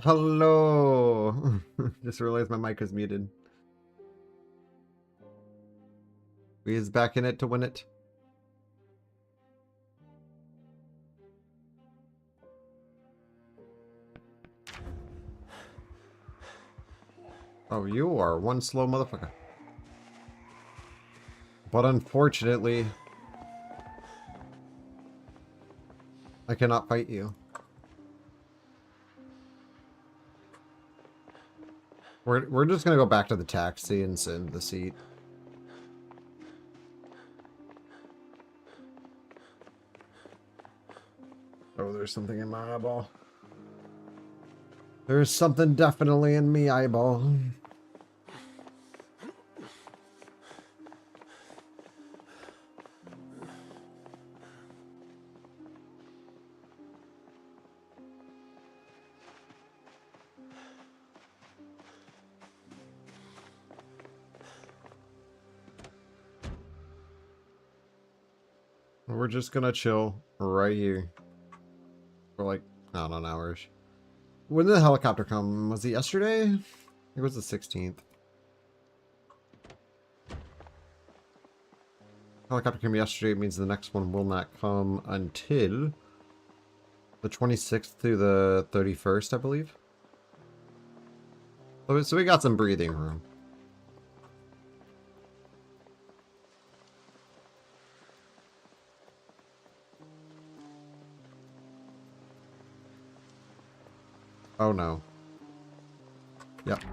Hello. Just realized my mic is muted. We is back in it to win it. Oh, you are one slow motherfucker. But unfortunately, I cannot fight you. We're just gonna go back to the taxi and sit in the seat. Oh, there's something in my eyeball. There's something definitely in me eyeball. We're just gonna chill right here for like, I don't know, an hour. When did the helicopter come? Was it yesterday? I think it was the 16th. Helicopter came yesterday. It means the next one will not come until the 26th through the 31st, I believe. So we got some breathing room. Oh no. Yep.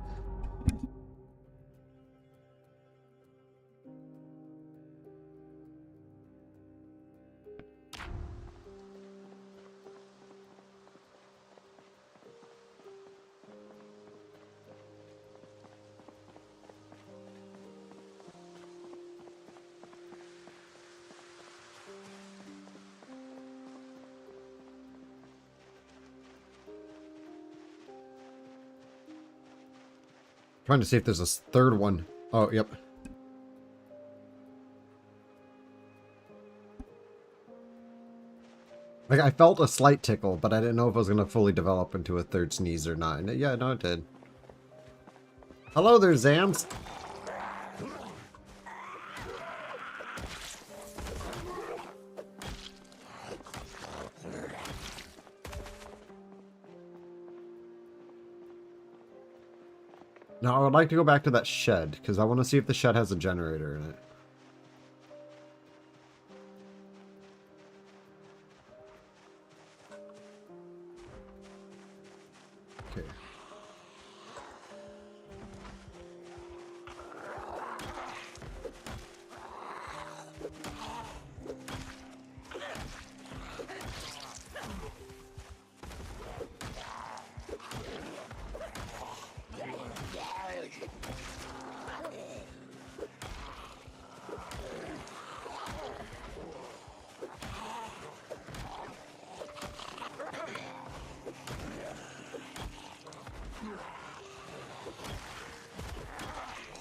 Trying to see if there's a third one. Oh, yep. Like, I felt a slight tickle, but I didn't know if it was going to fully develop into a third sneeze or not. And yeah, no, it did. Hello there, Zams. Now, I would like to go back to that shed, because I want to see if the shed has a generator in it. Okay.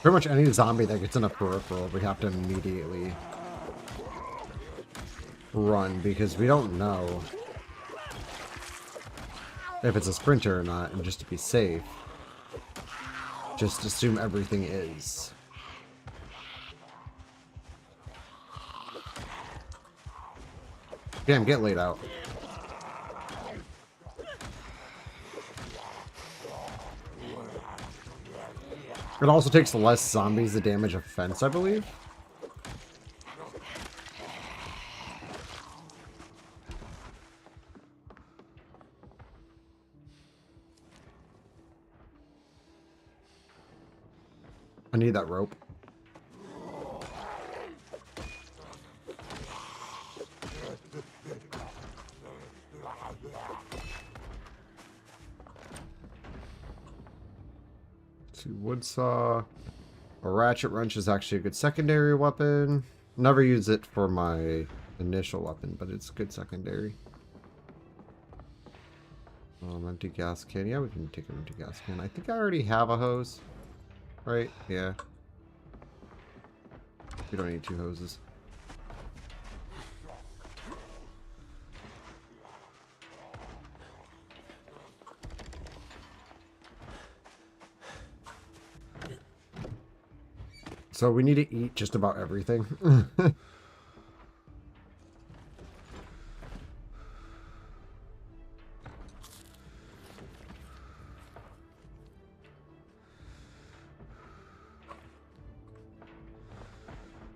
Pretty much any zombie that gets in a peripheral, we have to immediately run, because we don't know if it's a sprinter or not, and just to be safe, just assume everything is. Damn, get laid out. It also takes less zombies to damage a fence, I believe. I need that rope. Wood saw. A ratchet wrench is actually a good secondary weapon. Never use it for my initial weapon, but it's a good secondary. Empty gas can. Yeah, we can take an empty gas can. I think I already have a hose. Right? Yeah. We don't need two hoses. So we need to eat just about everything.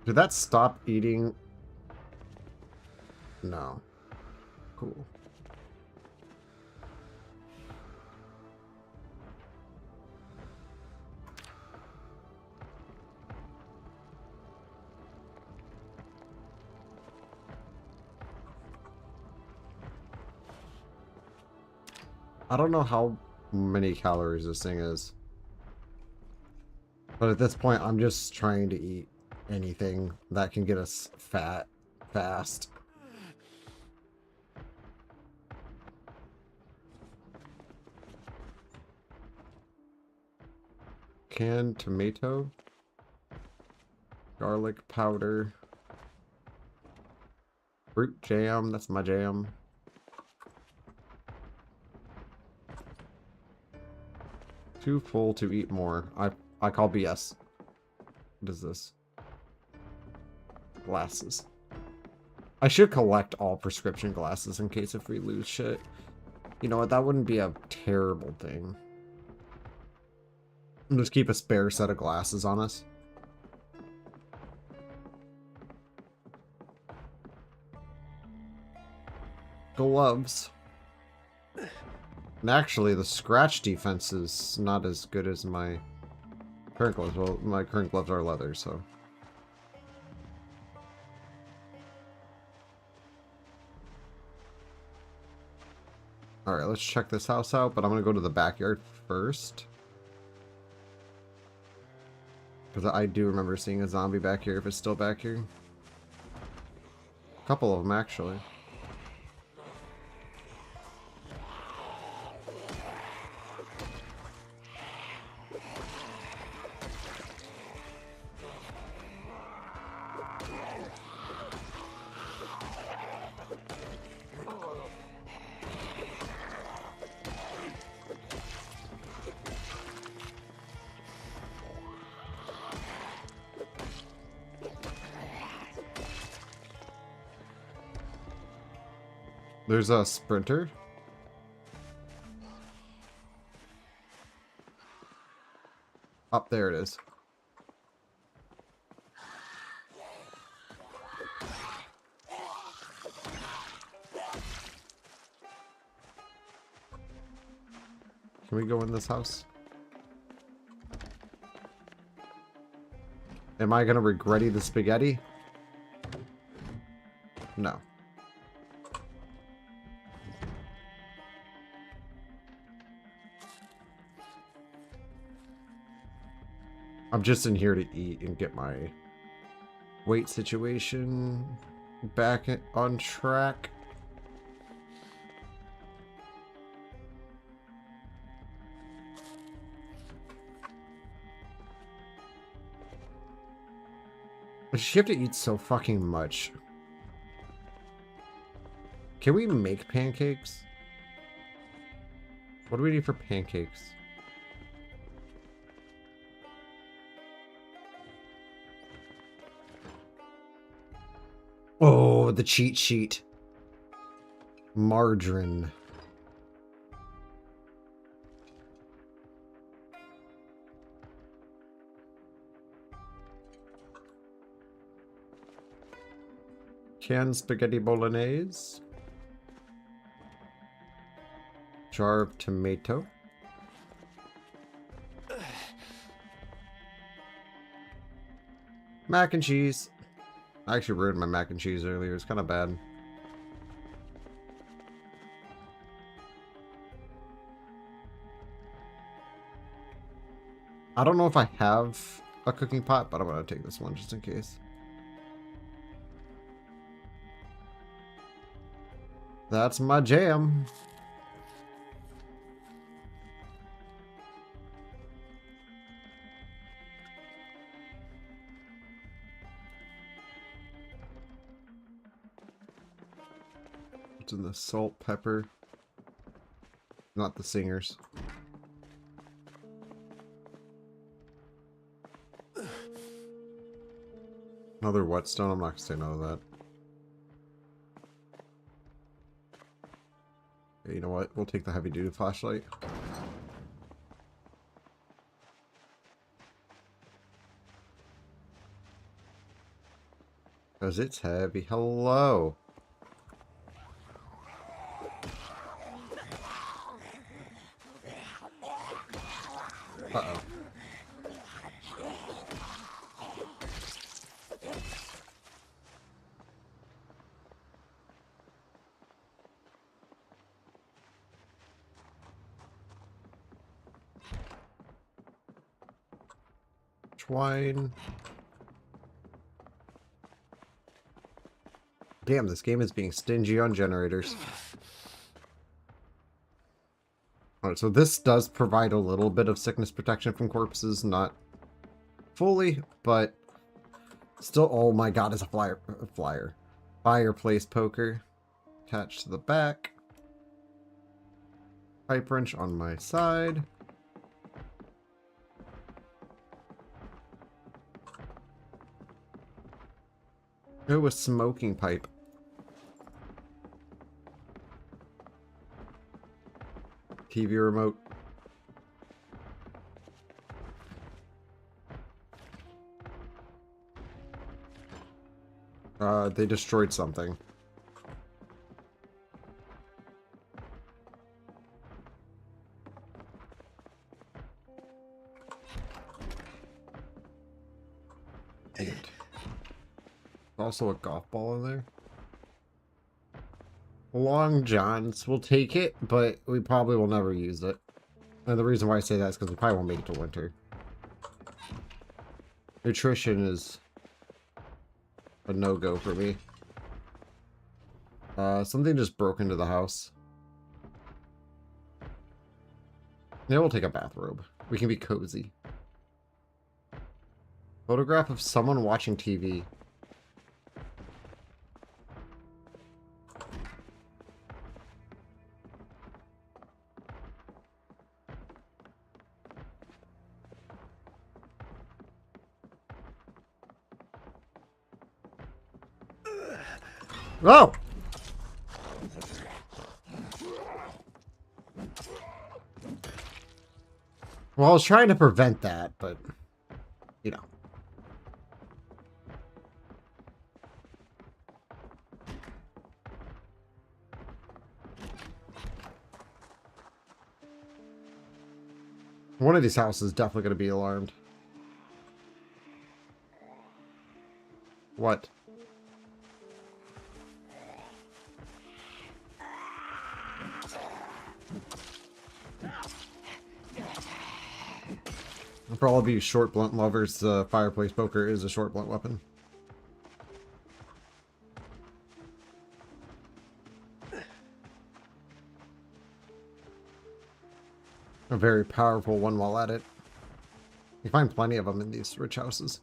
Did that stop eating? No. Cool. I don't know how many calories this thing is. But at this point, I'm just trying to eat anything that can get us fat fast. Canned tomato. Garlic powder. Fruit jam, that's my jam. Too full to eat more. I call BS. What is this? Glasses. I should collect all prescription glasses in case if we lose shit. You know what? That wouldn't be a terrible thing. Just keep a spare set of glasses on us. Gloves. And actually, the scratch defense is not as good as my current gloves. Well, my current gloves are leather, so. Alright, let's check this house out, but I'm going to go to the backyard first. Because I do remember seeing a zombie back here, if it's still back here. A couple of them, actually. There's a sprinter. Up there it is. Can we go in this house? Am I gonna regretty the spaghetti? No. I'm just in here to eat and get my weight situation back on track. She have to eat so fucking much. Can we make pancakes? What do we need for pancakes? Oh, the cheat sheet. Margarine. Canned spaghetti bolognese. Jar of tomato. Mac and cheese. I actually ruined my mac and cheese earlier. It's kind of bad. I don't know if I have a cooking pot, but I'm going to take this one just in case. That's my jam. What's in the salt, pepper? Not the singers. Another whetstone? I'm not gonna say no to that. Okay, you know what? We'll take the heavy duty flashlight. Because it's heavy. Hello. Uh-oh. Twine. Damn, this game is being stingy on generators. Alright, so this does provide a little bit of sickness protection from corpses, not fully, but still, oh my god, it's a fireplace poker attached to the back. Pipe wrench on my side. Oh, a smoking pipe. TV remote. They destroyed something. Dang it. Also a golf ball in there. Long Johns, we'll take it, but we probably will never use it. And the reason why I say that is because we probably won't make it to winter. Nutrition is a no-go for me. Something just broke into the house. Yeah, we'll take a bathrobe. We can be cozy. Photograph of someone watching TV. Oh! Well, I was trying to prevent that, but, you know. One of these houses is definitely going to be alarmed. What? For all of you short blunt lovers, the fireplace poker is a short blunt weapon. A very powerful one while at it. You find plenty of them in these rich houses.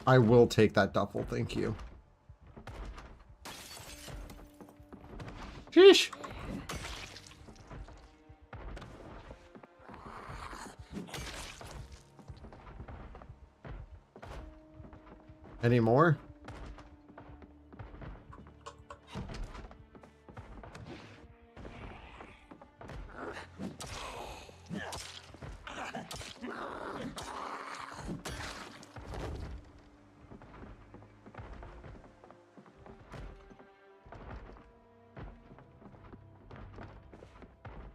I will take that duffel, thank you. Sheesh! Any more?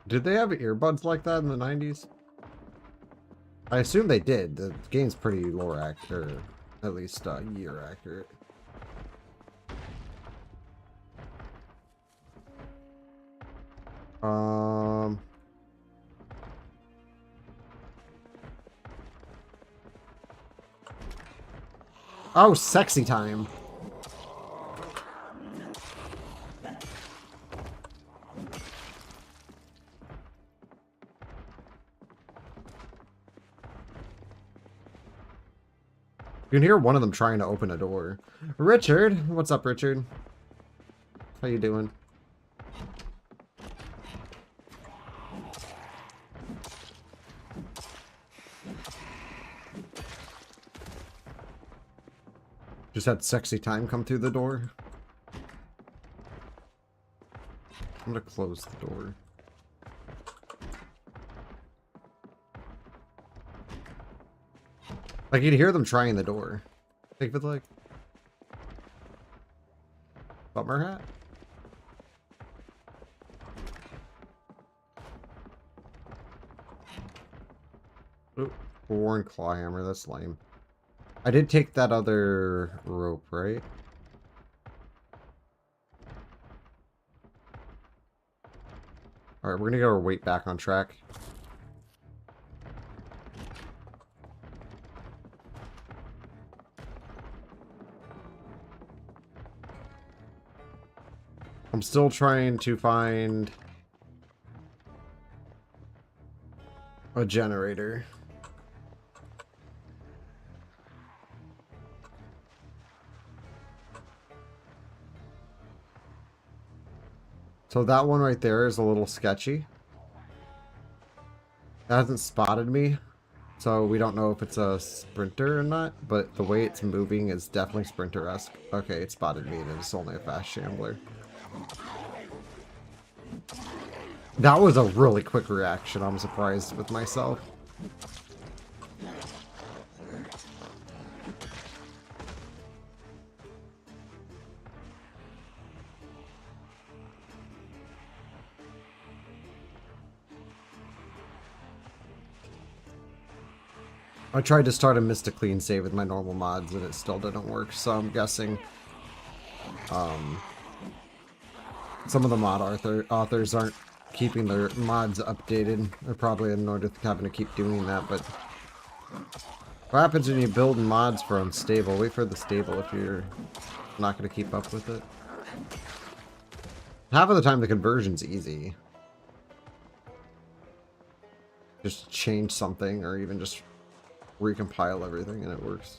Did they have earbuds like that in the 90s? I assume they did. The game's pretty lore accurate, at least year accurate. Oh, sexy time. You can hear one of them trying to open a door. Richard! What's up, Richard? How you doing? Just had sexy time come through the door. I'm gonna close the door. Like, you'd hear them trying the door. Think of it like... Bummer hat? Oh, worn claw hammer, that's lame. I did take that other rope, right? Alright, we're gonna get our weight back on track. I'm still trying to find a generator. So that one right there is a little sketchy. It hasn't spotted me, so we don't know if it's a sprinter or not, but the way it's moving is definitely sprinter-esque. Okay, it spotted me and it's only a fast shambler. That was a really quick reaction. I'm surprised with myself. I tried to start a Mista Kleen save with my normal mods and it still didn't work, so I'm guessing some of the mod authors aren't keeping their mods updated. They're probably annoyed with having to keep doing that, but what happens when you build mods for unstable? Wait for the stable if you're not going to keep up with it. Half of the time the conversion's easy. Just change something or even just recompile everything and it works.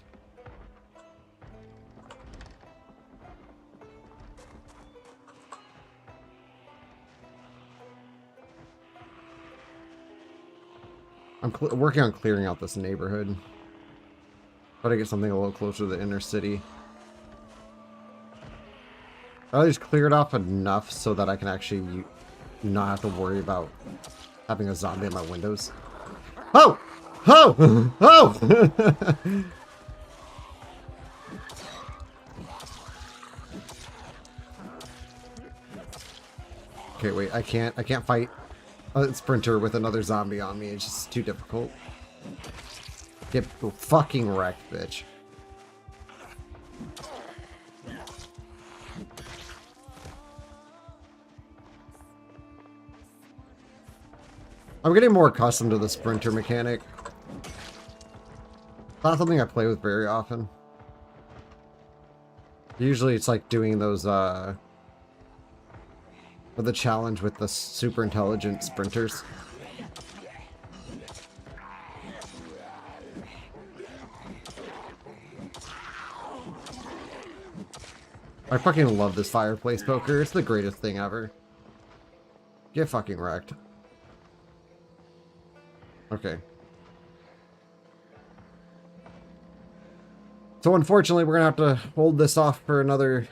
I'm working on clearing out this neighborhood. Try to get something a little closer to the inner city. I just cleared off enough so that I can actually not have to worry about having a zombie in my windows. Oh! Oh! Oh! Okay, wait, I can't fight a sprinter with another zombie on me. It's just too difficult. Get fucking wrecked, bitch. I'm getting more accustomed to the sprinter mechanic. Not something I play with very often. Usually it's like doing those, the challenge with the super intelligent sprinters. I fucking love this fireplace poker. It's the greatest thing ever. Get fucking wrecked. Okay. So unfortunately, we're gonna have to hold this off for another,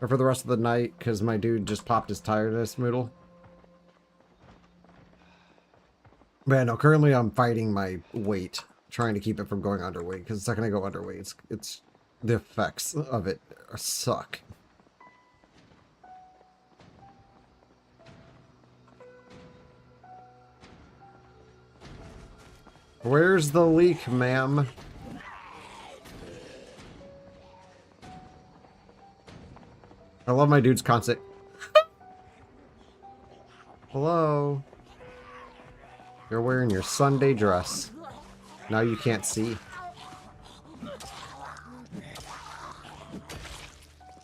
or for the rest of the night, because my dude just popped his tiredness moodle. Man, no, currently I'm fighting my weight, trying to keep it from going underweight, because the second I go underweight, it's the effects of it suck. Where's the leak, ma'am? I love my dude's constant. Hello? You're wearing your Sunday dress. Now you can't see.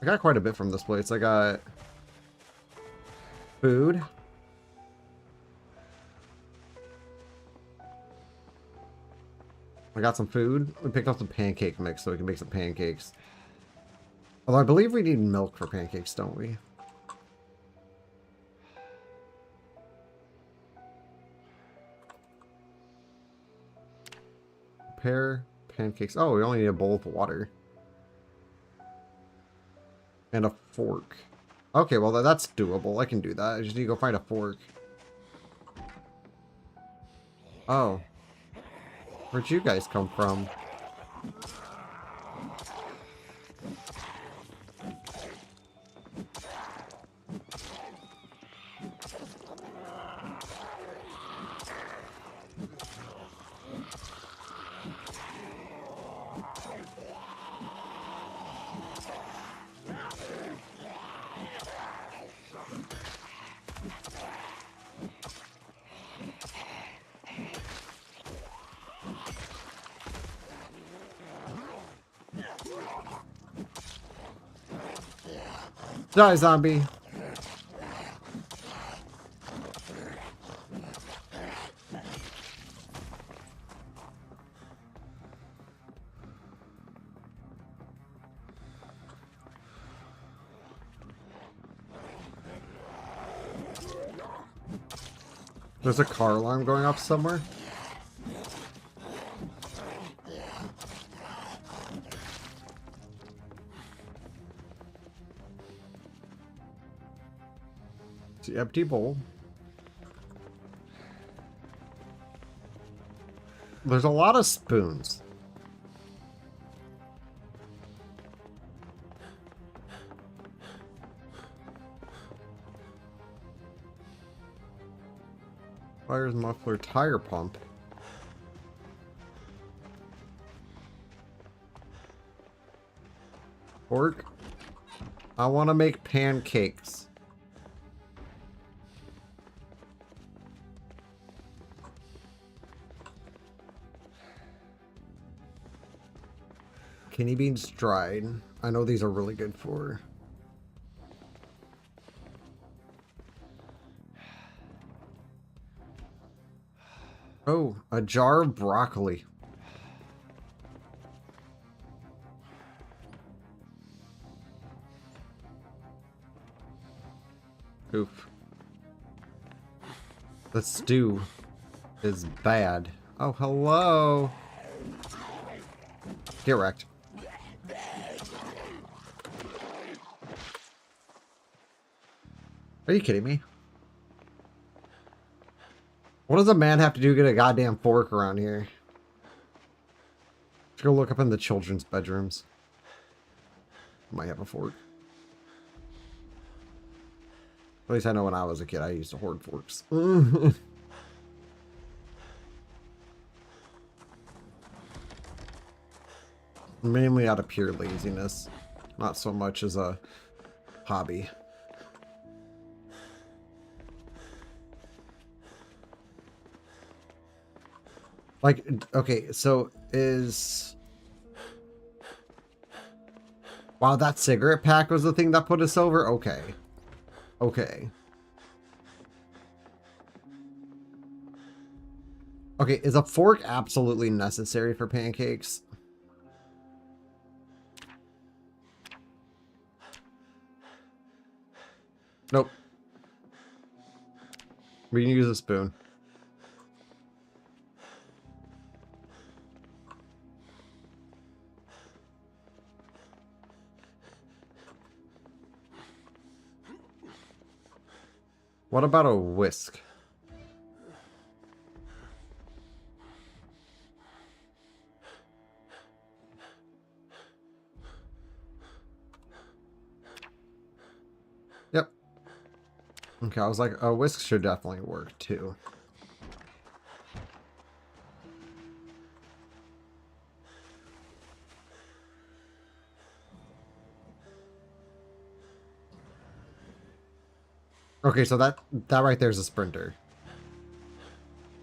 I got quite a bit from this place. I got food. I got some food. We picked up some pancake mix so we can make some pancakes. Although I believe we need milk for pancakes, don't we? Prepare pancakes. Oh, we only need a bowl of water. And a fork. Okay, well that's doable. I can do that. I just need to go find a fork. Oh. Where'd you guys come from? Die, zombie. There's a car alarm going off somewhere. It's the empty bowl. There's a lot of spoons. Fire's muffler, tire pump. Fork. I want to make pancakes. Kidney beans dried. I know these are really good for. Oh, a jar of broccoli. Oof. The stew is bad. Oh, hello. Get wrecked. Are you kidding me? What does a man have to do to get a goddamn fork around here? Let's go look up in the children's bedrooms. Might have a fork. At least I know when I was a kid, I used to hoard forks. Mainly out of pure laziness. Not so much as a hobby. Like, okay, so is... Wow, that cigarette pack was the thing that put us over? Okay. Okay. Okay, is a fork absolutely necessary for pancakes? Nope. We can use a spoon. What about a whisk? Yep. Okay, I was like, a whisk should definitely work too. Okay, so that right there is a sprinter.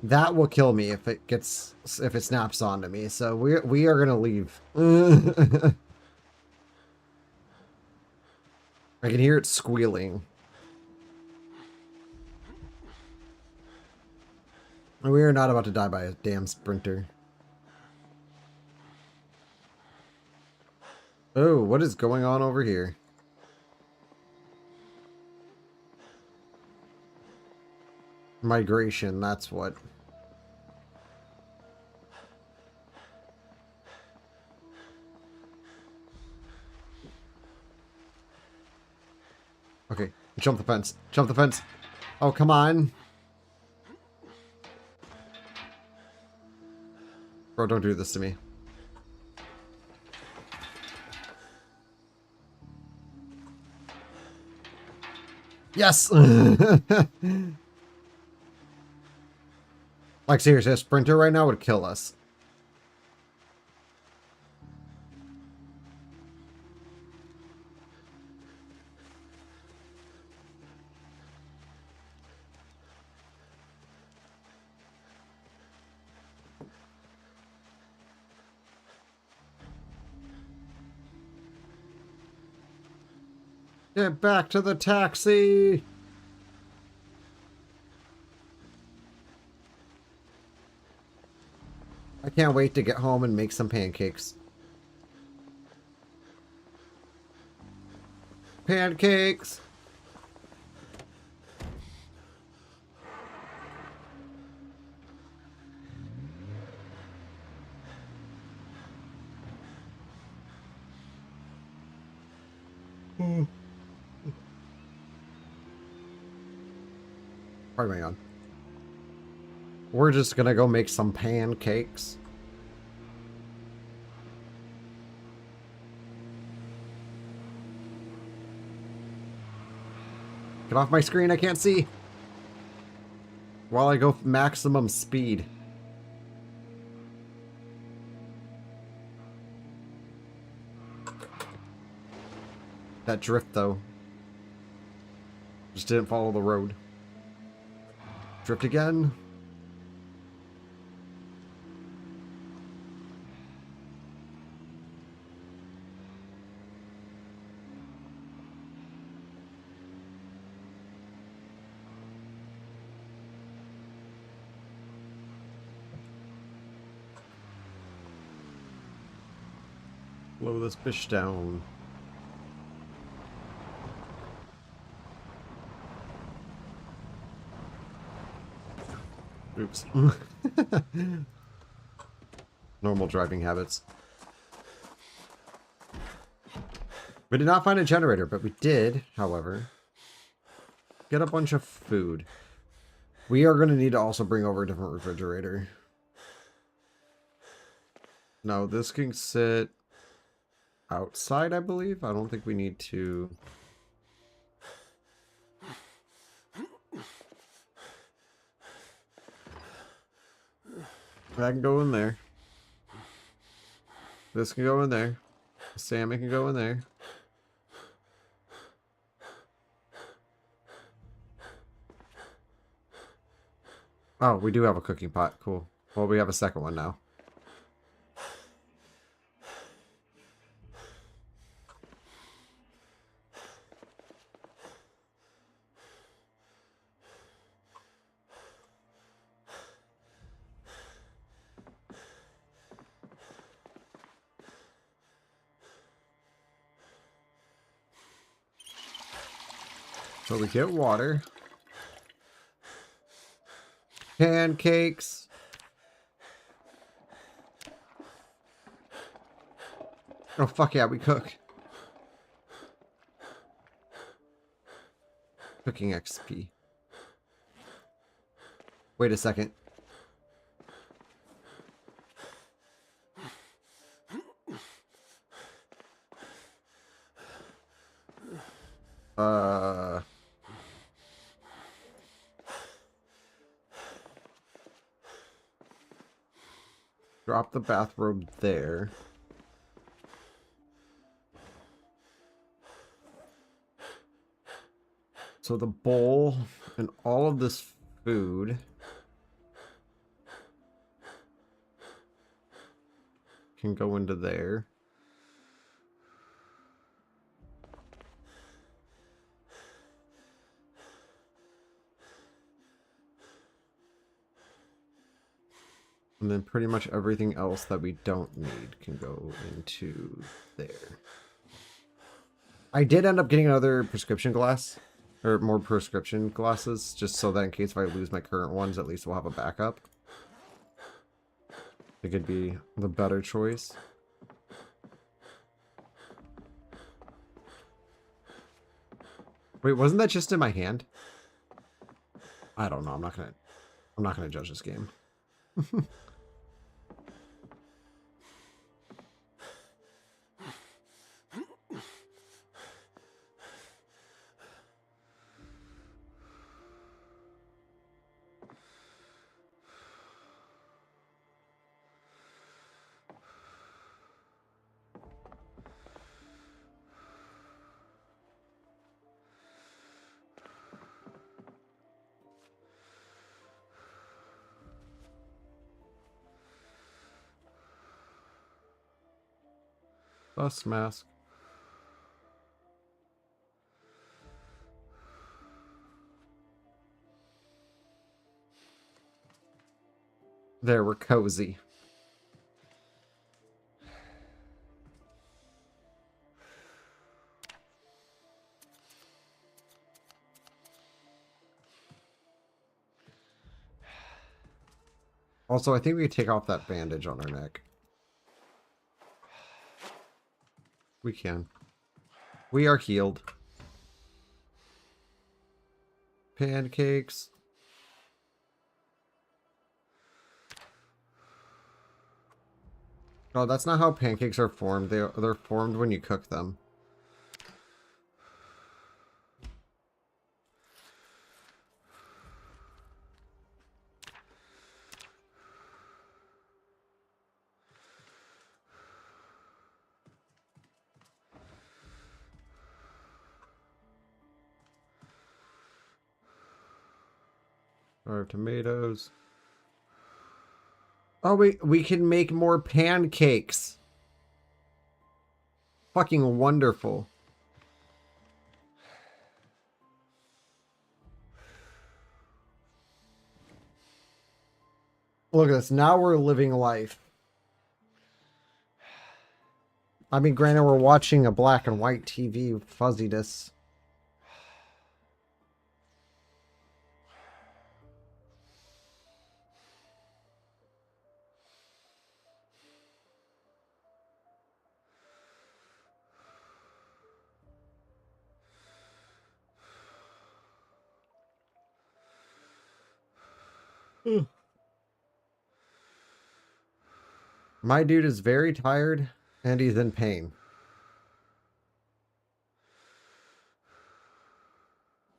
That will kill me if it snaps onto me. So we are gonna leave. I can hear it squealing. We are not about to die by a damn sprinter. Oh, what is going on over here? Migration, that's what. Okay, jump the fence. Jump the fence. Oh, come on. Bro, don't do this to me. Yes! Like, seriously, a sprinter right now would kill us. Get back to the taxi! I can't wait to get home and make some pancakes. Pancakes! Pardon me on. We're just gonna go make some pancakes. Get off my screen, I can't see. While I go maximum speed. That drift though. Just didn't follow the road. Drift again. Blow this bitch down. Oops. Normal driving habits. We did not find a generator, but we did, however, get a bunch of food. We are going to need to also bring over a different refrigerator. No, this can sit outside, I believe. I don't think we need to... That can go in there. This can go in there. Salmon can go in there. Oh, we do have a cooking pot. Cool. Well, we have a second one now. So we get water. Pancakes. Oh, fuck yeah, we cook. Cooking XP. Wait a second. Drop the bathrobe there. So the bowl and all of this food can go into there. And then pretty much everything else that we don't need can go into there. I did end up getting another prescription glass, or more prescription glasses, just so that in case if I lose my current ones, at least we'll have a backup. It could be the better choice. Wait, wasn't that just in my hand? I don't know. I'm not gonna judge this game. Dust mask. There, we're cozy. Also, I think we could take off that bandage on our neck. We can. We are healed. Pancakes. Oh, that's not how pancakes are formed. They're formed when you cook them. Our tomatoes. Oh, we can make more pancakes. Fucking wonderful. Look at this. Now we're living life. I mean, granted, we're watching a black and white TV fuzziness. My dude is very tired and he's in pain.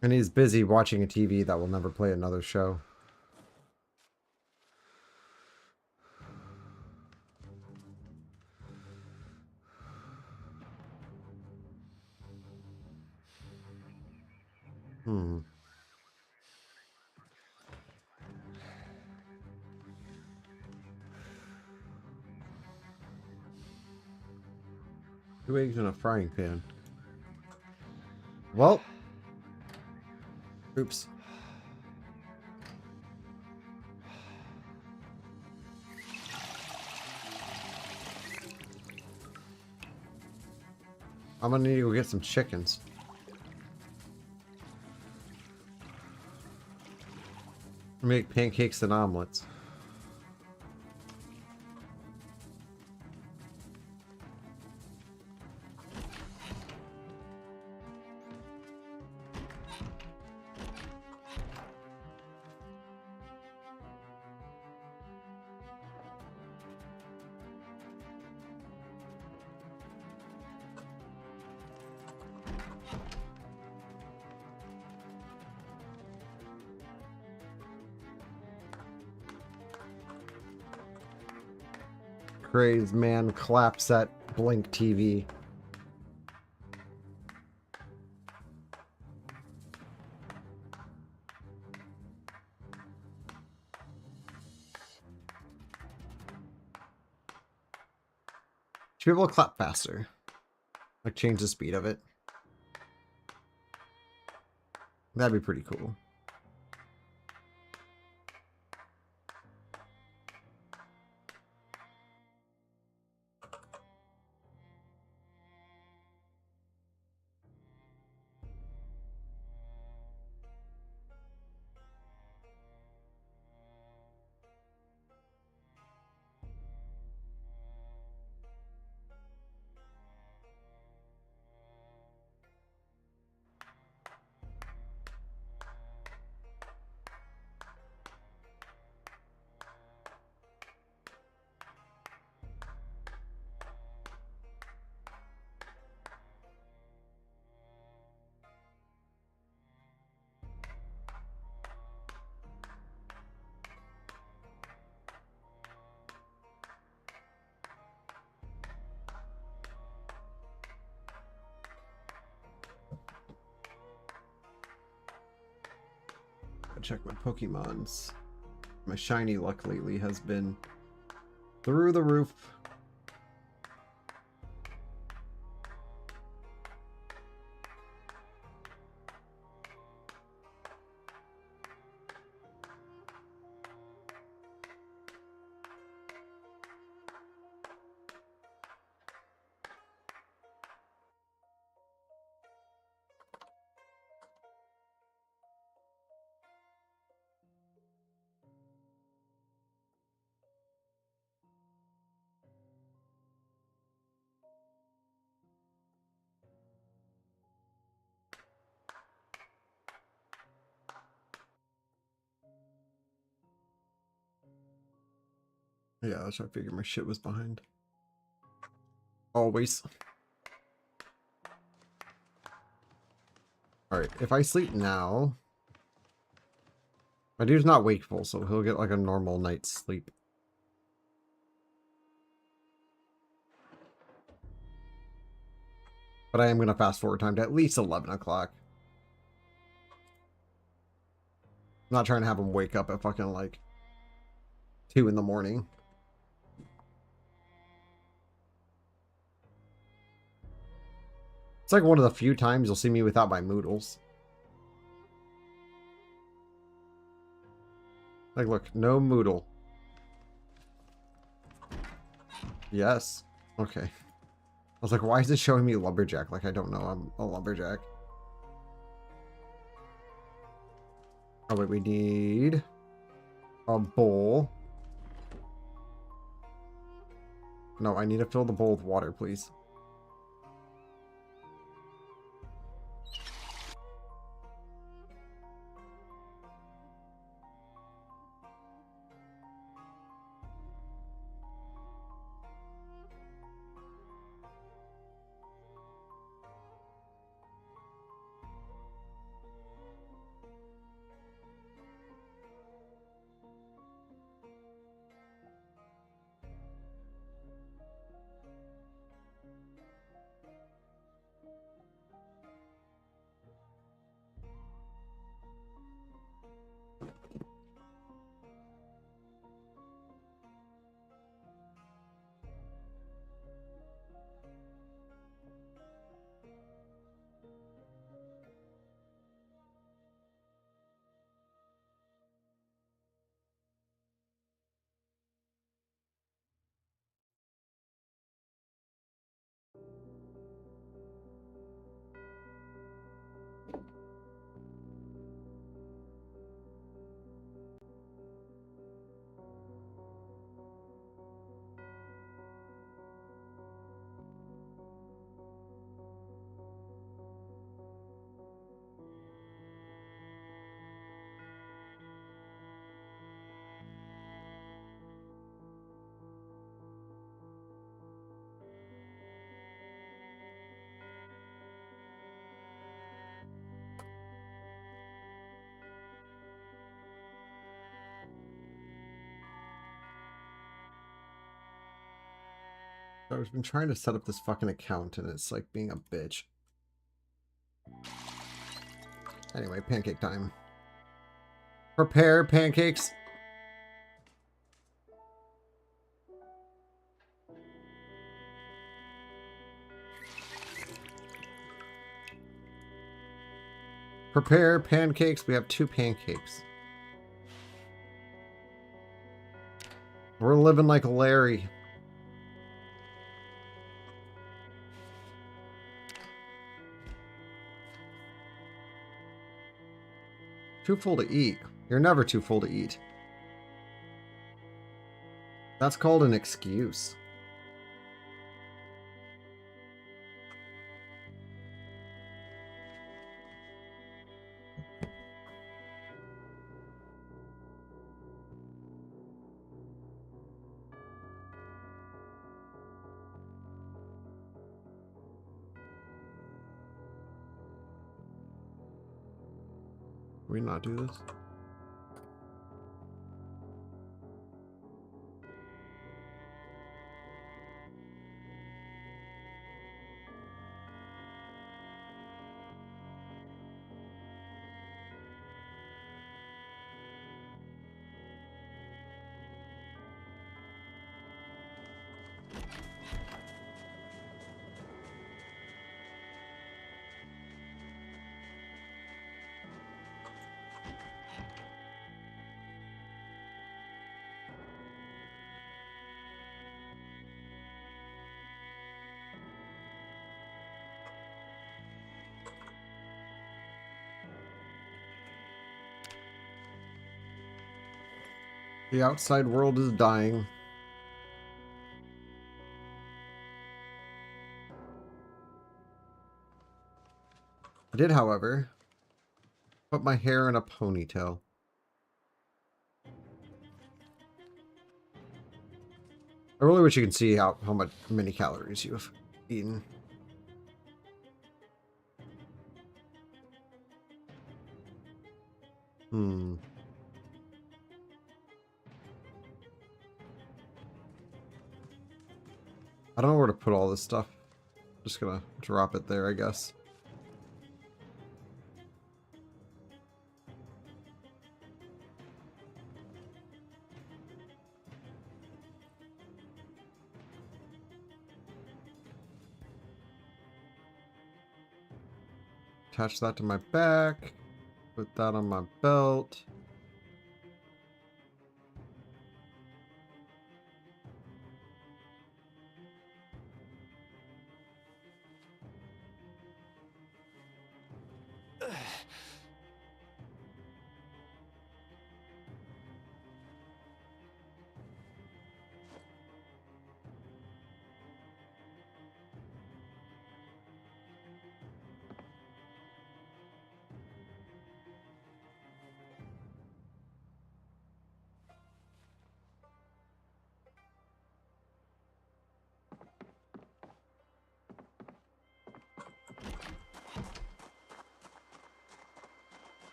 And he's busy watching a TV that will never play another show. Hmm. Two eggs in a frying pan. Well. Oops. I'm gonna need to go get some chickens. Make pancakes and omelets. Crazed man claps at Blink TV. Should be able to clap faster. Like change the speed of it. That'd be pretty cool. check my Pokemons. My shiny luck lately has been through the roof. Yeah, that's what I figured my shit was behind. Always. Alright, if I sleep now... My dude's not wakeful, so he'll get like a normal night's sleep. But I am going to fast forward time to at least 11 o'clock. I'm not trying to have him wake up at fucking like 2 in the morning. It's like one of the few times you'll see me without my Moodles. Like, look, no Moodle. Yes. Okay. I was like, why is it showing me Lumberjack? Like, I don't know I'm a Lumberjack. Oh, wait, we need a bowl. No, I need to fill the bowl with water, please. I've been trying to set up this fucking account and it's like being a bitch. Anyway, pancake time. Prepare pancakes. Prepare pancakes. We have 2 pancakes. We're living like Larry. Too full to eat. You're never too full to eat. That's called an excuse. Can we not do this? The outside world is dying. I did, however, put my hair in a ponytail. I really wish you could see how many calories you have eaten. I don't know where to put all this stuff. Just gonna drop it there, I guess. Attach that to my back. Put that on my belt.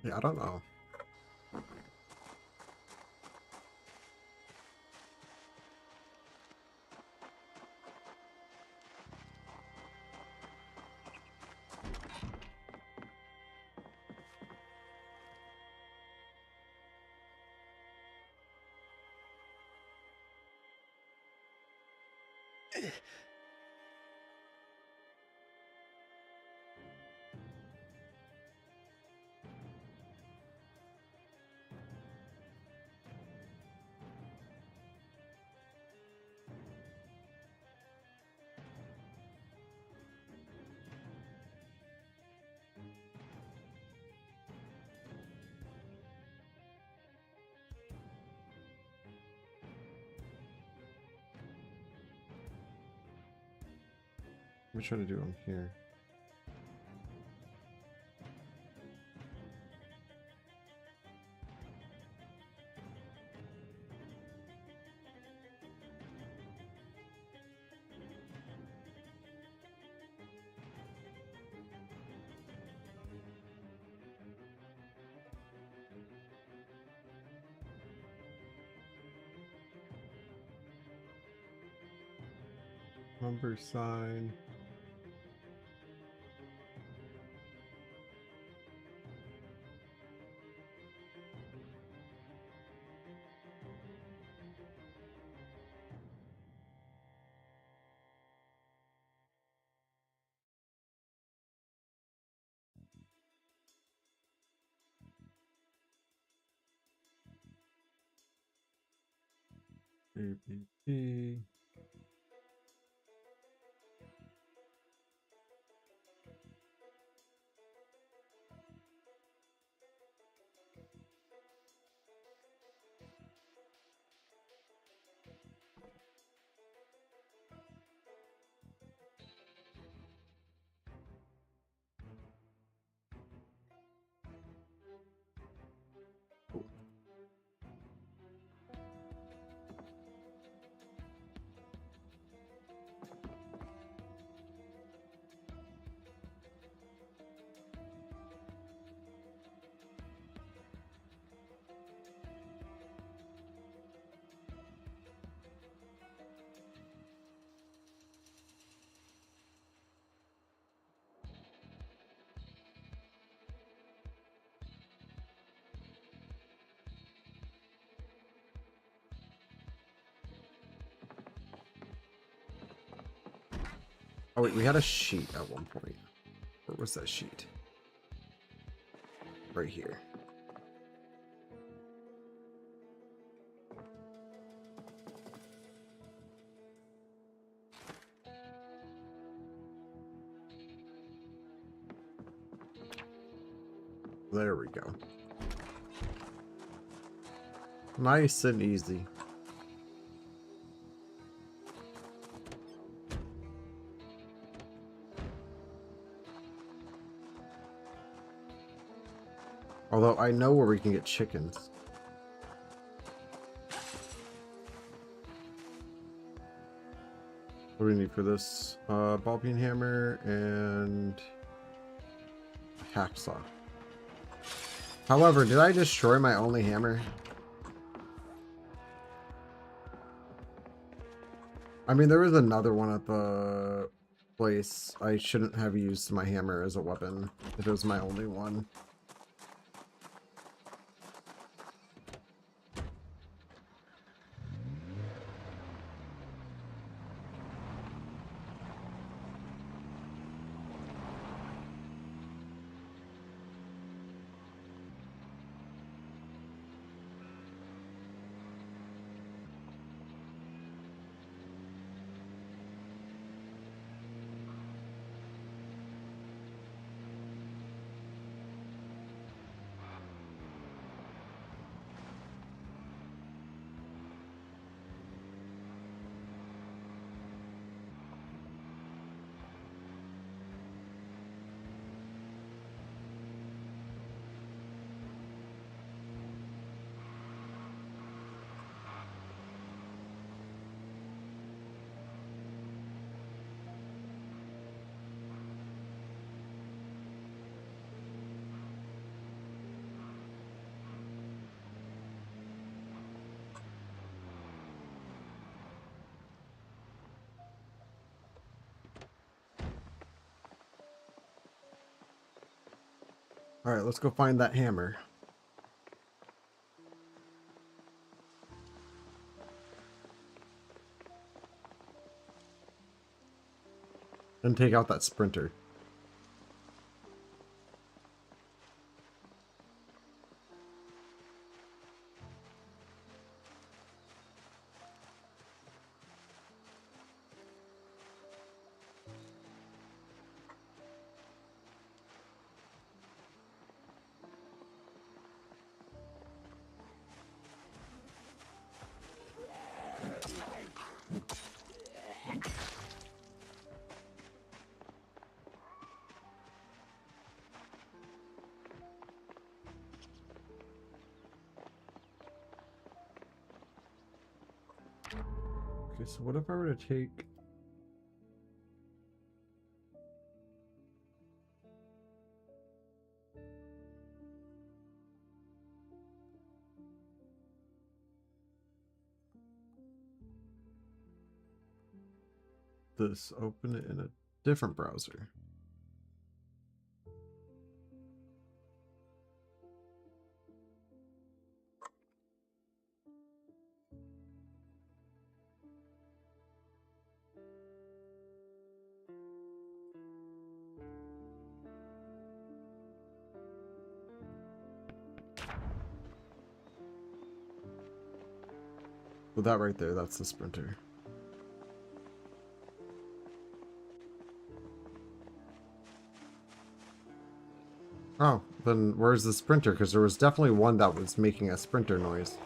Yeah, I don't know. What am I trying to do on here? Number sign. ABT. Oh wait, we had a sheet at one point. Where was that sheet? Right here. There we go. Nice and easy. Although I know where we can get chickens. What do we need for this? Ball peen hammer and hacksaw. However, did I destroy my only hammer? I mean, there was another one at the place. I shouldn't have used my hammer as a weapon if it was my only one. Alright, let's go find that hammer. And take out that sprinter. Okay, so what if I were to take... this, open it in a different browser. Well, that right there, that's the sprinter. Oh, then where's the sprinter? Because there was definitely one that was making a sprinter noise.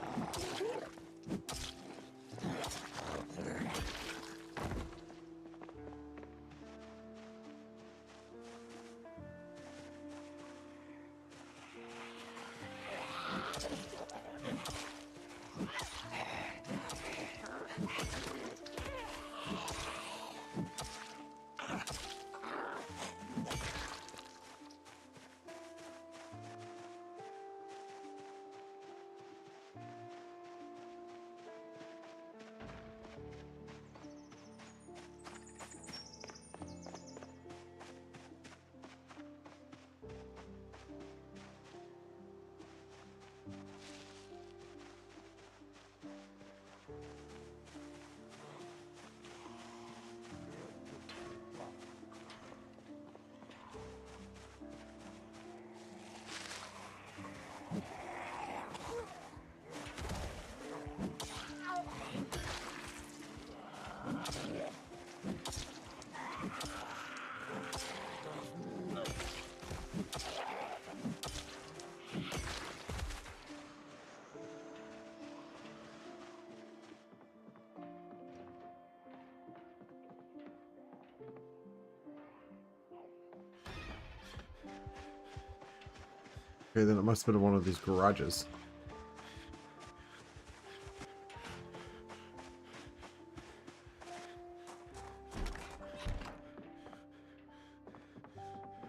Okay, then it must have been one of these garages.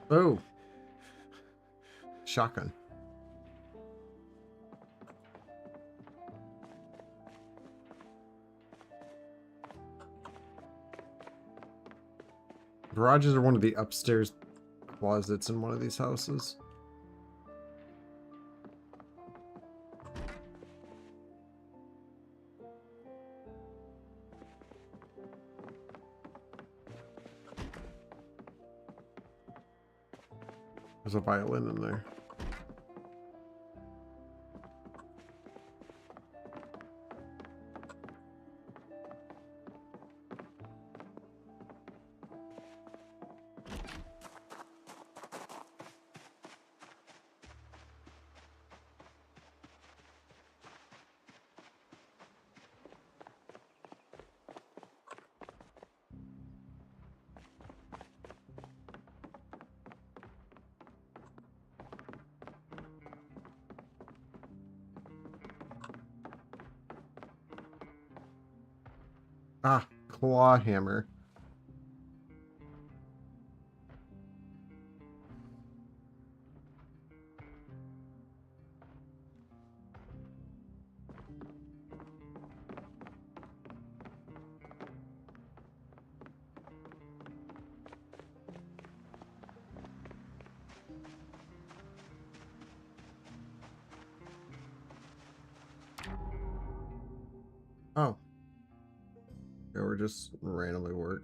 Oh! Shotgun. Garages are one of the upstairs closets in one of these houses. There's a violin in there. Ah, claw hammer. Oh. Yeah, we're just randomly work.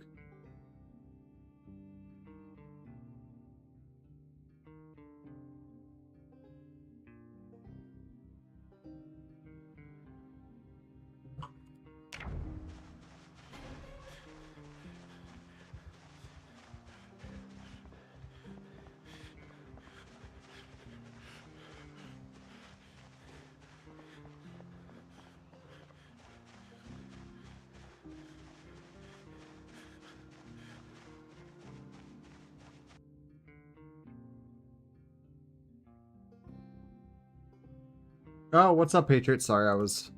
Oh, what's up, Patriot? Sorry, I was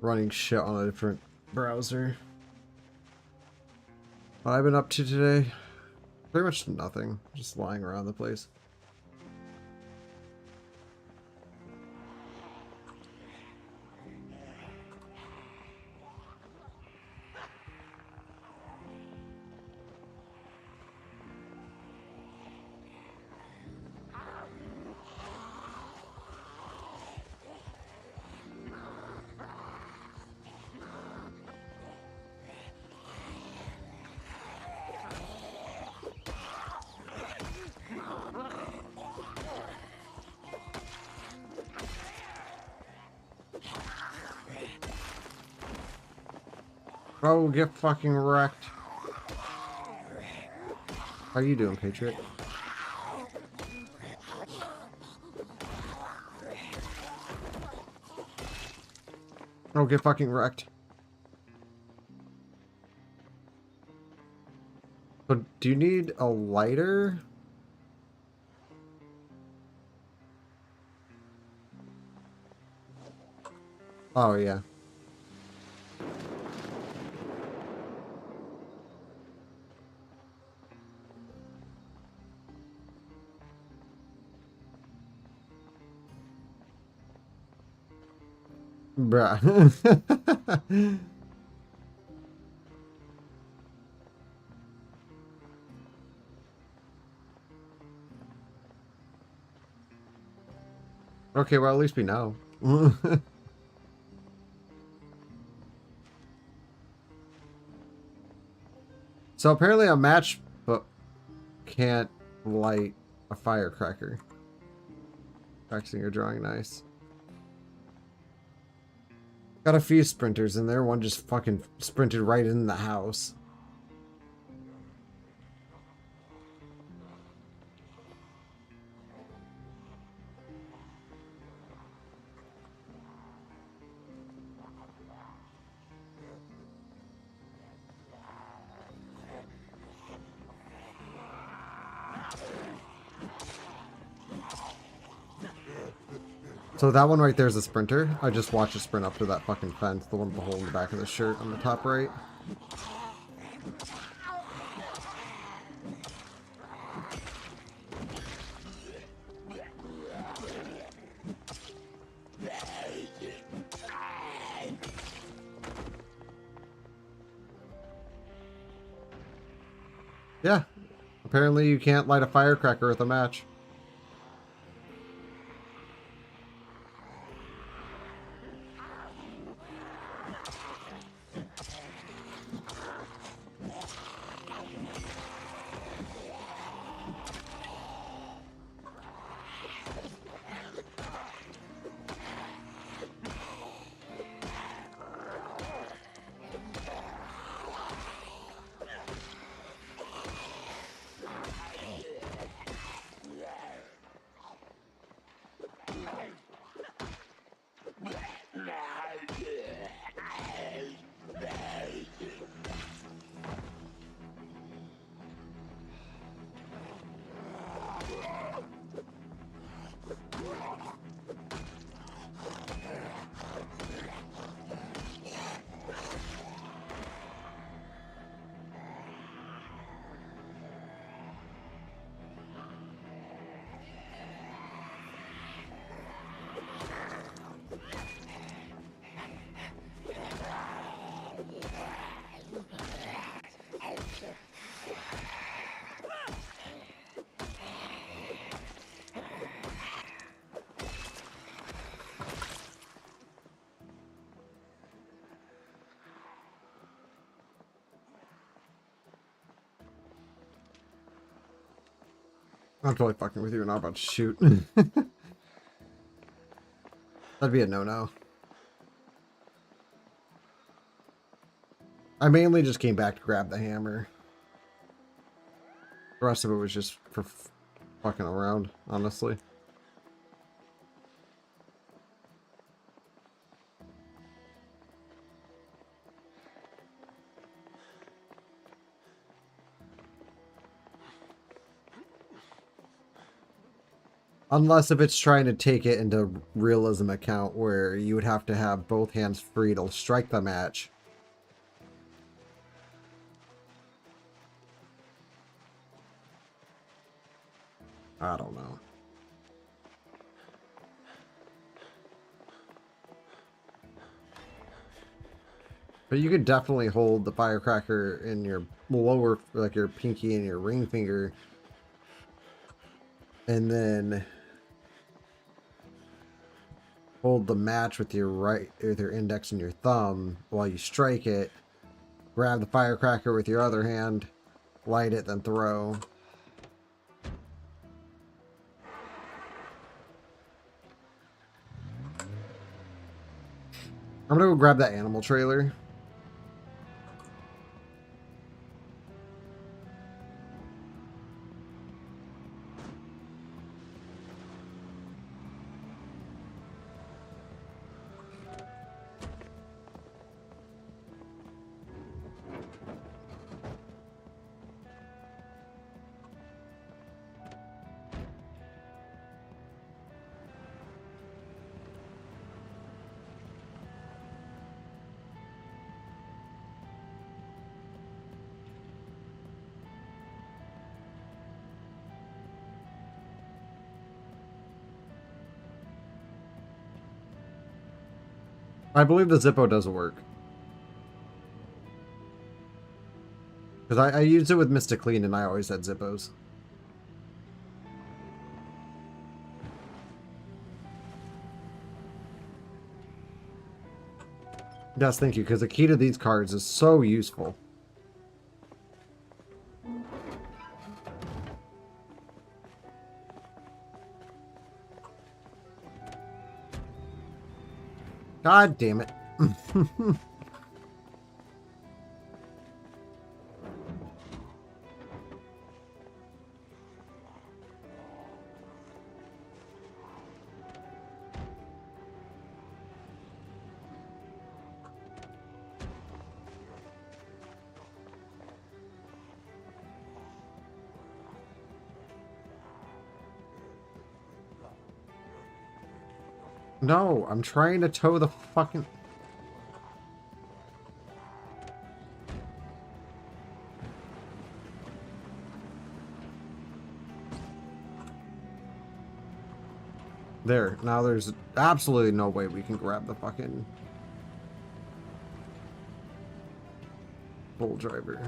running shit on a different browser. What I've been up to today? Pretty much nothing. Just lying around the place. Oh, get fucking wrecked. How you doing, Patriot? Oh, get fucking wrecked. So, do you need a lighter? Oh, yeah. Bruh. Okay, well, at least we know. So apparently a match but can't light a firecracker. Practicing your drawing, nice. Got a few sprinters in there. One just fucking sprinted right in the house. So that one right there is a sprinter. I just watched it sprint up to that fucking fence, the one with the hole in the back of the shirt on the top right. Yeah, apparently you can't light a firecracker at the match. I'm totally fucking with you. We're not about to shoot. That'd be a no-no. I mainly just came back to grab the hammer. The rest of it was just for fucking around, honestly. Unless if it's trying to take it into realism account where you would have to have both hands free to strike the match. I don't know. But you could definitely hold the firecracker in your lower, like your pinky and your ring finger. And then hold the match with your with your index and your thumb while you strike it. Grab the firecracker with your other hand, light it, then throw. I'm gonna go grab that animal trailer. I believe the Zippo doesn't work. Because I used it with Mista Kleen and I always had Zippos. Yes, thank you, because the key to these cards is so useful. God damn it. No, I'm trying to tow the fucking... There, now there's absolutely no way we can grab the fucking bull driver.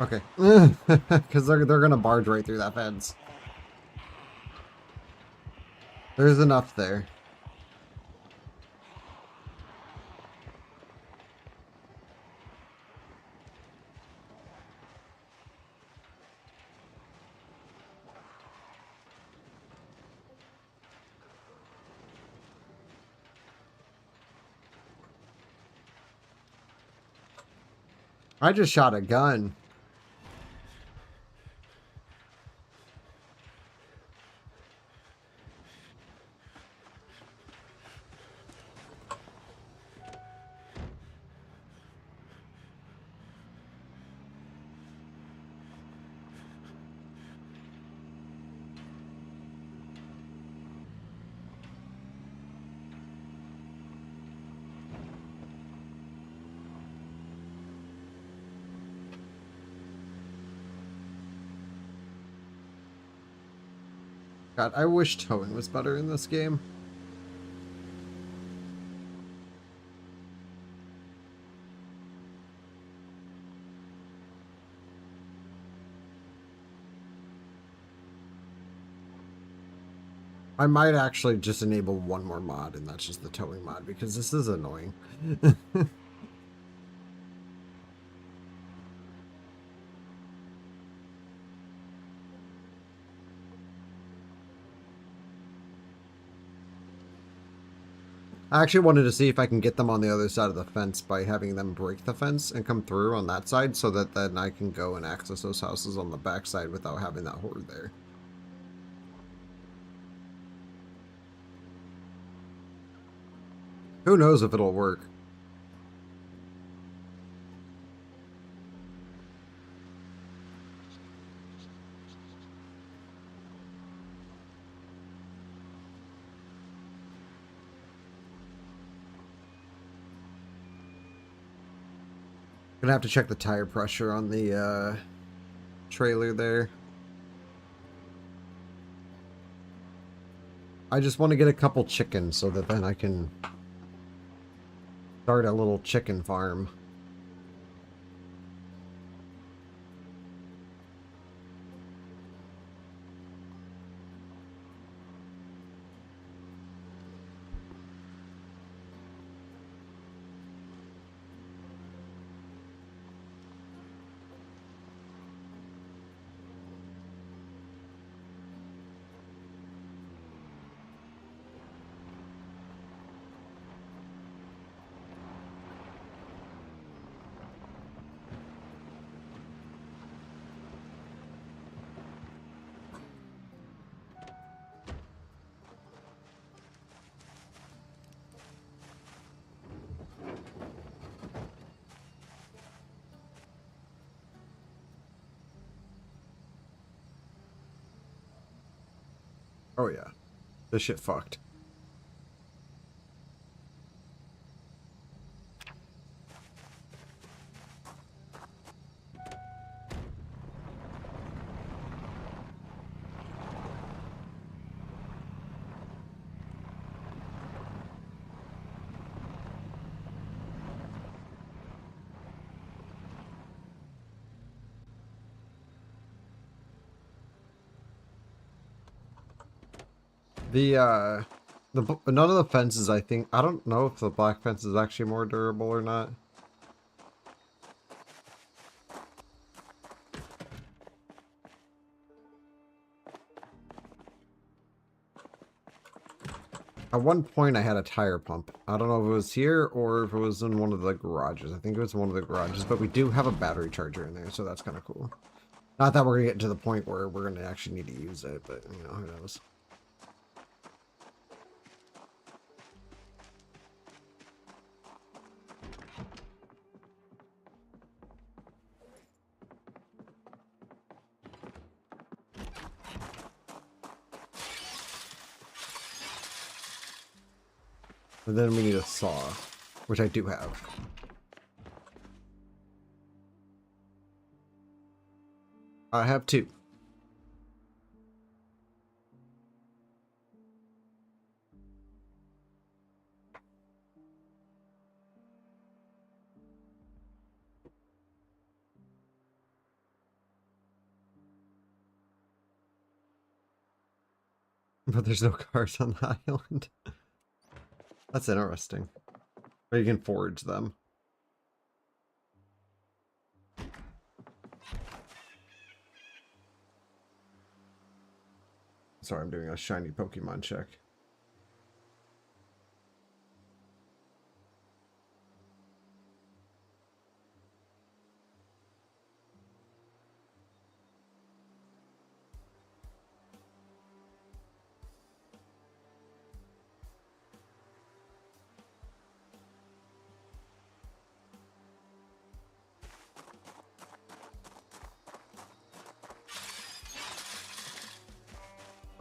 Okay. Because they're gonna barge right through that fence. There's enough there. I just shot a gun. God, I wish towing was better in this game. I might actually just enable one more mod, and that's just the towing mod, because this is annoying. I actually wanted to see if I can get them on the other side of the fence by having them break the fence and come through on that side, so that then I can go and access those houses on the back side without having that horde there. Who knows if it'll work? Gonna have to check the tire pressure on the trailer there. I just want to get a couple chickens so that then I can start a little chicken farm. Oh yeah, this shit fucked. The None of the fences, I think, I don't know if the black fence is actually more durable or not. At one point I had a tire pump. I don't know if it was here or if it was in one of the garages. I think it was one of the garages, but we do have a battery charger in there, so that's kind of cool. Not that we're going to get to the point where we're going to actually need to use it, but, you know, who knows. And then we need a saw, which I do have. I have 2. But there's no cars on the island. That's interesting. Or you can forage them. Sorry, I'm doing a shiny Pokemon check.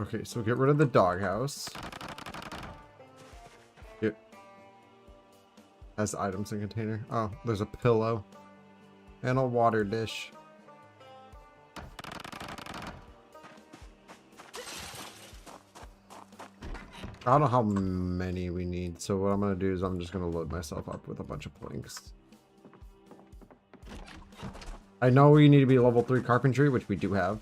Okay, so get rid of the doghouse. It has items in container. Oh, there's a pillow and a water dish. I don't know how many we need, so what I'm going to do is I'm just going to load myself up with a bunch of planks. I know we need to be level 3 carpentry, which we do have.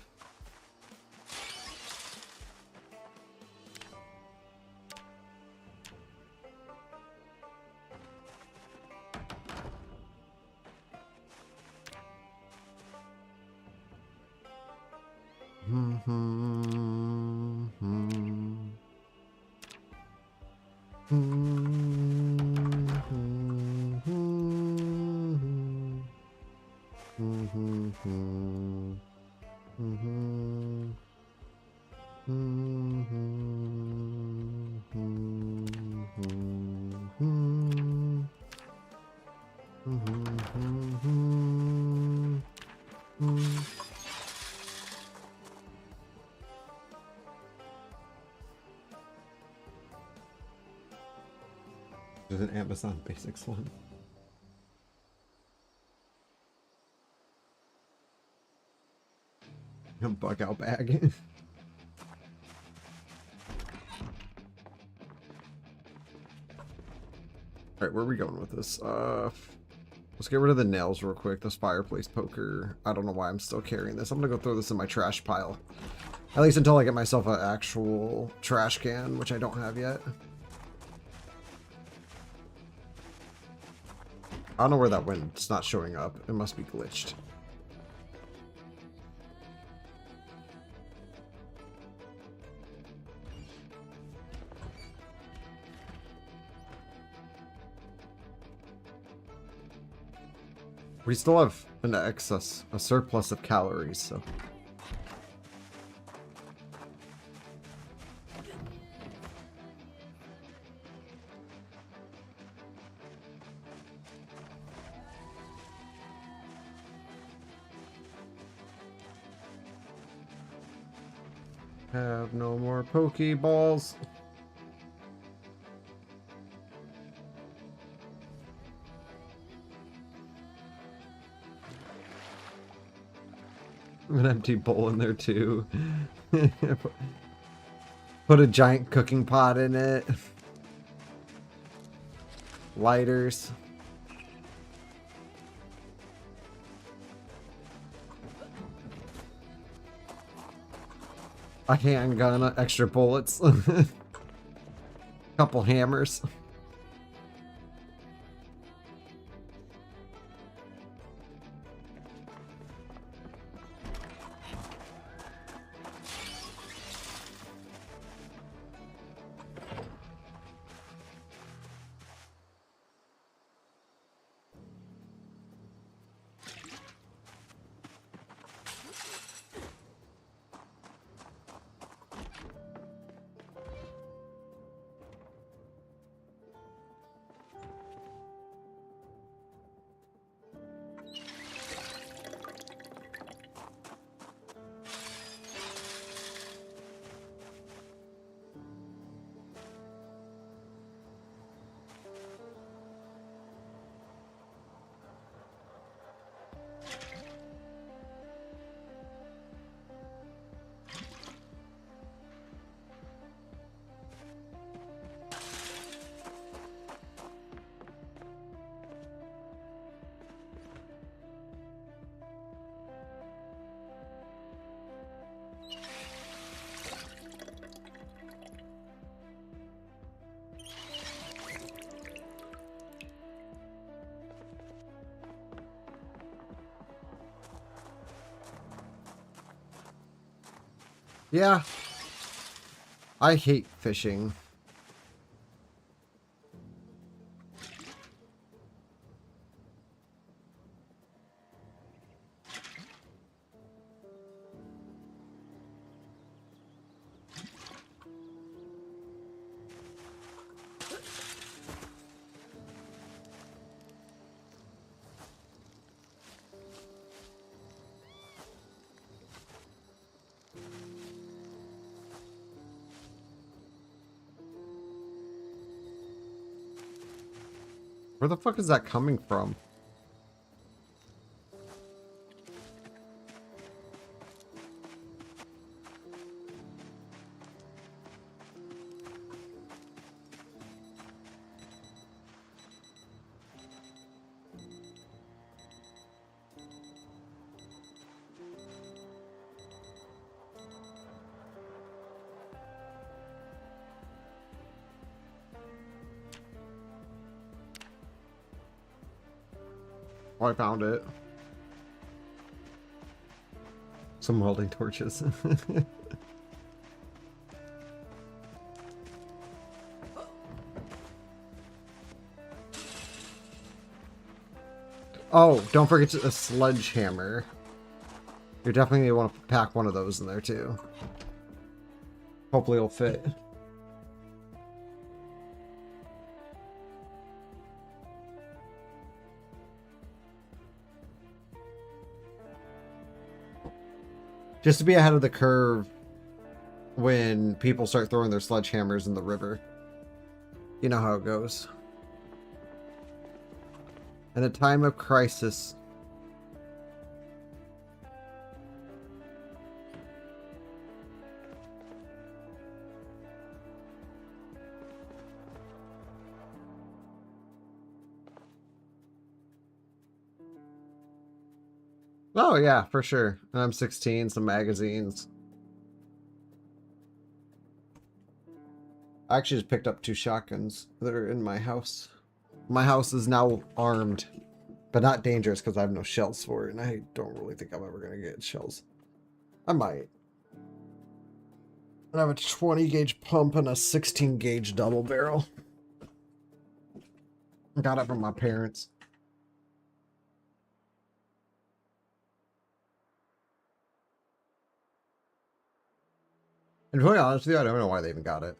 There's an Amazon Basics one. A bug out bag. Alright, where are we going with this? Let's get rid of the nails real quick. This fireplace poker. I don't know why I'm still carrying this. I'm gonna go throw this in my trash pile. At least until I get myself an actual trash can, which I don't have yet. I don't know where that went. It's not showing up. It must be glitched. We still have an excess, a surplus of calories, so. Have no more Pokeballs. An empty bowl in there too. Put a giant cooking pot in it. Lighters. A handgun, extra bullets. Couple hammers. Yeah. I hate fishing. Where the fuck is that coming from? Oh, I found it. Some welding torches. Oh, don't forget a sledgehammer. You're definitely going to want to pack one of those in there too. Hopefully it'll fit. Just to be ahead of the curve when people start throwing their sledgehammers in the river. You know how it goes. In a time of crisis. Oh yeah, for sure. I'm 16, some magazines. I actually just picked up 2 shotguns that are in my house. My house is now armed, but not dangerous because I have no shells for it, and I don't really think I'm ever going to get shells. I might. I have a 20 gauge pump and a 16 gauge double barrel. I got it from my parents. And to be honest with you, I don't know why they even got it.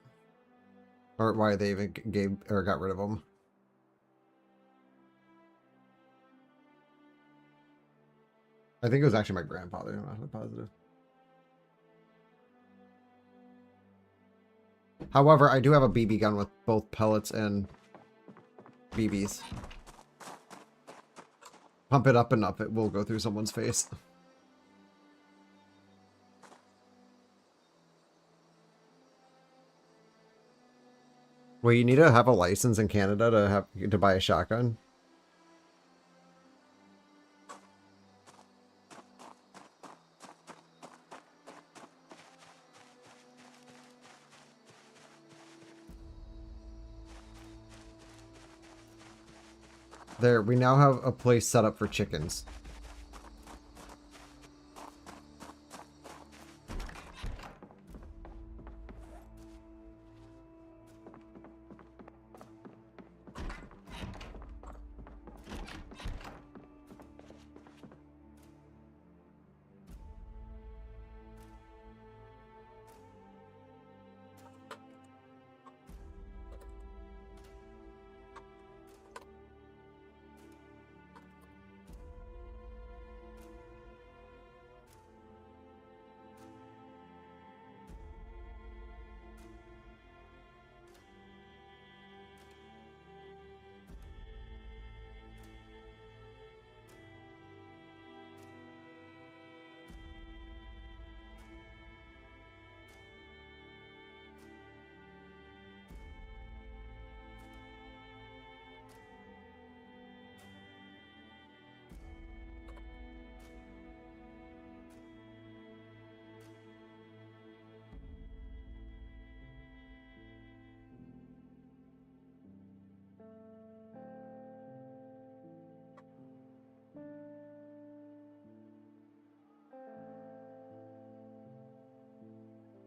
Or why they even gave or got rid of them. I think it was actually my grandfather, I'm not positive. However, I do have a BB gun with both pellets and BBs. Pump it up enough, it will go through someone's face. Well, you need to have a license in Canada to buy a shotgun. There, we now have a place set up for chickens.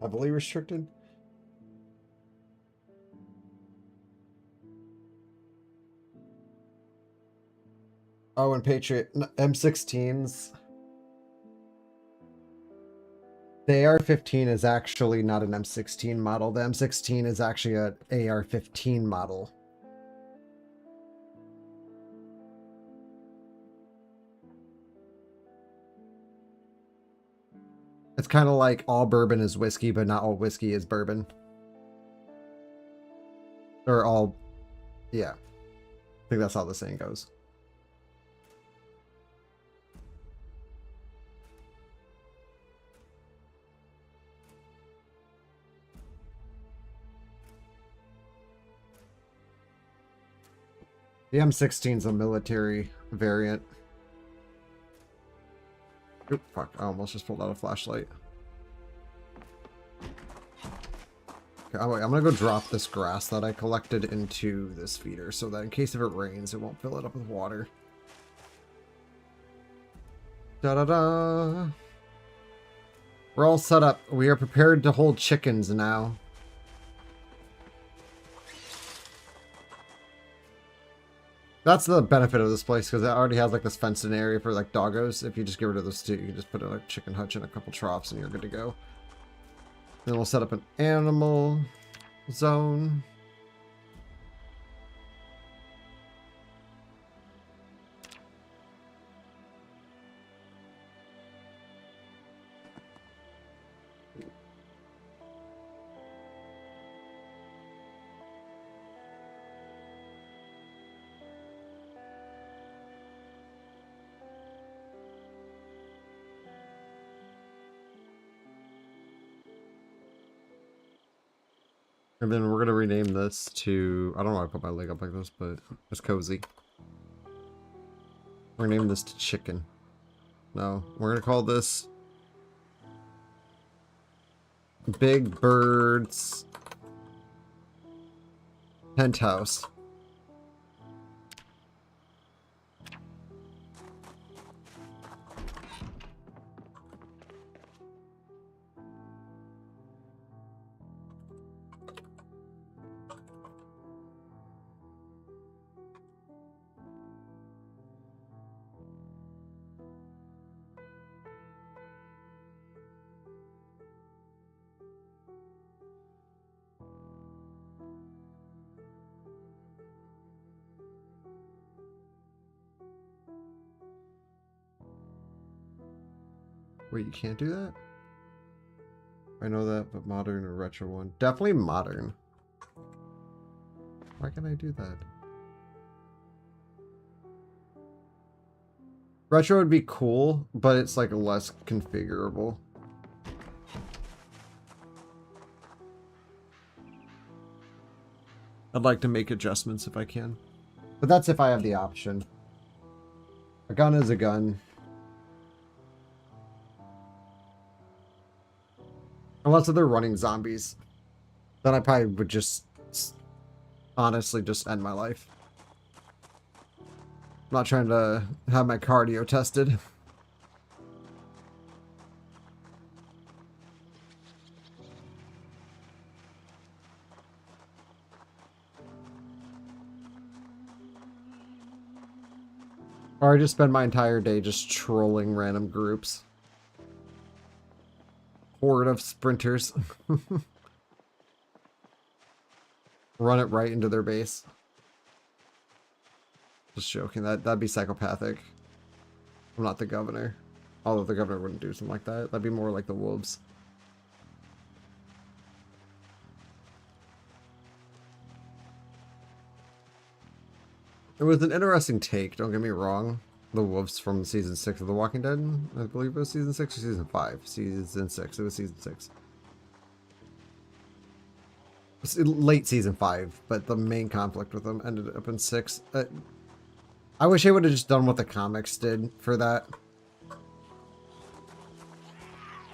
Heavily restricted? Oh, and Patriot M16s. The AR-15 is actually not an M16 model. The M16 is actually an AR-15 model. It's kind of like all bourbon is whiskey, but not all whiskey is bourbon. Or all... yeah. I think that's how the saying goes. The M16 is a military variant. Oop, fuck. I almost just pulled out a flashlight. Okay, I'm gonna go drop this grass that I collected into this feeder so that in case if it rains, it won't fill it up with water. Da-da-da! We're all set up. We are prepared to hold chickens now. That's the benefit of this place, because it already has like this fenced-in area for like doggos. If you just get rid of those two, you can just put a chicken hutch and a couple troughs and you're good to go. Then we'll set up an animal zone. And then we're going to rename this to... I don't know why I put my leg up like this, but it's cozy. We're going to name this to chicken. No, we're going to call this... Big Bird's... Penthouse. Wait, you can't do that? I know that, but modern or retro one. Definitely modern. Why can't I do that? Retro would be cool, but it's like less configurable. I'd like to make adjustments if I can. But that's if I have the option. A gun is a gun. Unless they're running zombies. Then I probably would just honestly just end my life. not trying to have my cardio tested. Or I just spend my entire day just trolling random groups. Horde of sprinters. Run it right into their base. Just joking. That'd be psychopathic. I'm not the governor. Although the governor wouldn't do something like that. That'd be more like the wolves. It was an interesting take, don't get me wrong. The wolves from season 6 of The Walking Dead. I believe it was season 6 or season 5. Season 6. It was season 6. It was late season 5, but the main conflict with them ended up in 6. I wish they would have just done what the comics did for that.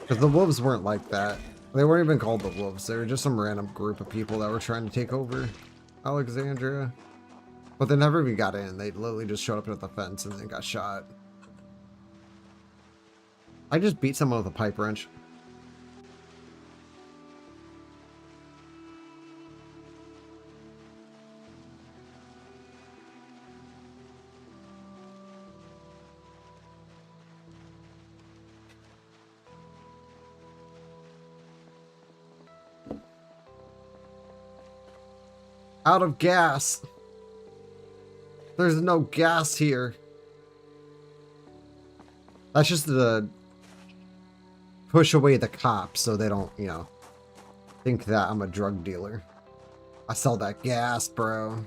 Because the wolves weren't like that. They weren't even called the wolves. They were just some random group of people that were trying to take over Alexandria. But they never even got in. They literally just showed up at the fence and then got shot. I just beat someone with a pipe wrench. Out of gas. There's no gas here. That's just to push away the cops so they don't, you know, think that I'm a drug dealer. I sell that gas, bro.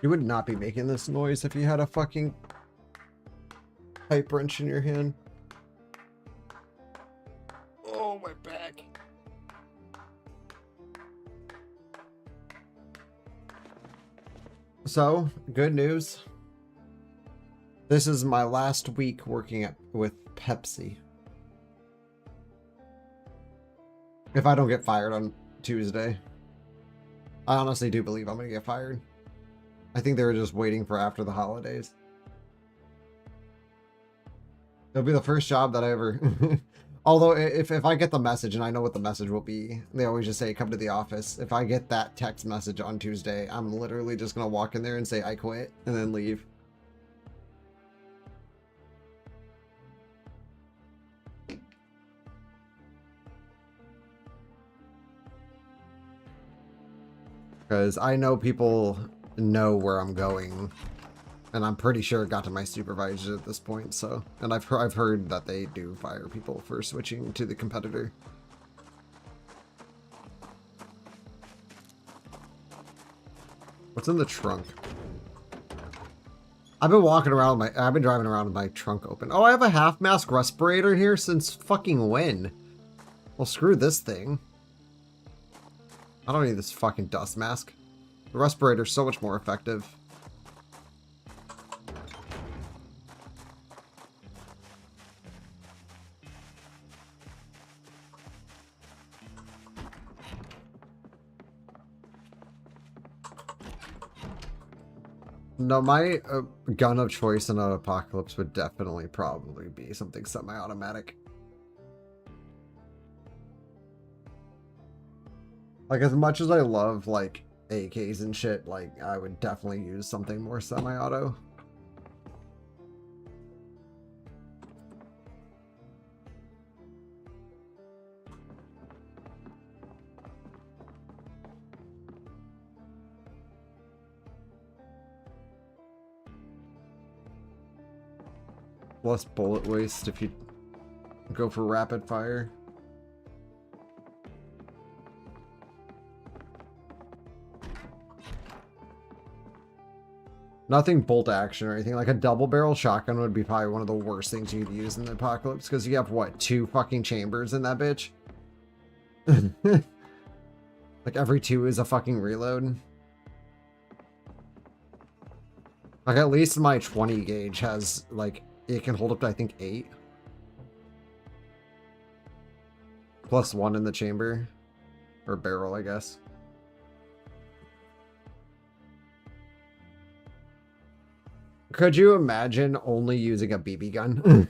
You would not be making this noise if you had a fucking pipe wrench in your hand. Oh, my back. So, good news. This is my last week working with Pepsi. If I don't get fired on Tuesday. I honestly do believe I'm going to get fired. I think they were just waiting for after the holidays. It'll be the first job that I ever... Although, if I get the message, and I know what the message will be, they always just say, come to the office. If I get that text message on Tuesday, I'm literally just going to walk in there and say, I quit, and then leave. Because I know people know where I'm going, and I'm pretty sure it got to my supervisor at this point. So, and I've heard that they do fire people for switching to the competitor. What's in the trunk? I've been walking around with I've been driving around with my trunk open. Oh, I have a half mask respirator here since fucking when? Well, screw this thing. I don't need this fucking dust mask. The respirator's so much more effective. No, my gun of choice in an apocalypse would definitely probably be something semi-automatic. Like, as much as I love, like, AKs and shit, like, I would definitely use something more semi-auto. Less bullet waste if you go for rapid fire. Nothing bolt action or anything. Like a double barrel shotgun would be probably one of the worst things you'd use in the apocalypse, because you have, what, 2 fucking chambers in that bitch? Like every 2 is a fucking reload. Like at least my 20 gauge has, like, it can hold up to, I think, 8. Plus 1 in the chamber. Or barrel, I guess. Could you imagine only using a BB gun?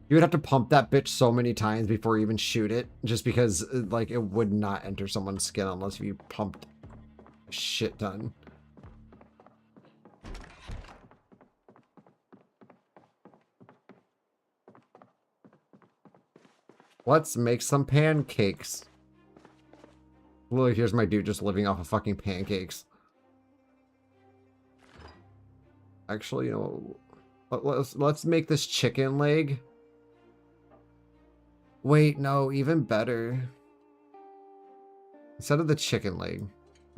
You would have to pump that bitch so many times before you even shoot it, just because, like, it would not enter someone's skin unless you pumped a shit ton. Let's make some pancakes. Look, here's my dude just living off of fucking pancakes. Actually, you know, let's make this chicken leg. Wait, no, even better. Instead of the chicken leg.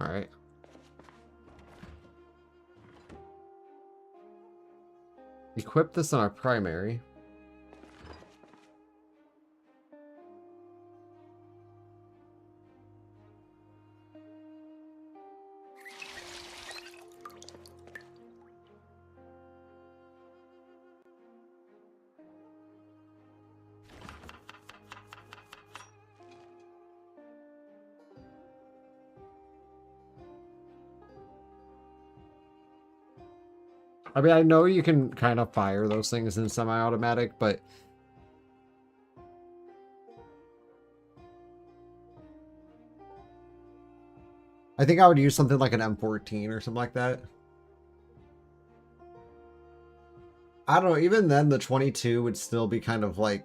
Alright. Equip this on our primary. I mean, I know you can kind of fire those things in semi-automatic, but I think I would use something like an M14 or something like that. I don't know, even then the 22 would still be kind of like,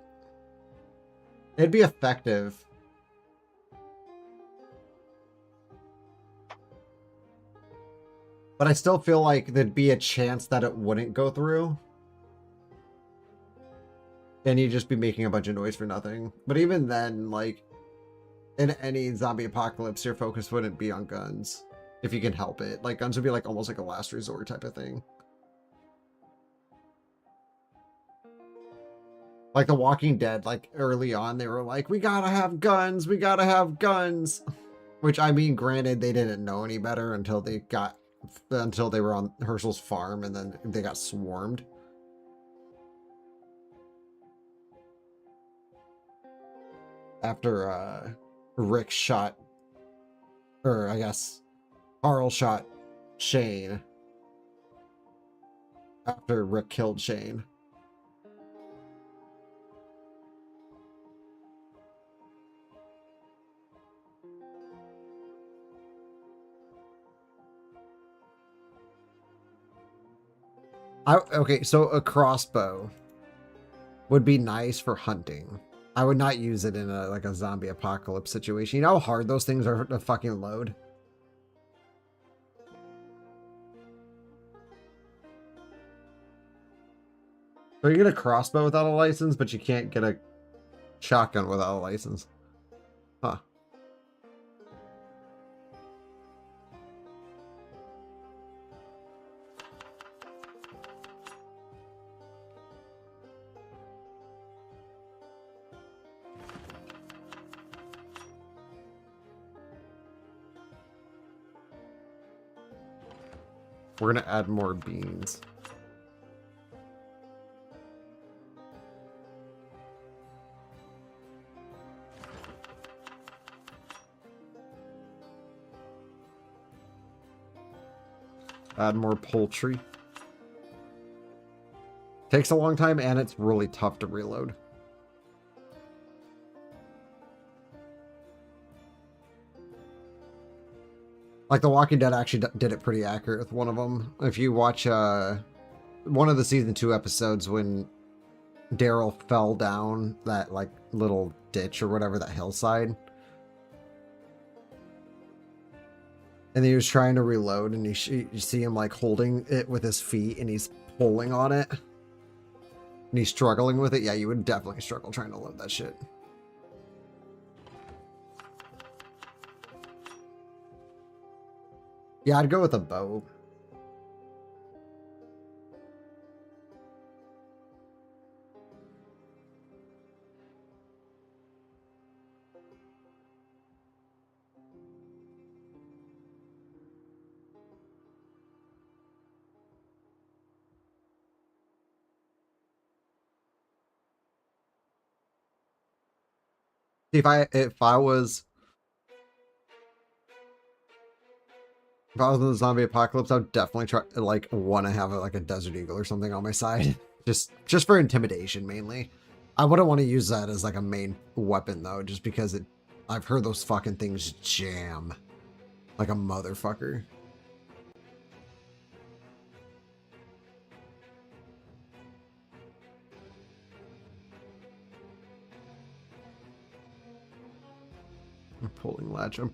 it'd be effective. But I still feel like there'd be a chance that it wouldn't go through. And you'd just be making a bunch of noise for nothing. But even then, like, in any zombie apocalypse, your focus wouldn't be on guns. If you can help it. Like, guns would be like almost like a last resort type of thing. Like The Walking Dead, like, early on, they were like, we gotta have guns, we gotta have guns. Which, I mean, granted, they didn't know any better until they were on Herschel's farm, and then they got swarmed. After Rick shot, or I guess Carl shot Shane. After Rick killed Shane. Okay, so a crossbow would be nice for hunting. I would not use it in a zombie apocalypse situation. You know how hard those things are to fucking load? So you get a crossbow without a license, but you can't get a shotgun without a license. Huh. We're gonna add more beans. Add more poultry. Takes a long time, and it's really tough to reload. Like, The Walking Dead actually did it pretty accurate with one of them. If you watch one of the season 2 episodes when Daryl fell down that, like, little ditch or whatever, that hillside. And he was trying to reload, and you see him, like, holding it with his feet, and he's pulling on it. And he's struggling with it. Yeah, you would definitely struggle trying to load that shit. Yeah, I'd go with a bow. If I was in the zombie apocalypse, I would definitely try like want to have like a desert eagle or something on my side, just for intimidation mainly. I wouldn't want to use that as like a main weapon though, just because I've heard those fucking things jam like a motherfucker. I'm pulling latch. I'm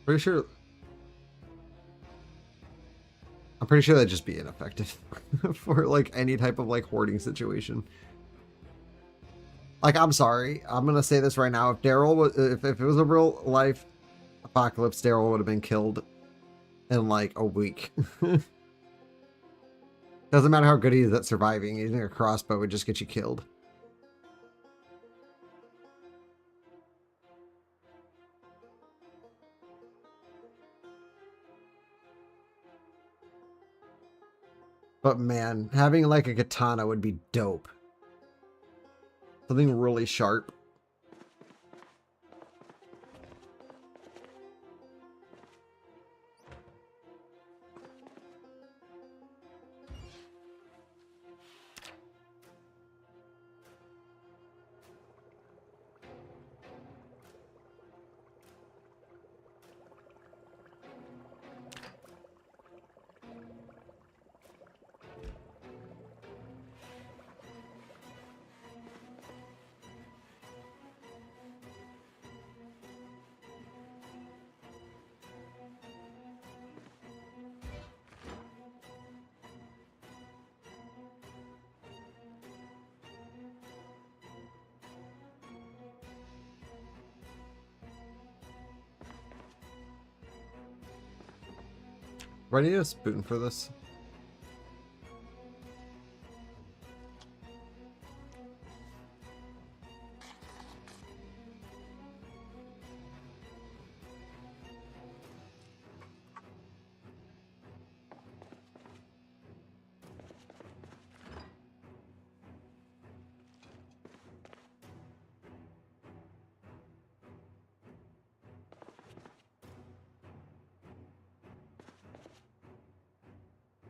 pretty sure. I'm pretty sure that'd just be ineffective for like any type of like hoarding situation. Like, I'm sorry, I'm gonna say this right now. If Daryl was, if it was a real life apocalypse, Daryl would have been killed in like a week. Doesn't matter how good he is at surviving. Using a crossbow would just get you killed. But man, having like a katana would be dope. Something really sharp. Ready to spoon for this?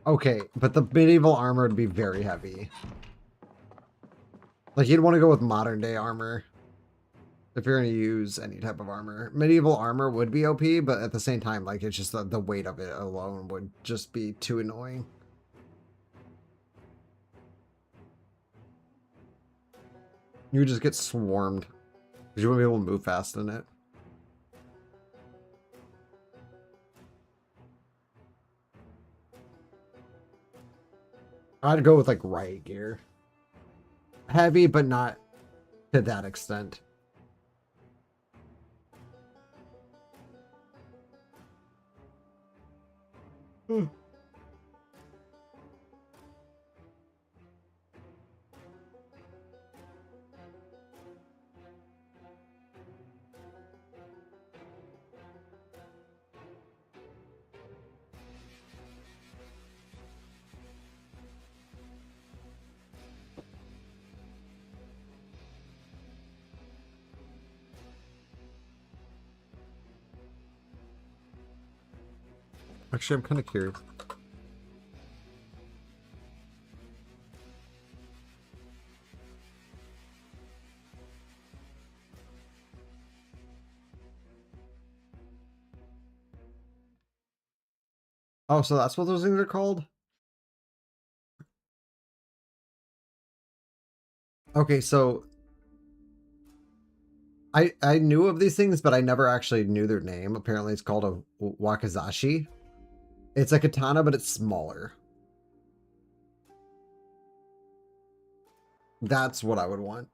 Okay, but the medieval armor would be very heavy. Like, you'd want to go with modern day armor if you're going to use any type of armor. Medieval armor would be OP, but at the same time, like, it's just the weight of it alone would just be too annoying. You would just get swarmed because you wouldn't be able to move fast in it. I'd go with like riot gear. Heavy, but not to that extent. Actually, I'm kind of curious. Oh, so that's what those things are called? Okay, so I knew of these things, but I never actually knew their name. Apparently, it's called a wakizashi. It's a katana, but it's smaller. That's what I would want.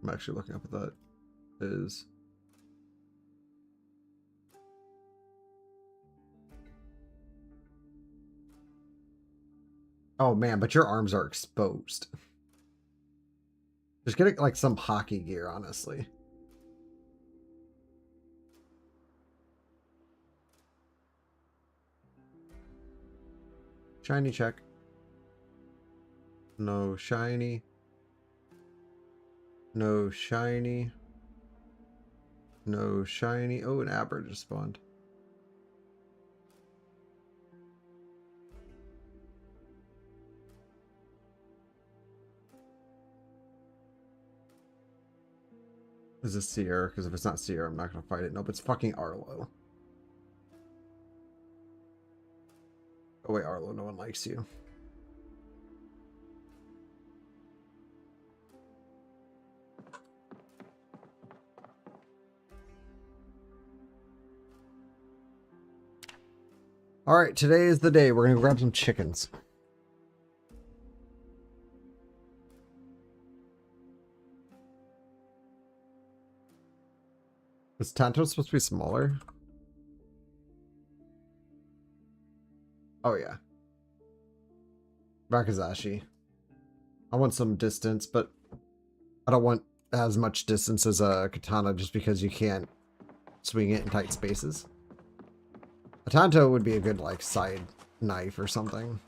I'm actually looking up what that is. Oh man, but your arms are exposed. Just get like some hockey gear, honestly. Shiny check. No shiny. No shiny. No shiny. Oh, an Abra just spawned. Is this Sierra? Because if it's not Sierra, I'm not going to fight it. Nope, it's fucking Arlo. Oh wait, Arlo, no one likes you. Alright, today is the day. We're going to grab some chickens. Is Tanto supposed to be smaller? Oh yeah. Rakuzashi. I want some distance, but I don't want as much distance as a katana just because you can't swing it in tight spaces. A Tanto would be a good like side knife or something.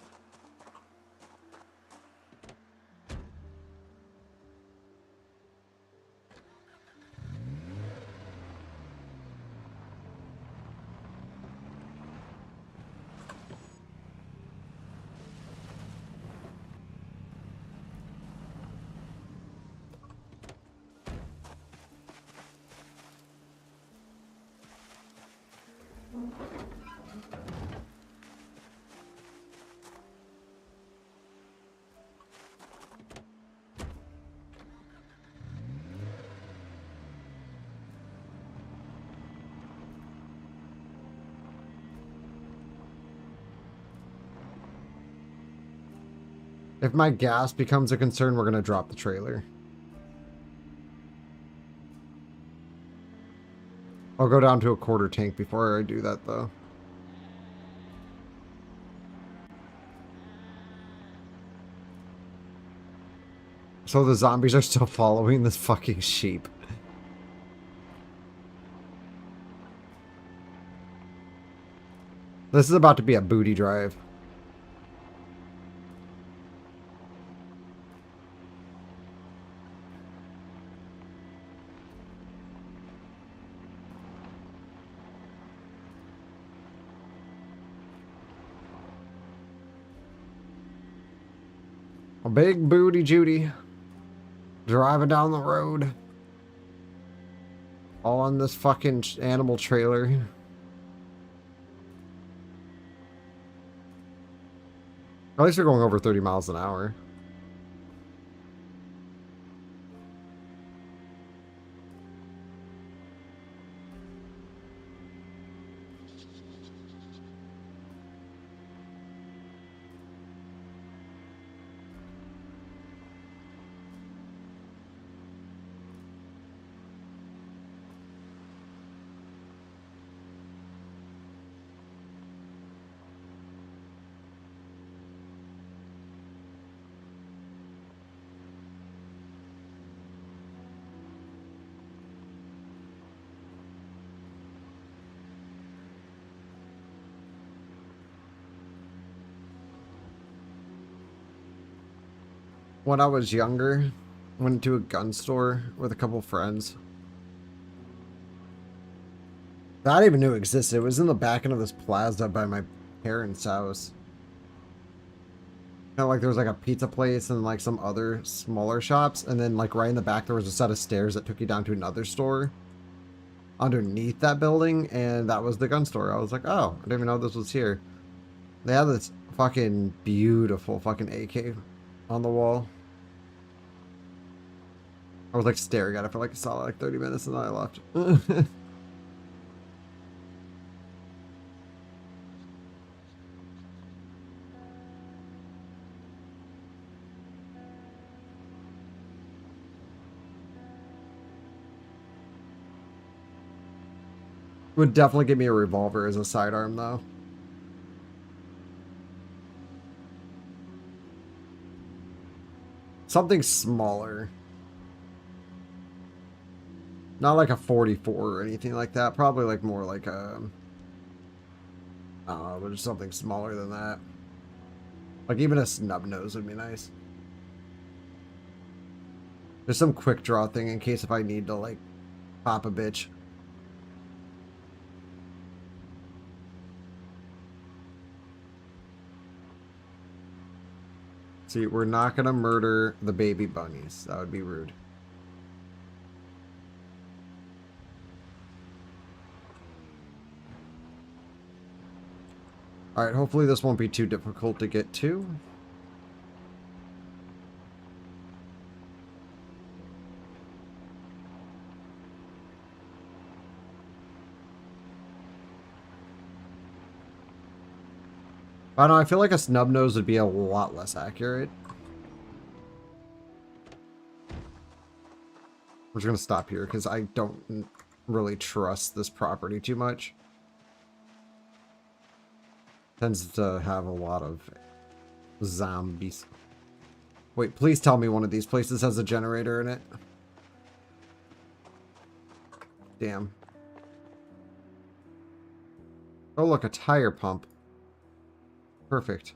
If my gas becomes a concern, we're going to drop the trailer. I'll go down to a quarter tank before I do that, though. So the zombies are still following this fucking sheep. This is about to be a booty drive. A big booty Judy. Driving down the road. All on this fucking animal trailer. At least we're going over 30 miles an hour. When I was younger, went to a gun store with a couple friends. That I didn't even knew existed. It was in the back end of this plaza by my parents' house. Kind of like there was like a pizza place and like some other smaller shops. And then like right in the back there was a set of stairs that took you down to another store underneath that building. And that was the gun store. I was like, oh, I didn't even know this was here. They had this fucking beautiful fucking AK on the wall. I was like staring at it for like a solid like 30 minutes and then I left. Would definitely give me a revolver as a sidearm, though. Something smaller. Not like a 44 or anything like that. Probably like more like a... I don't know, but just something smaller than that. Like even a snub nose would be nice. There's some quick draw thing in case if I need to like pop a bitch. See, we're not gonna murder the baby bunnies. That would be rude. Alright, hopefully this won't be too difficult to get to. I don't know, I feel like a snub nose would be a lot less accurate. We're just gonna stop here because I don't really trust this property too much. Tends to have a lot of zombies. Wait, please tell me one of these places has a generator in it. Damn. Oh look, a tire pump. Perfect.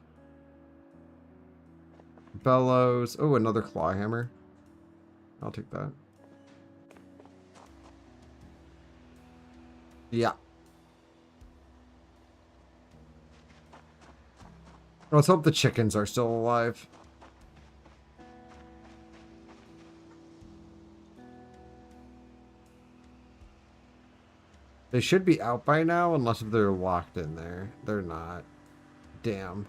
Bellows. Oh, another claw hammer. I'll take that. Yeah. Let's hope the chickens are still alive. They should be out by now, unless if they're locked in there. They're not. Damn.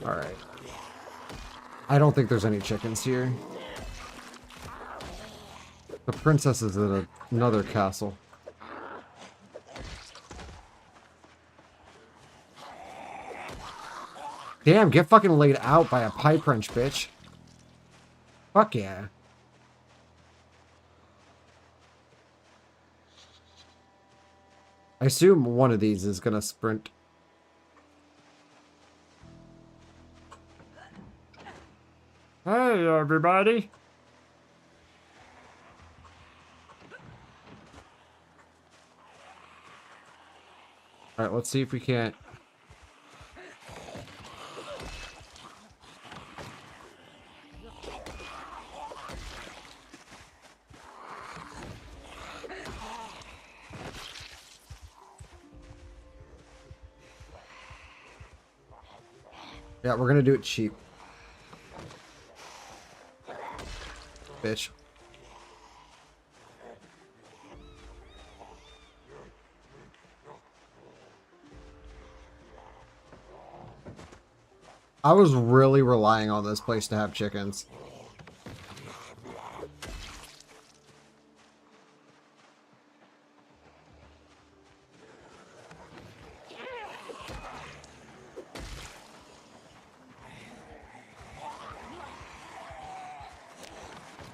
Alright. I don't think there's any chickens here. The princess is in another castle. Damn, get fucking laid out by a pipe wrench, bitch. Fuck yeah. I assume one of these is gonna sprint. Hey, everybody. Alright, let's see if we can't... Yeah, we're gonna do it cheap. Bitch. I was really relying on this place to have chickens.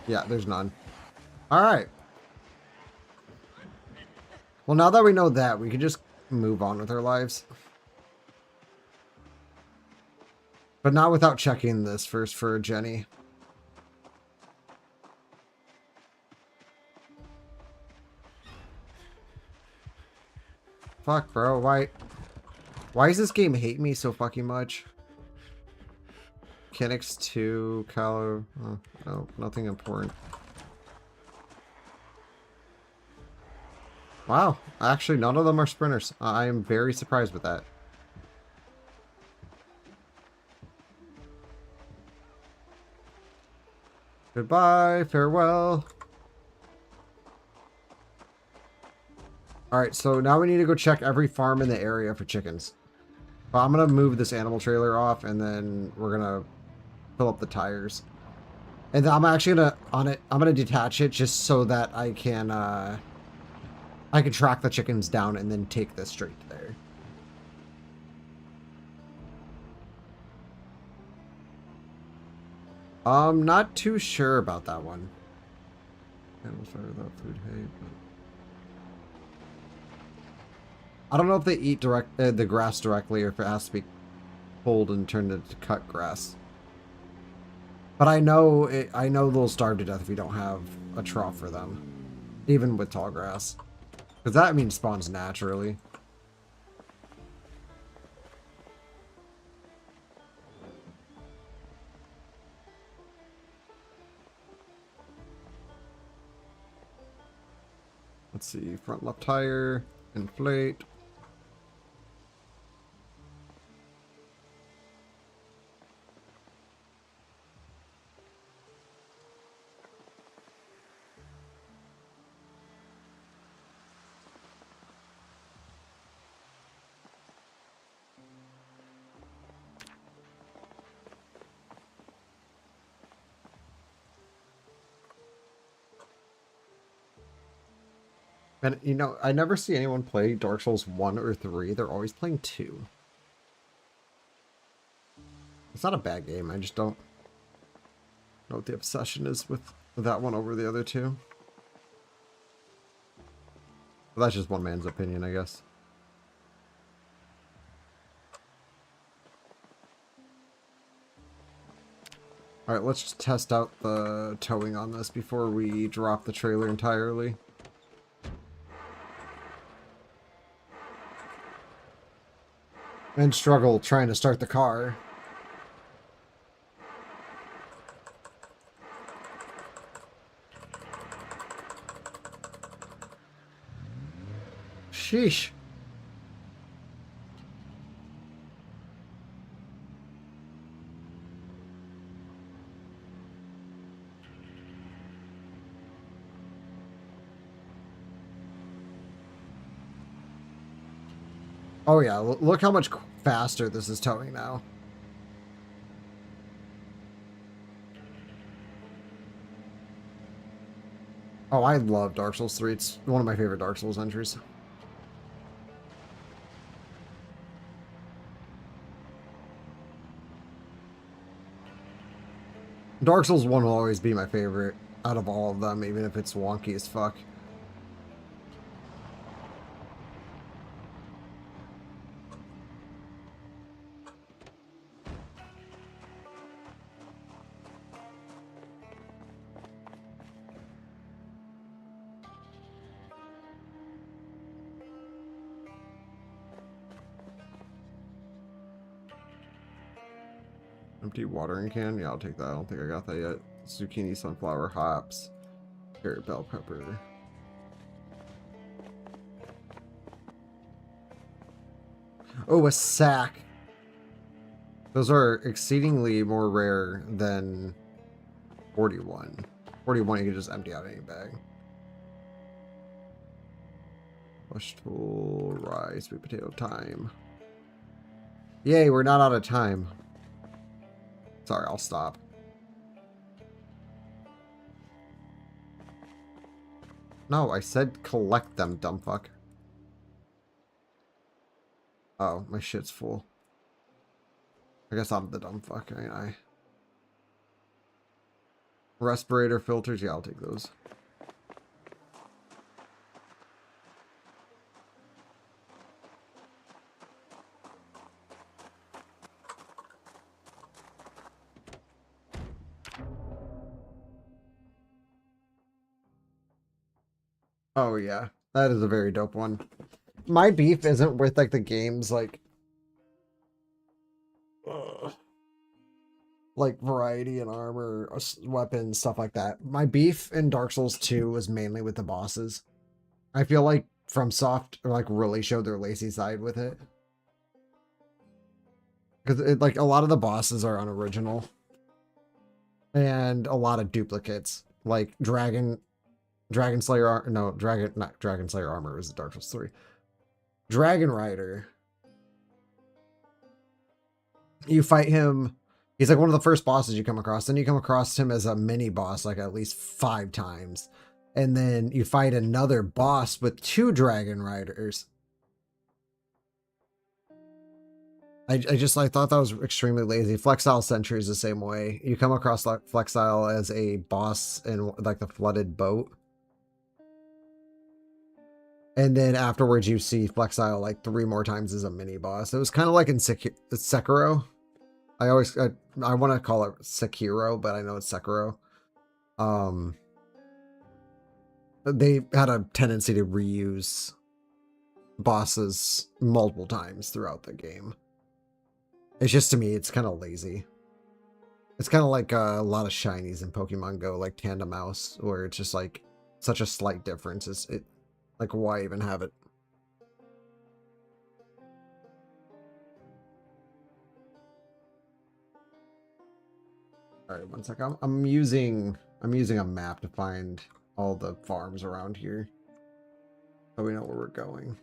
Yeah, there's none. Alright. Well, now that we know that, we can just move on with our lives. But not without checking this first for Jenny. Fuck, bro. Why does this game hate me so fucking much? Mechanics 2, Calo... Oh, no, nothing important. Wow. Actually, none of them are sprinters. I am very surprised with that. Goodbye. Farewell. Alright, so now we need to go check every farm in the area for chickens. But I'm going to move this animal trailer off, and then we're going to fill up the tires. And I'm actually gonna I'm gonna detach it just so that I can track the chickens down and then take this straight to there. I'm not too sure about that one. Animals fire without food, hay, but I don't know if they eat the grass directly or if it has to be pulled and turned into cut grass. But I know they'll starve to death if you don't have a trough for them, even with tall grass, because that means spawns naturally. Let's see, front left tire, inflate. And, you know, I never see anyone play Dark Souls 1 or 3. They're always playing 2. It's not a bad game. I just don't know what the obsession is with that one over the other two. But that's just one man's opinion, I guess. Alright, let's just test out the towing on this before we drop the trailer entirely. And struggle trying to start the car. Sheesh. Oh yeah, look how much faster this is towing now. Oh, I love Dark Souls 3. It's one of my favorite Dark Souls entries. Dark Souls 1 will always be my favorite out of all of them, even if it's wonky as fuck. Empty watering can? Yeah, I'll take that. I don't think I got that yet. Zucchini, sunflower, hops, carrot, bell pepper. Oh, a sack. Those are exceedingly more rare than 41. 41 you can just empty out any bag. Vegetable, rice, sweet potato, thyme. Yay, we're not out of time. Sorry, I'll stop. No, I said collect them, dumb fuck. Oh, my shit's full. I guess I'm the dumb fuck, ain't I? Respirator filters, yeah, I'll take those. Oh yeah, that is a very dope one. My beef isn't with like the games like variety and armor, weapons, stuff like that. My beef in Dark Souls 2 was mainly with the bosses. I feel like FromSoft like really showed their lazy side with it. Because like a lot of the bosses are unoriginal. And a lot of duplicates. Like Dragon Slayer, not Dragon Slayer armor is Dark Souls 3. Dragon Rider. You fight him He's like one of the first bosses you come across. Then you come across him as a mini boss like at least 5 times. And then you fight another boss with 2 dragon riders. I thought that was extremely lazy. Flexile Sentry is the same way. You come across like Flexile as a boss in like the flooded boat. And then afterwards you see Flexile like 3 more times as a mini boss. It was kind of like in Sekiro. I want to call it Sekiro, but I know it's Sekiro. They had a tendency to reuse bosses multiple times throughout the game. It's just, to me, it's kind of lazy. It's kind of like a lot of shinies in Pokemon Go, like Tandem Mouse, where it's just like such a slight difference. It like, why even have it? All right, one sec. I'm using a map to find all the farms around here, so we know where we're going.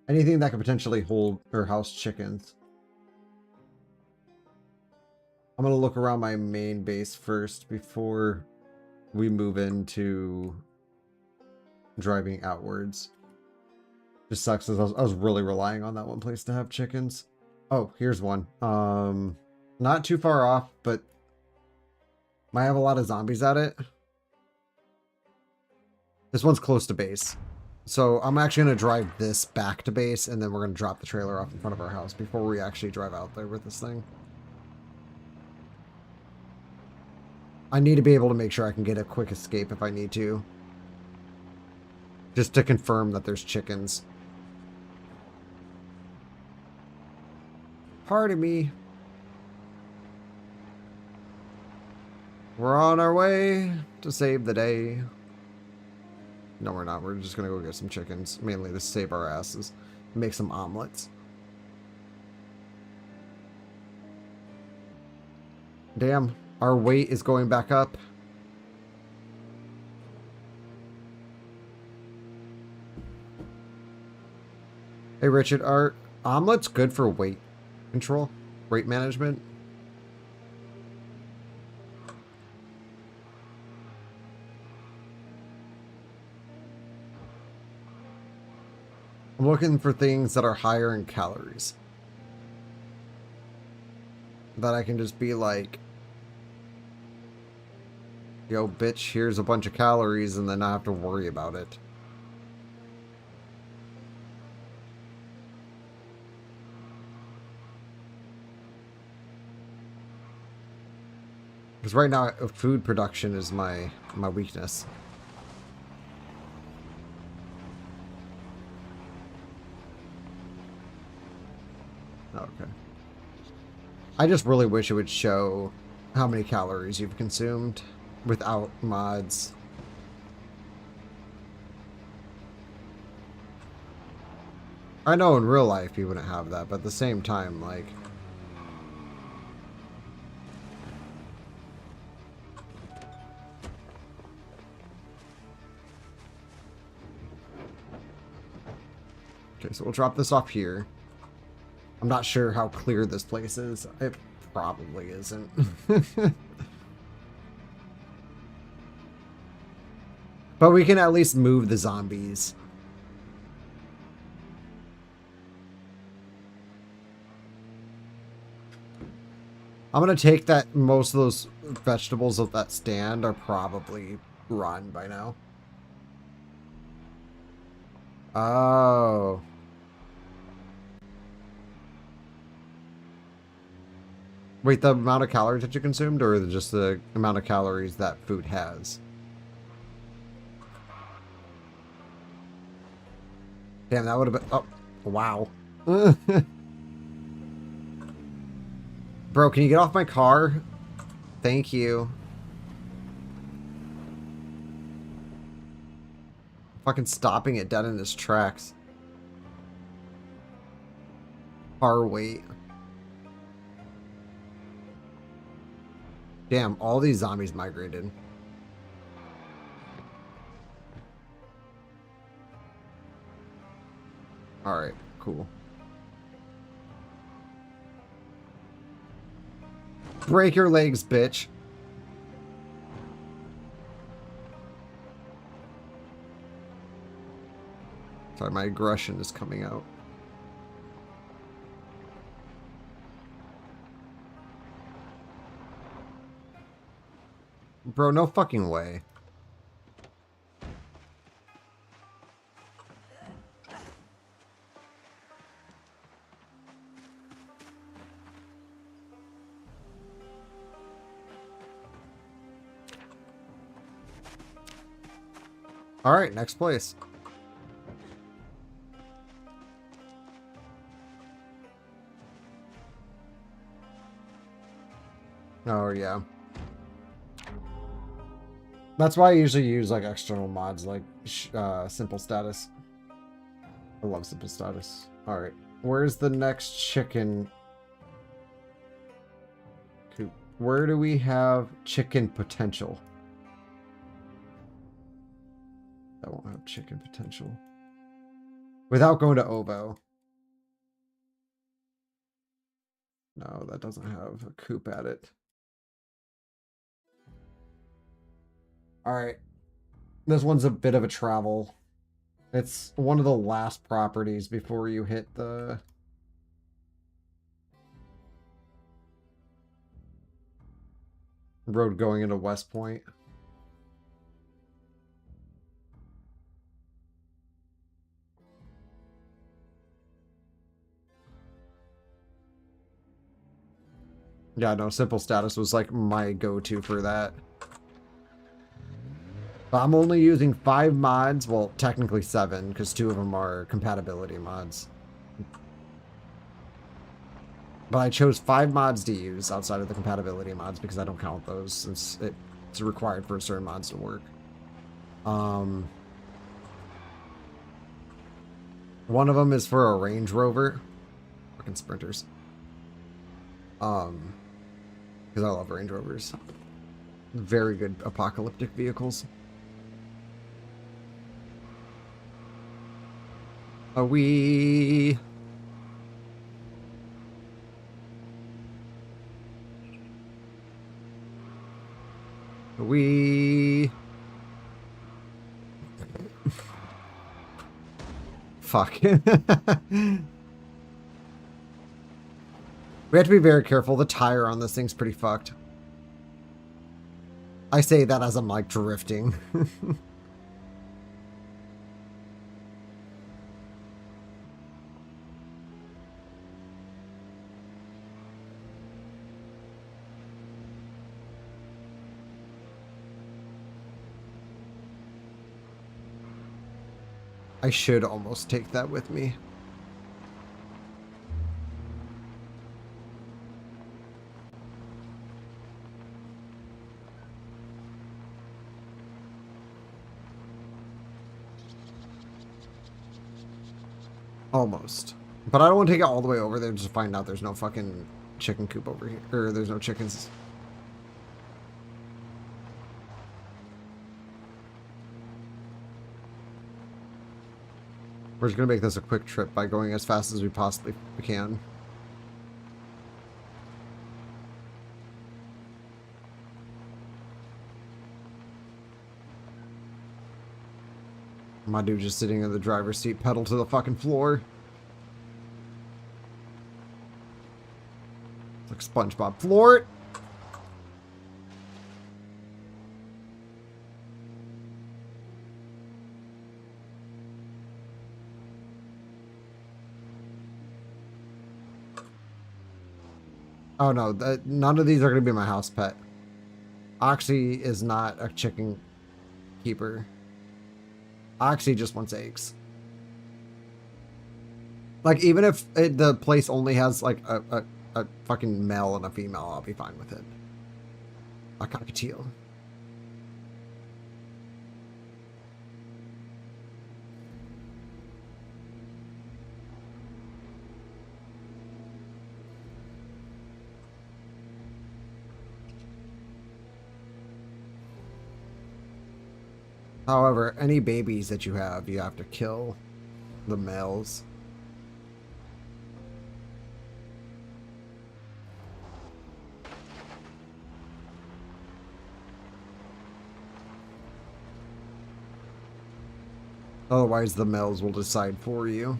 Anything that could potentially hold or house chickens. I'm gonna look around my main base first before we move into driving outwards. Just sucks because I was really relying on that one place to have chickens. Oh, here's one. Not too far off, but might have a lot of zombies at it. This one's close to base. So I'm actually going to drive this back to base, and then we're going to drop the trailer off in front of our house before we actually drive out there with this thing. I need to be able to make sure I can get a quick escape if I need to. Just to confirm that there's chickens. Pardon me. We're on our way to save the day. No, we're not. We're just going to go get some chickens. Mainly to save our asses. Make some omelets. Damn. Our weight is going back up. Hey, Richard. Are omelets good for weight control? Weight management? I'm looking for things that are higher in calories. That I can just be like, yo, bitch, here's a bunch of calories, and then not have to worry about it. Because right now, food production is my weakness. Okay. I just really wish it would show how many calories you've consumed without mods. I know in real life you wouldn't have that, but at the same time, like... Okay, so we'll drop this off here. I'm not sure how clear this place is. It probably isn't. But we can at least move the zombies. I'm going to take that most of those vegetables of that stand are probably rotten by now. Oh. Wait, the amount of calories that you consumed, or just the amount of calories that food has? Damn, that would have been... Oh, wow. Bro, can you get off my car? Thank you. Fucking stopping it dead in his tracks. Car weight. Damn, all these zombies migrated. Alright, cool. Break your legs, bitch. Sorry, my aggression is coming out. Bro, no fucking way. Alright, next place. Oh, yeah. That's why I usually use, like, external mods, like, simple status. I love simple status. Alright. Where's the next chicken coop? Where do we have chicken potential? I won't have chicken potential. Without going to Ovo. No, that doesn't have a coop at it. Alright. This one's a bit of a travel. It's one of the last properties before you hit the... road going into West Point. Yeah, no, simple status was like my go-to for that. But I'm only using 5 mods, well, technically 7, because 2 of them are compatibility mods. But I chose 5 mods to use outside of the compatibility mods because I don't count those since it's required for certain mods to work. One of them is for a Range Rover. Fucking sprinters. Because I love Range Rovers. Very good apocalyptic vehicles. Are we... Fuck. We have to be very careful. The tire on this thing's pretty fucked. I say that as I'm like drifting. I should almost take that with me. Almost. But I don't want to take it all the way over there just to find out there's no fucking chicken coop over here. Or there's no chickens. We're just going to make this a quick trip by going as fast as we possibly can. My dude just sitting in the driver's seat, pedal to the fucking floor. It's like SpongeBob. Floor it! Oh no, none of these are going to be my house pet. Ocksi is not a chicken keeper. Ocksi just wants eggs. Like, even if the place only has, like, a fucking male and a female, I'll be fine with it. A cockatiel. However, any babies that you have to kill the males. Otherwise, the males will decide for you.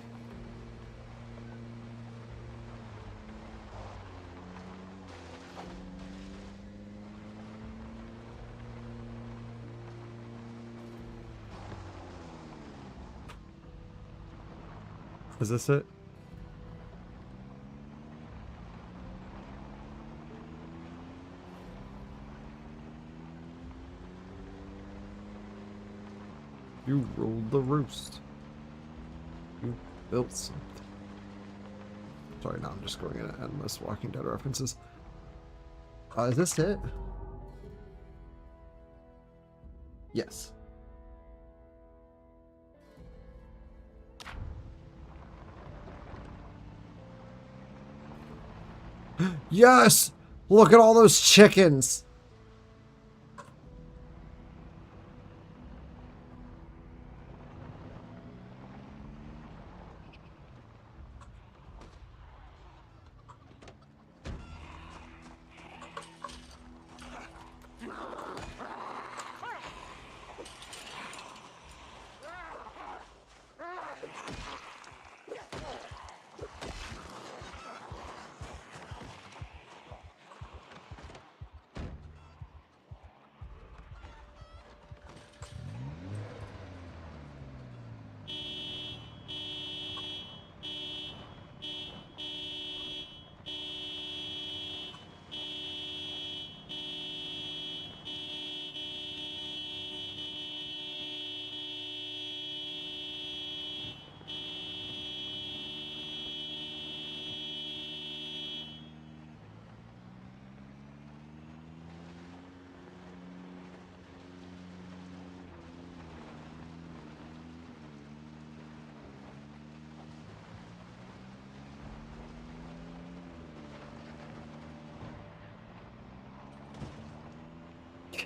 Is this it? You ruled the roost. You built something. Sorry, now I'm just going into endless Walking Dead references. Is this it? Yes. Yes! Look at all those chickens!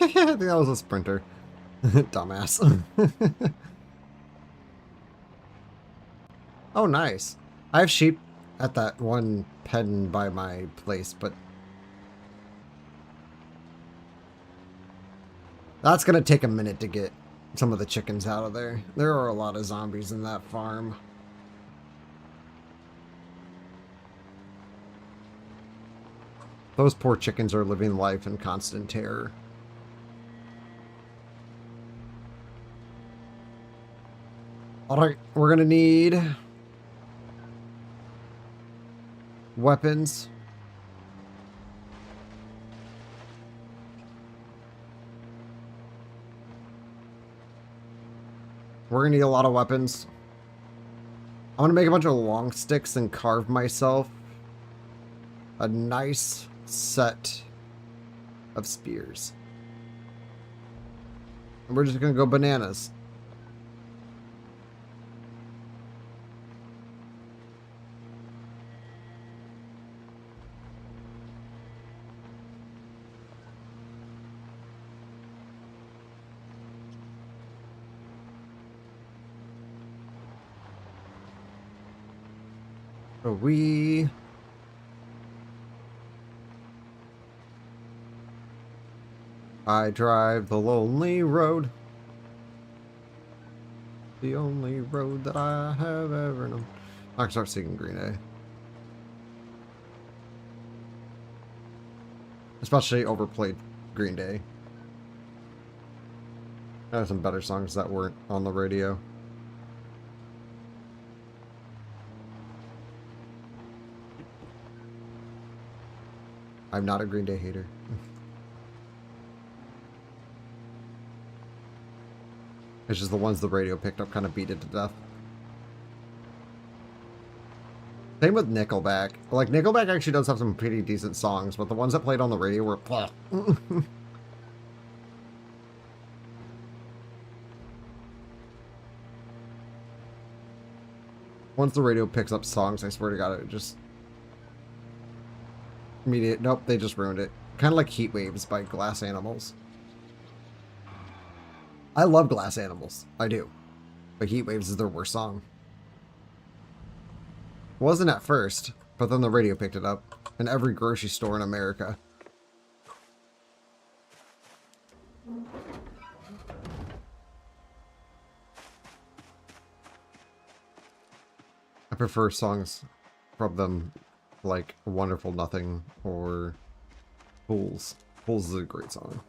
I think that was a sprinter. Dumbass. Oh, nice. I have sheep at that one pen by my place, but that's gonna take a minute to get some of the chickens out of there. There are a lot of zombies in that farm. Those poor chickens are living life in constant terror. Alright, we're gonna need weapons. We're gonna need a lot of weapons. I'm gonna make a bunch of long sticks and carve myself a nice set of spears. And we're just gonna go bananas. I drive the lonely road. The only road that I have ever known. I can start singing Green Day. Especially overplayed Green Day. I have some better songs that weren't on the radio. I'm not a Green Day hater. It's just the ones the radio picked up kind of beat it to death. Same with Nickelback. Like, Nickelback actually does have some pretty decent songs, but the ones that played on the radio were... Once the radio picks up songs, I swear to God, it just... Immediate... Nope, they just ruined it. Kind of like Heat Waves by Glass Animals. I love Glass Animals. I do. But Heat Waves is their worst song. It wasn't at first, but then the radio picked it up. In every grocery store in America. prefer songs from them like Wonderful Nothing or Fools. Fools is a great song.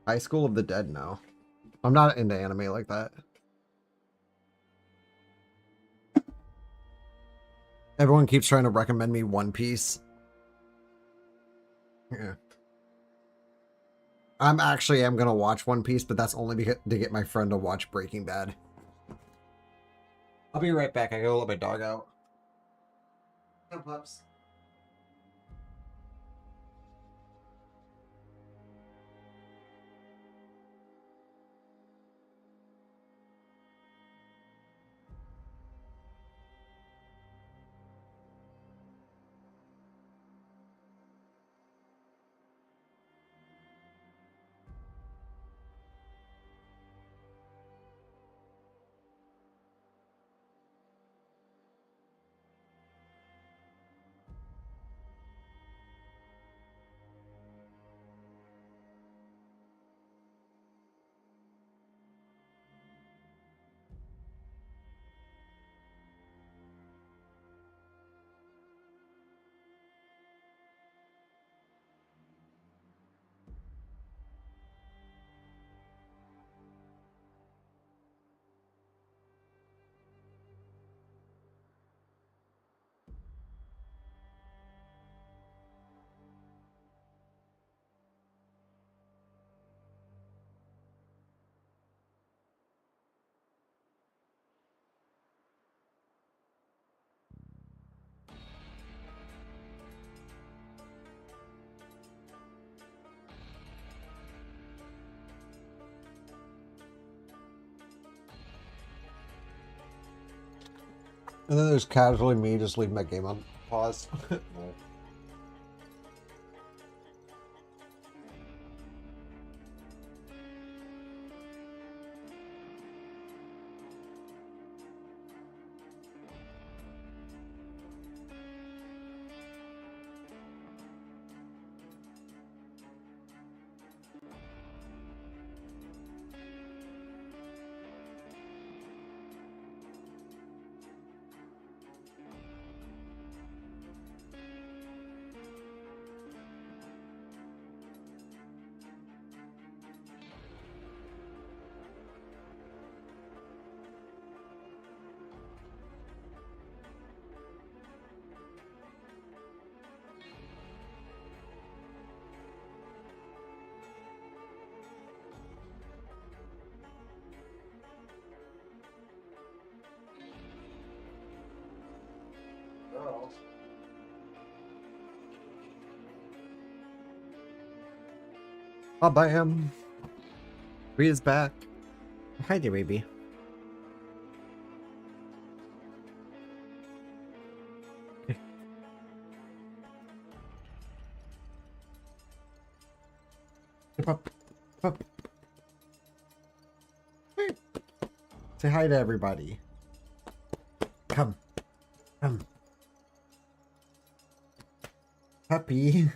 High School of the Dead now. I'm not into anime like that. Everyone keeps trying to recommend me One Piece. Yeah. I'm gonna watch One Piece, but that's only because, to get my friend to watch Breaking Bad. I'll be right back. I gotta let my dog out. Come, pups. And then there's casually me just leaving my game on pause. Oh, bam. Rita's back. Hi there, baby. Pup. Pup. Say hi to everybody. Come. Come. Puppy.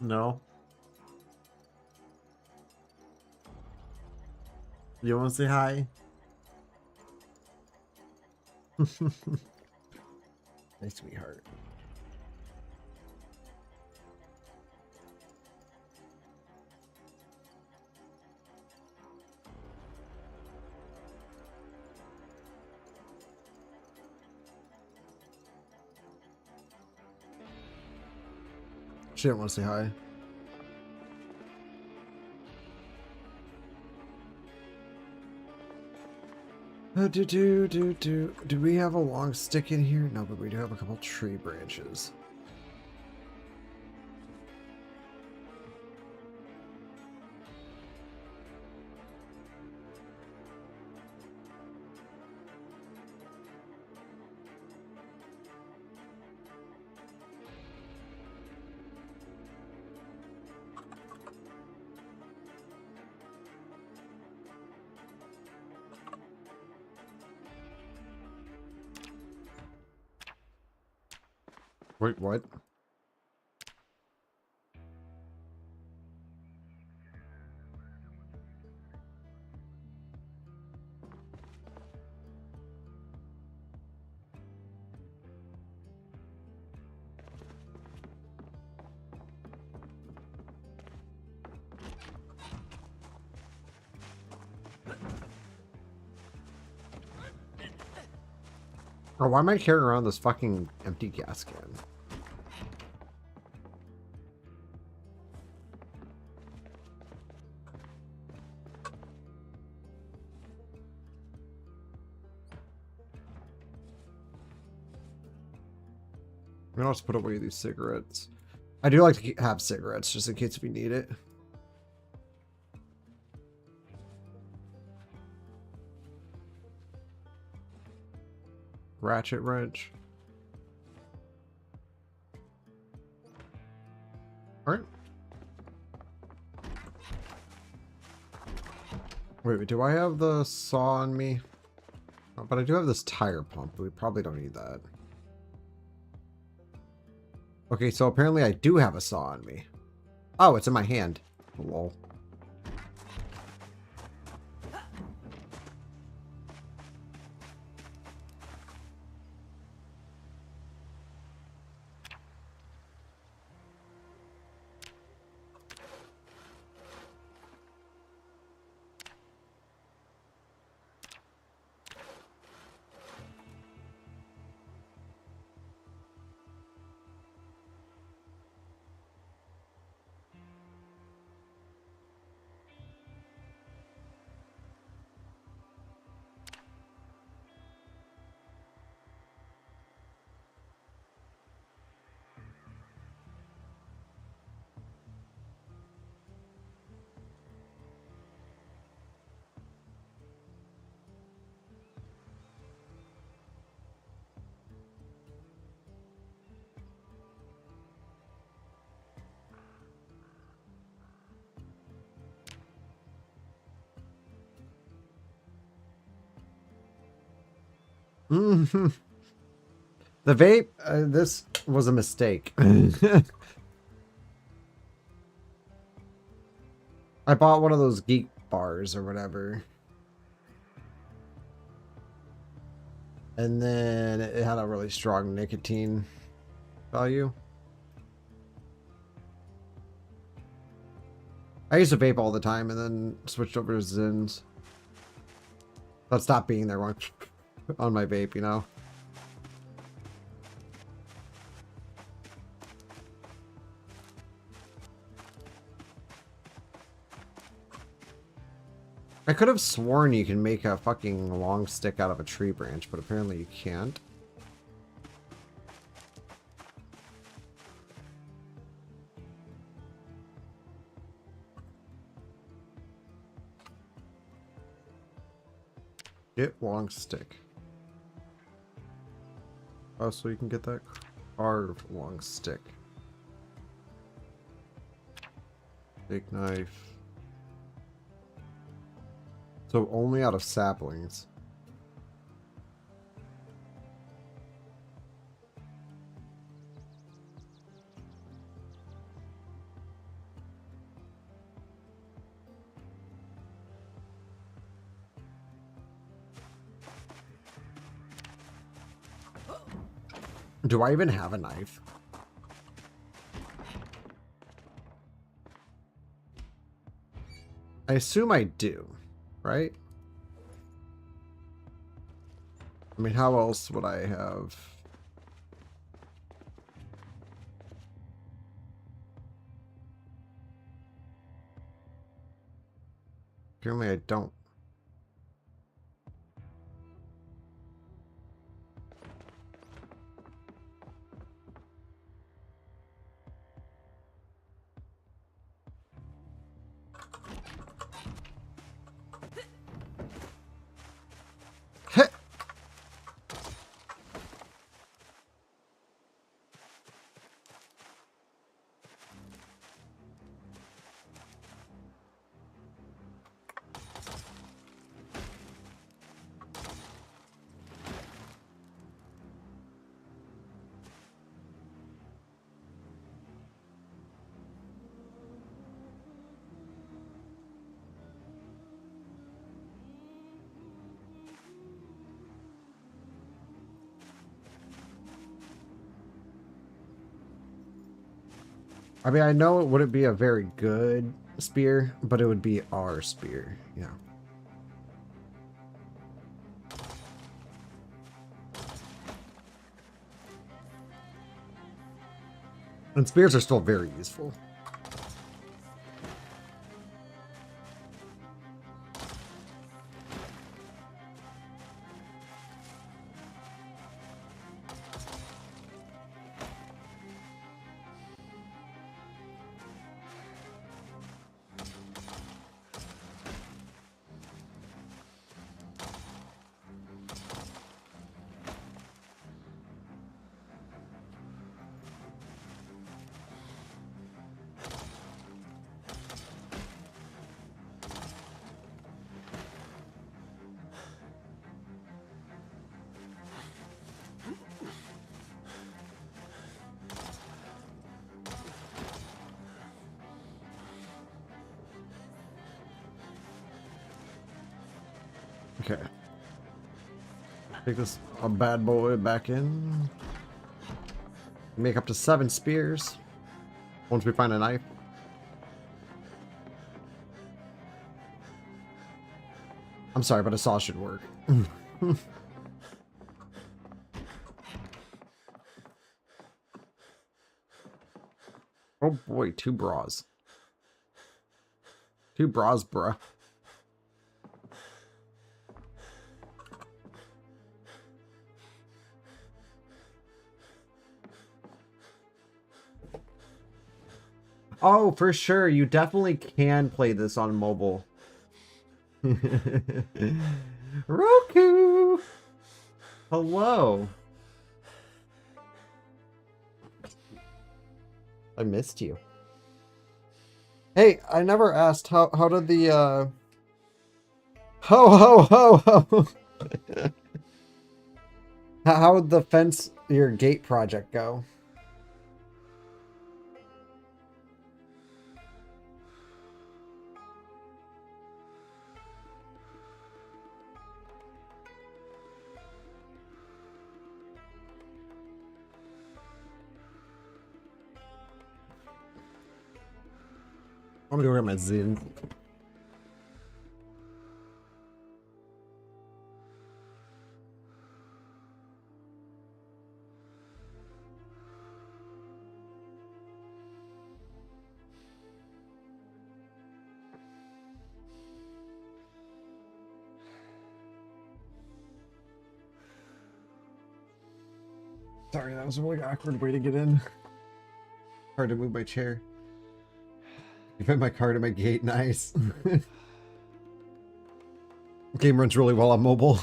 No. You want to say hi? Hey, sweetheart. She didn't want to say hi. Do we have a long stick in here? No, but we do have a couple tree branches. Wait, what? Oh, why am I carrying around this fucking empty gas can? I'm gonna also put away these cigarettes. I do like to have cigarettes just in case we need it. Ratchet wrench. Alright. Wait, do I have the saw on me? Oh, but I do have this tire pump. We probably don't need that. Okay, so apparently I do have a saw on me. Oh, it's in my hand. Lol. The vape, this was a mistake. I bought one of those geek bars or whatever. And then it had a really strong nicotine value. I used to vape all the time and then switched over to Zins. But stopped being there on my vape, you know? I could have sworn you can make a fucking long stick out of a tree branch, but apparently you can't. Get long stick. Oh, so you can get that carved long stick. Big knife. So only out of saplings. Do I even have a knife? I assume I do, right? I mean, how else would I have? Apparently I don't. I mean, I know it wouldn't be a very good spear, but it would be our spear. Yeah. And spears are still very useful. Okay. Take this a bad boy back in. Make up to 7 spears once we find a knife. I'm sorry, but a saw should work. Oh boy, 2 bras. 2 bras, bruh. Oh, for sure. You definitely can play this on mobile. Rokku! Hello. I missed you. Hey, I never asked how did the ho how would the fence your gate project go? I'm gonna go grab my Zin. Sorry, that was a really awkward way to get in. Hard to move my chair. You fit my car to my gate, nice. Game runs really well on mobile.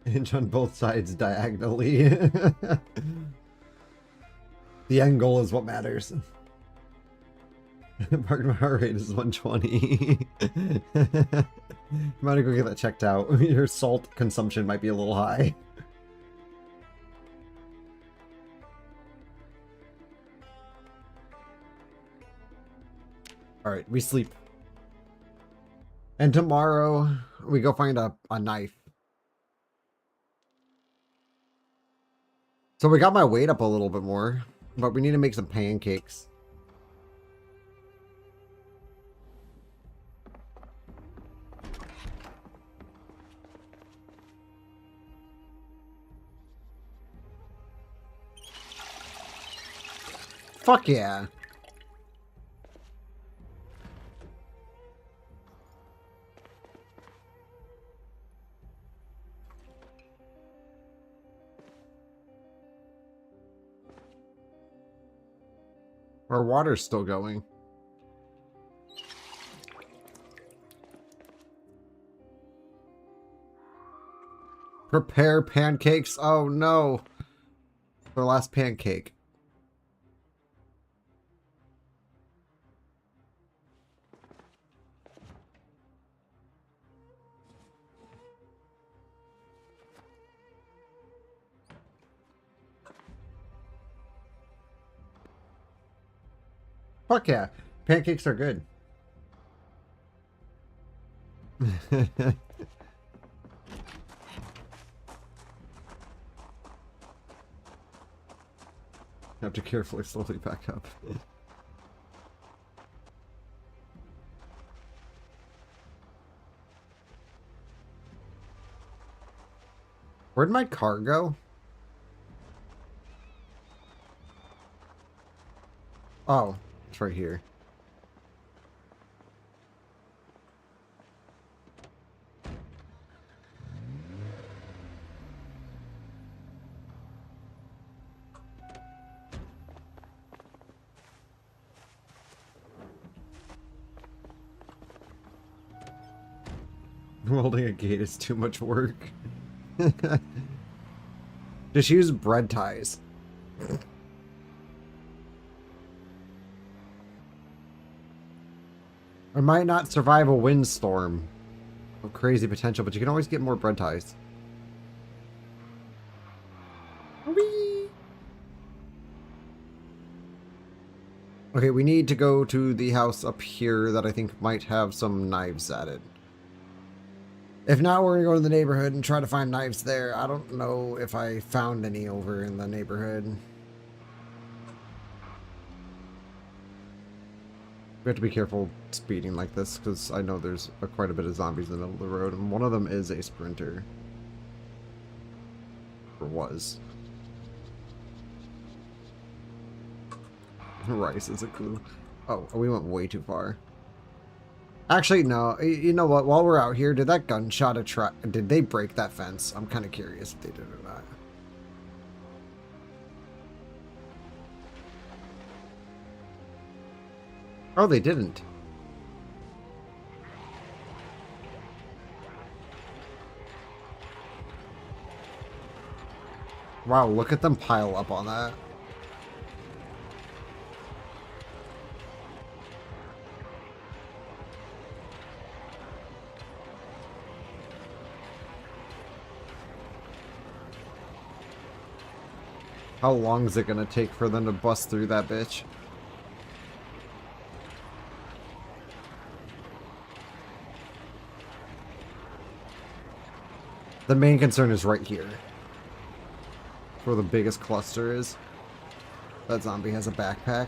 Hinge on both sides diagonally. The end goal is what matters. Market heart rate is 120. You might go get that checked out. Your salt consumption might be a little high. Alright, we sleep. And tomorrow, we go find a knife. So we got my weight up a little bit more, but we need to make some pancakes. Fuck yeah. Our water's still going. Prepare pancakes. Oh no. Our last pancake. Fuck yeah. Pancakes are good. Have to carefully slowly back up. Where'd my car go? Oh, it's right here. Welding a gate is too much work. Just use bread ties. I might not survive a windstorm of crazy potential, but you can always get more bread ties. Whee! Okay, we need to go to the house up here that I think might have some knives at it. If not, we're going to go to the neighborhood and try to find knives there. I don't know if I found any over in the neighborhood. We have to be careful speeding like this, because I know there's quite a bit of zombies in the middle of the road, and one of them is a sprinter. Or was. Rice is a clue. Oh, we went way too far. Actually, no. You know what? While we're out here, did that gunshot attract... Did they break that fence? I'm kind of curious if they did or not. Oh, they didn't. Wow, look at them pile up on that. How long is it gonna take for them to bust through that bitch? The main concern is right here. Where the biggest cluster is. That zombie has a backpack.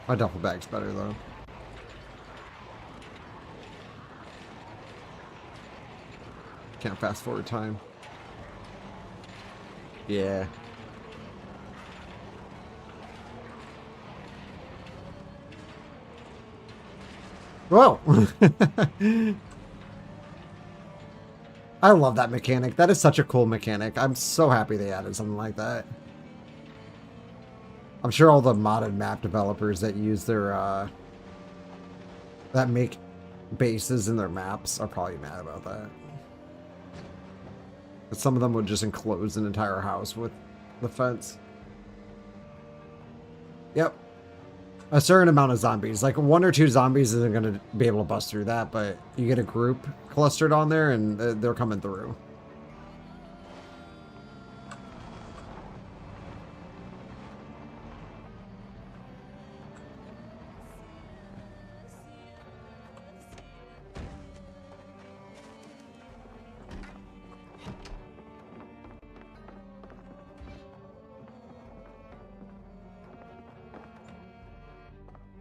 My duffel bag's better though. Can't fast forward time. Yeah. Whoa! I love that mechanic. That is such a cool mechanic. I'm so happy they added something like that. I'm sure all the modded map developers that use their, that make bases in their maps are probably mad about that. But some of them would just enclose an entire house with the fence. Yep. A certain amount of zombies. Like 1 or 2 zombies isn't going to be able to bust through that, but you get a group clustered on there and they're coming through.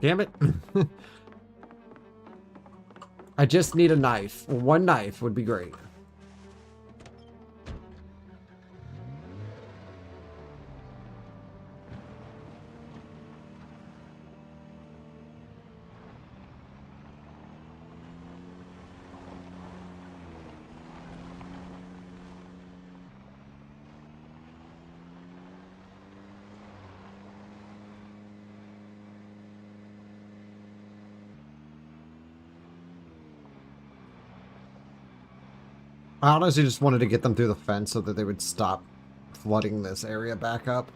Damn it. I just need a knife. 1 knife would be great. I honestly just wanted to get them through the fence so that they would stop flooding this area back up.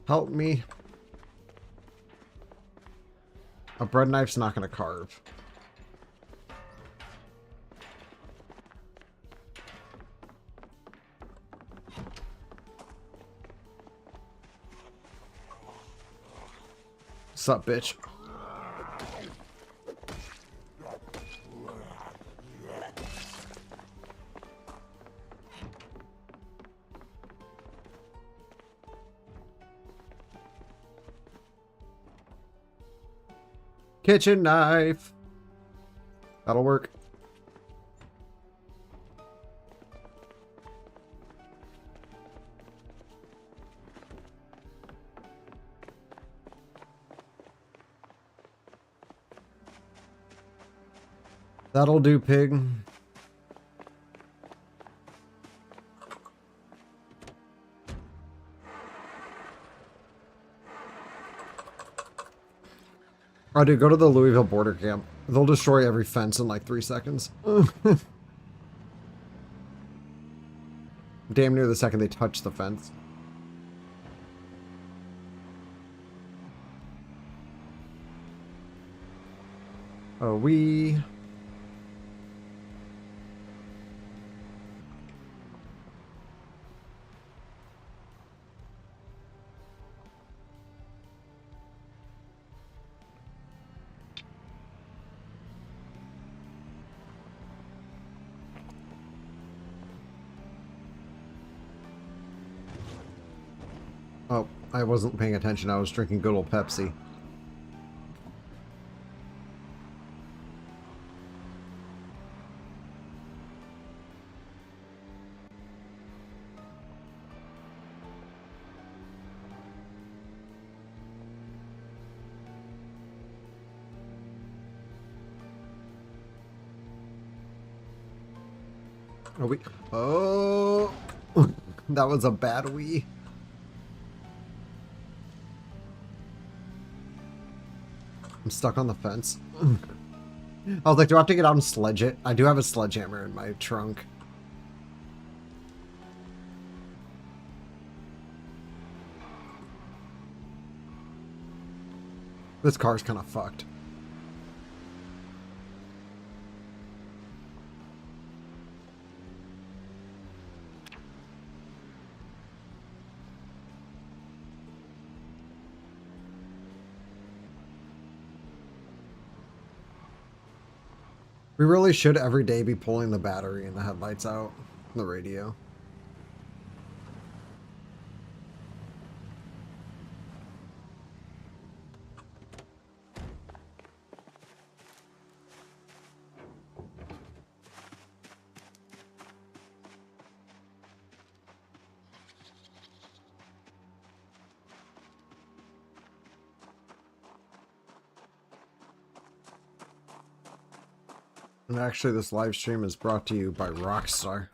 Help me. A bread knife's not going to carve. Sup, bitch? Kitchen knife. That'll work. That'll do, pig. Oh, dude, go to the Louisville border camp. They'll destroy every fence in like 3 seconds. Damn near the second they touch the fence. Oh, we... Oh, I wasn't paying attention. I was drinking good old Pepsi. Are we? Oh, that was a bad wee. I'm stuck on the fence. I was like, do I have to get out and sledge it? I do have a sledgehammer in my trunk. This car's kind of fucked. We really should every day be pulling the battery and the headlights out, the radio. And actually, this live stream is brought to you by Rockstar.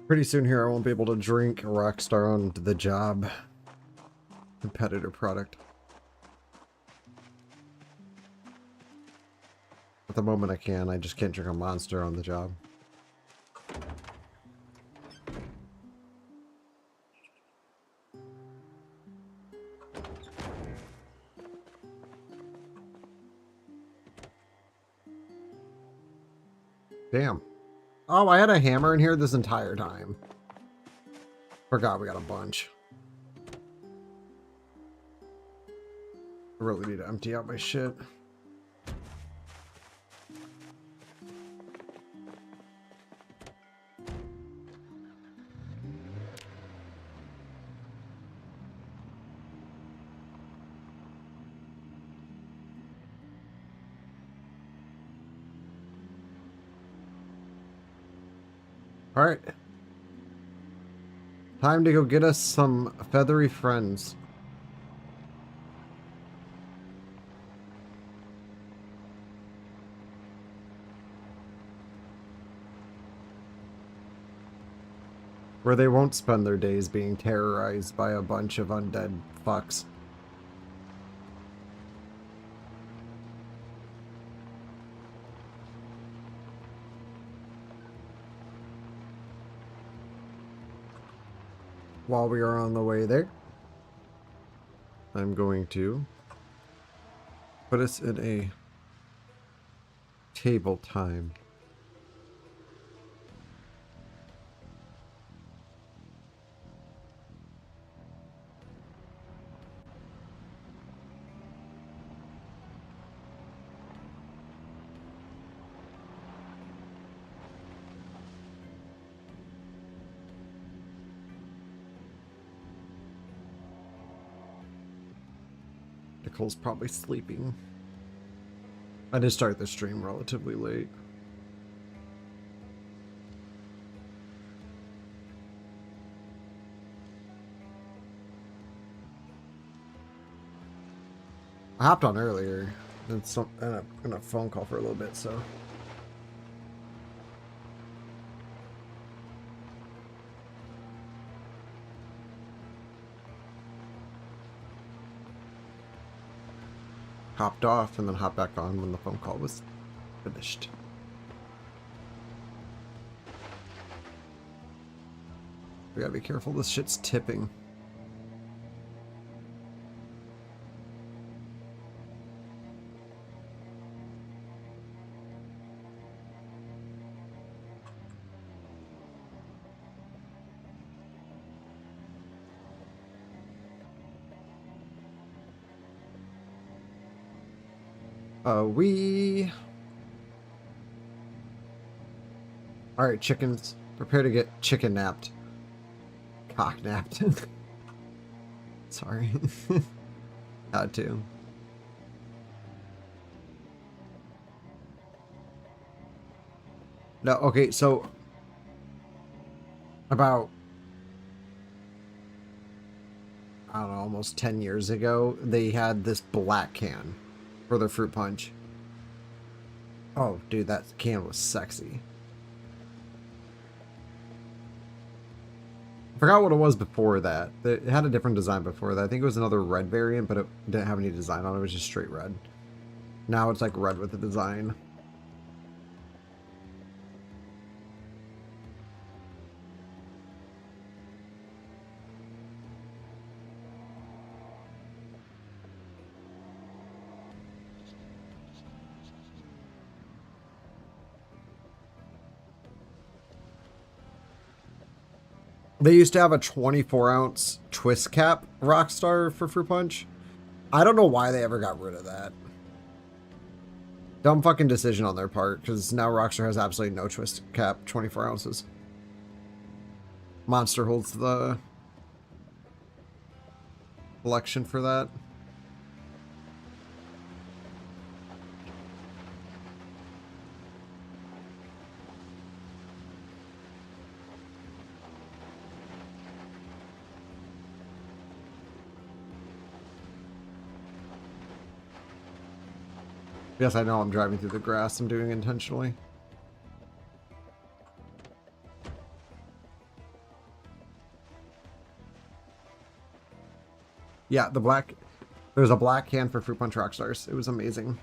Pretty soon here, I won't be able to drink Rockstar on the job. Competitor product. At the moment I can, I just can't drink a Monster on the job. Damn. Oh, I had a hammer in here this entire time. Forgot we got a bunch. I really need to empty out my shit. All right. Time to go get us some feathery friends. Where they won't spend their days being terrorized by a bunch of undead fucks. While we are on the way there, I'm going to put us in a table time. Nicole's probably sleeping. I did start the stream relatively late. I hopped on earlier and in a phone call for a little bit, so. Hopped off and then hopped back on when the phone call was finished. We gotta be careful, this shit's tipping. Alright, chickens. Prepare to get chicken napped. Cock napped. Sorry. Had to. No, okay, so about, I don't know, almost 10 years ago, they had this black can for their fruit punch. Oh, dude, that can was sexy. I forgot what it was before that. It had a different design before that. I think it was another red variant, but it didn't have any design on it. It was just straight red. Now it's like red with the design. They used to have a 24-ounce twist cap Rockstar for fruit punch. I don't know why they ever got rid of that. Dumb fucking decision on their part, because now Rockstar has absolutely no twist cap 24 ounces. Monster holds the collection for that. Yes, I know I'm driving through the grass. I'm doing it intentionally. Yeah, the black... There's a black can for Fruit Punch Rockstars. It was amazing.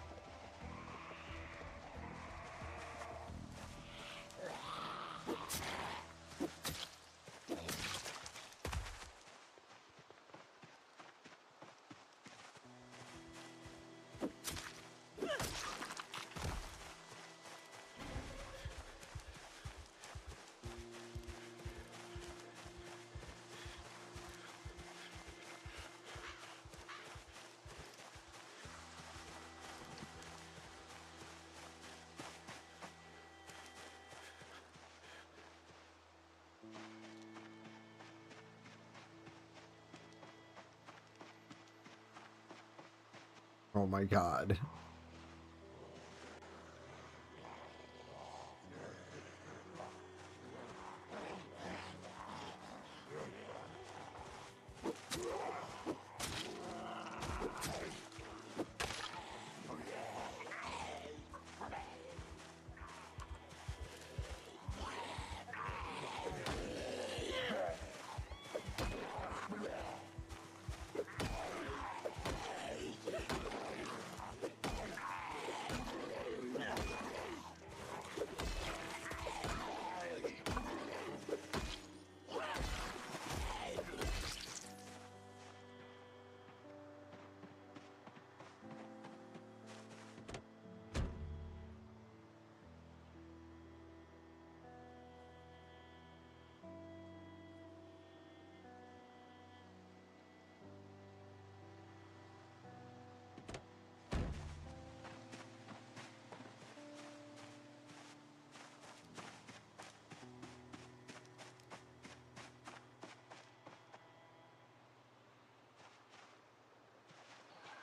Oh my god.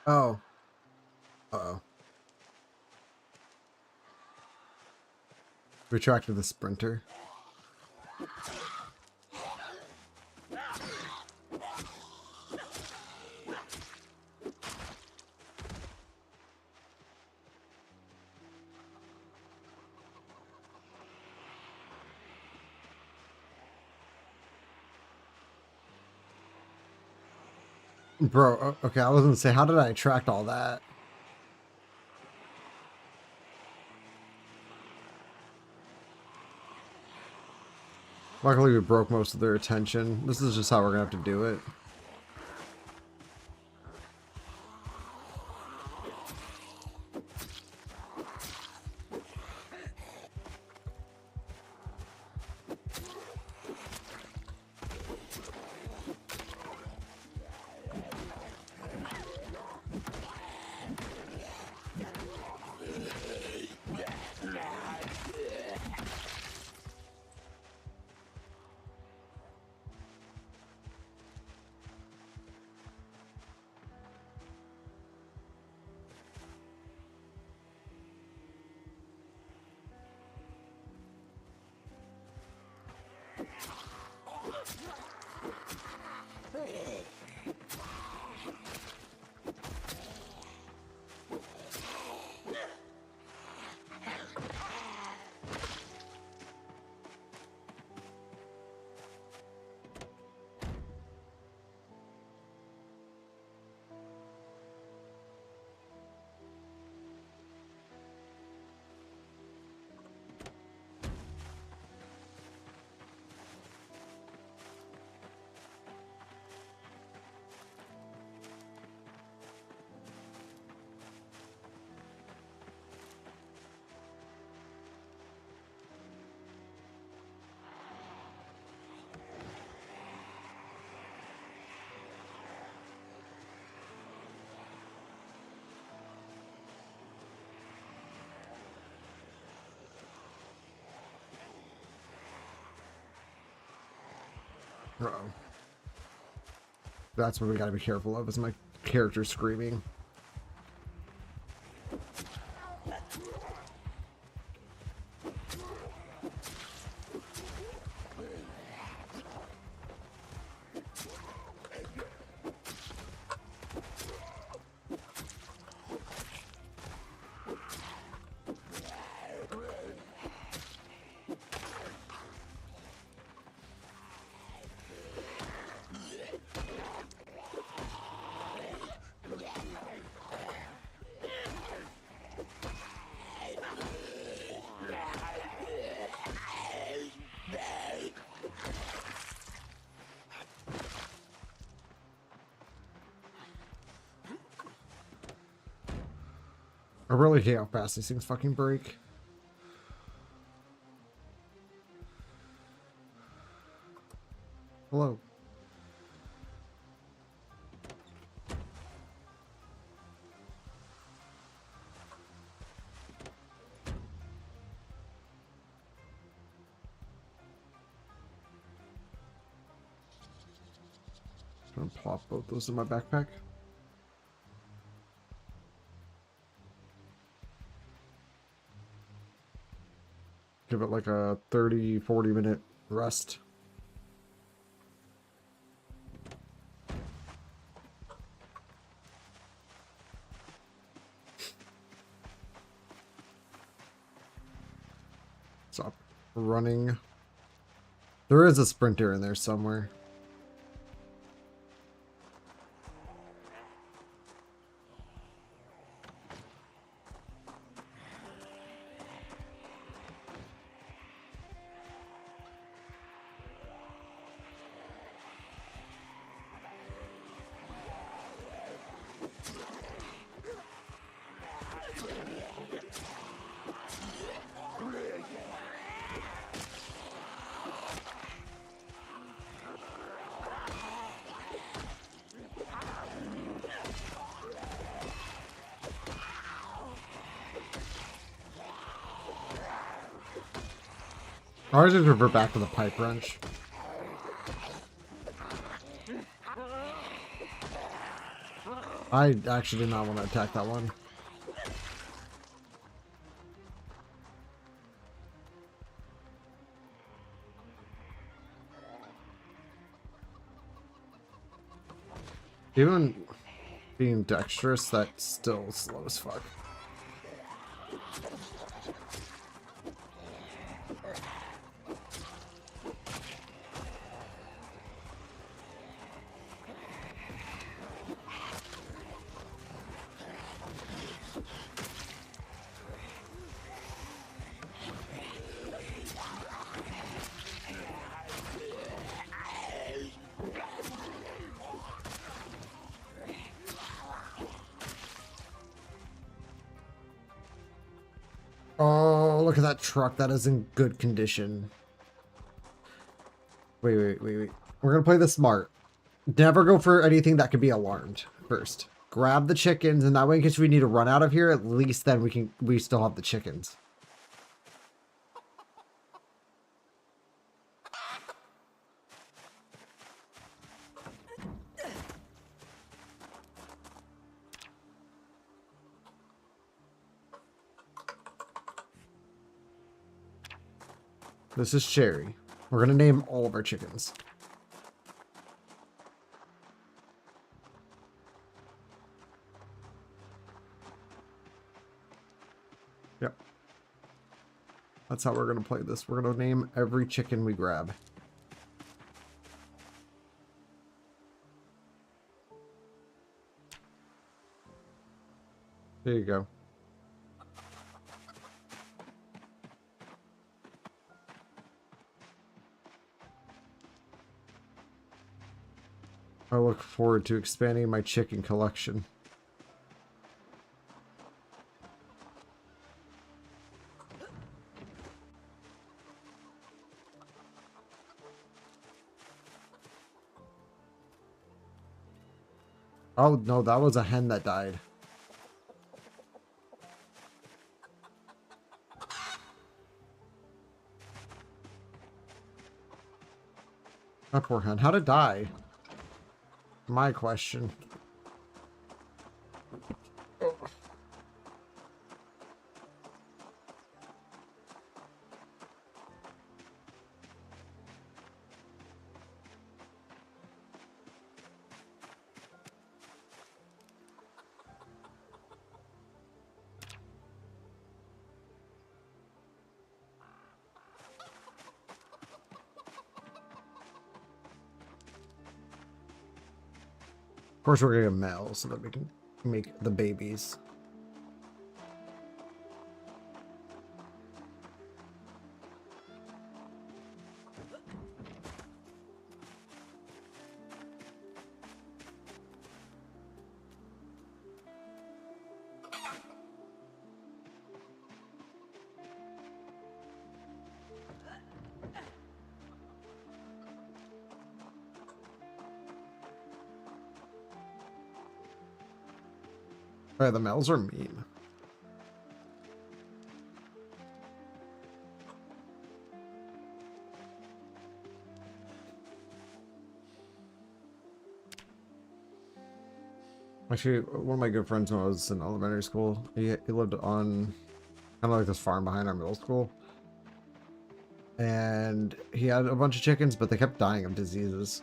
Oh. Uh-oh. Retracted the sprinter. Bro, okay, I was gonna say, how did I attract all that? Luckily, we broke most of their attention. This is just how we're gonna have to do it. Uh-oh. That's what we gotta be careful of, is my character screaming. I really hate how fast these things fucking break. Hello. I'm gonna plop both those in my backpack. Give it like a 30-40 minute rest. Stop running. There is a sprinter in there somewhere. I always just revert back to the pipe wrench. I actually did not want to attack that one. Even being dexterous, that's still slow as fuck. Oh, look at that truck. That is in good condition. Wait. We're going to play this smart. Never go for anything that could be alarmed first. Grab the chickens, and that way in case we need to run out of here, at least then we still have the chickens. This is Cherry. We're going to name all of our chickens. Yep. That's how we're going to play this. We're going to name every chicken we grab. There you go. I look forward to expanding my chicken collection. Oh, no, that was a hen that died. That poor hen. How'd it die? My question. Of course, we're gonna get male so that we can make the babies. Oh, yeah, the males are mean. Actually, one of my good friends when I was in elementary school, he lived on kind of like this farm behind our middle school. And he had a bunch of chickens, but they kept dying of diseases.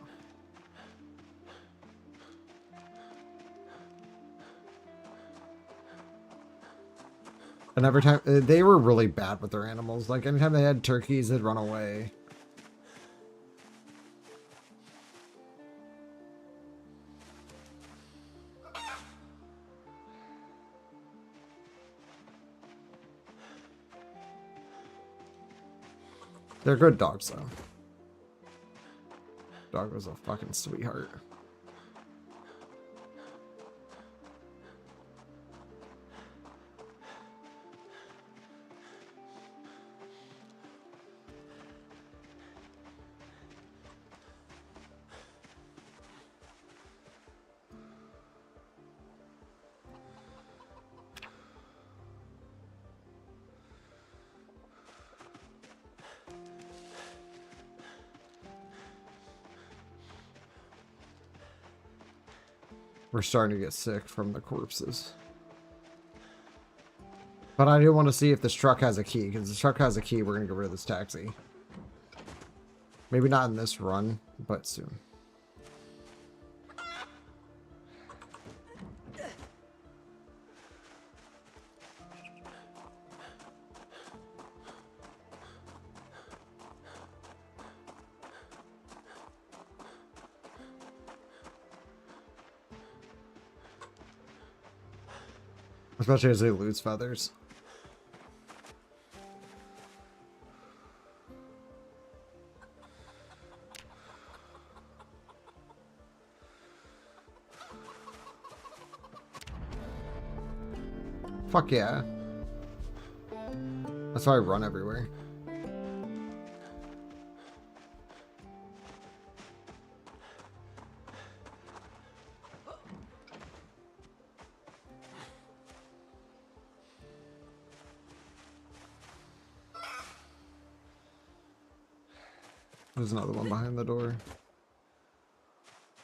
And every time, they were really bad with their animals. Like, anytime they had turkeys, they'd run away. They're good dogs, though. Dog was a fucking sweetheart. We're starting to get sick from the corpses. But I do want to see if this truck has a key, because this truck has a key, we're going to get rid of this taxi. Maybe not in this run, but soon. Especially as they lose feathers. Fuck yeah. That's why I run everywhere. There's another one behind the door.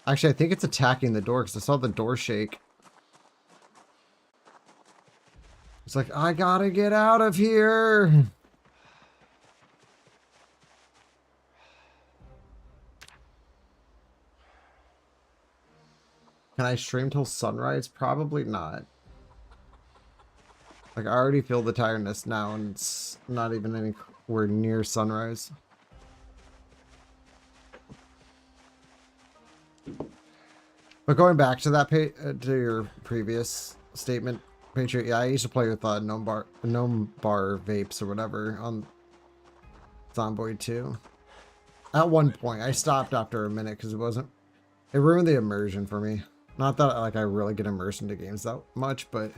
Actually, I think it's attacking the door because I saw the door shake. It's like, I gotta get out of here. Can I stream till sunrise? Probably not. Like, I already feel the tiredness now, and it's not even anywhere near sunrise. But going back to that to your previous statement, Patriot, yeah, I used to play with gnome bar vapes or whatever on Zomboid 2. At one point, I stopped after a minute because it ruined the immersion for me. Not that like I really get immersed into games that much, but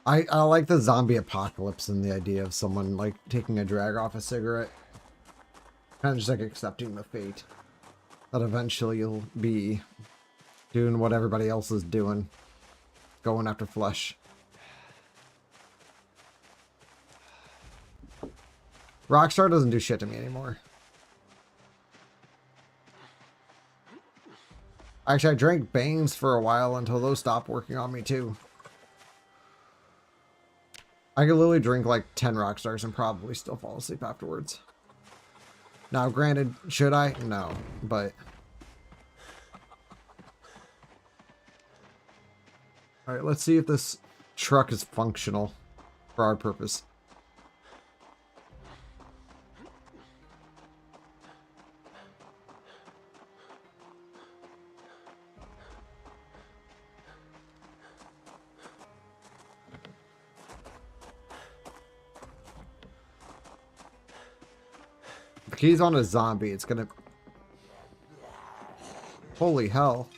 I like the zombie apocalypse and the idea of someone like taking a drag off a cigarette. Kind of just like accepting the fate that eventually you'll be doing what everybody else is doing. Going after flesh. Rockstar doesn't do shit to me anymore. Actually, I drank Banes for a while until those stopped working on me too. I could literally drink like 10 Rockstars and probably still fall asleep afterwards. Now, granted, should I? No, but... Alright, let's see if this truck is functional for our purpose. If he's on a zombie, it's gonna... Holy hell.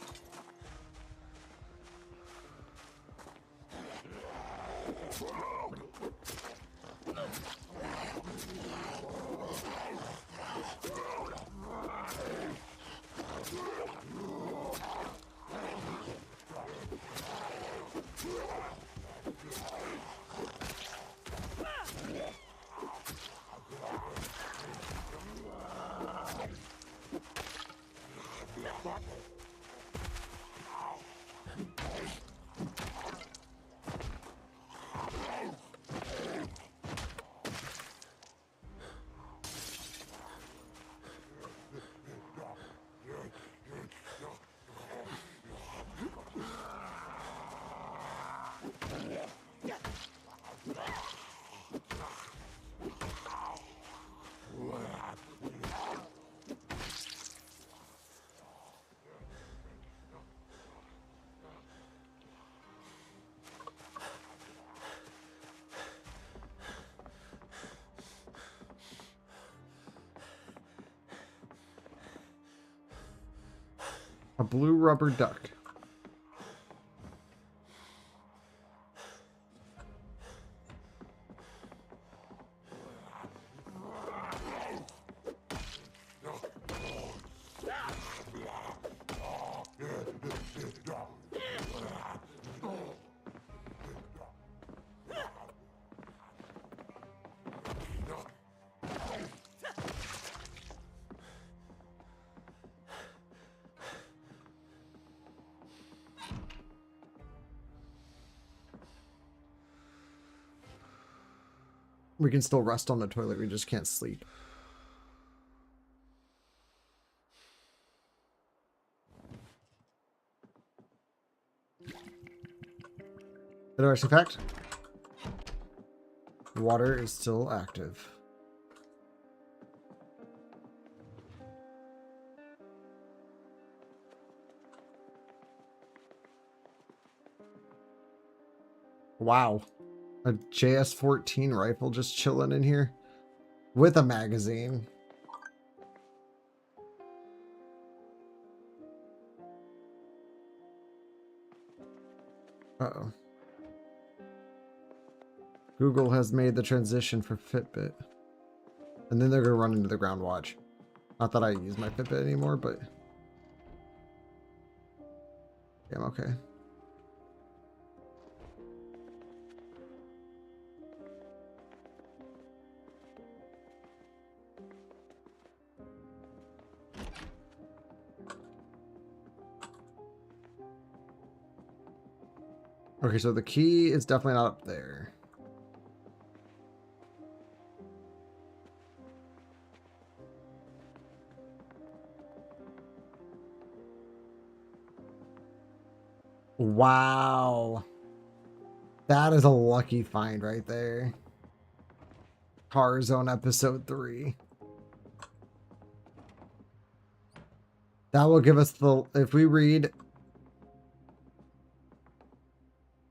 A blue rubber duck. We can still rest on the toilet, we just can't sleep. Interesting fact. Water is still active. Wow. A JS-14 rifle just chilling in here with a magazine. Uh-oh. Google has made the transition for Fitbit. And then they're going to run into the ground watch. Not that I use my Fitbit anymore, but yeah, I'm okay. Okay, so the key is definitely not up there. Wow. That is a lucky find right there. Car Zone episode 3. That will give us the, if we read,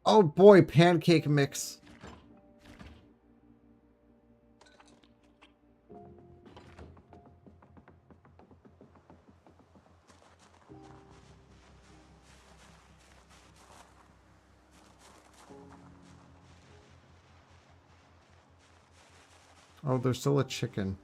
oh boy, pancake mix. Oh, there's still a chicken.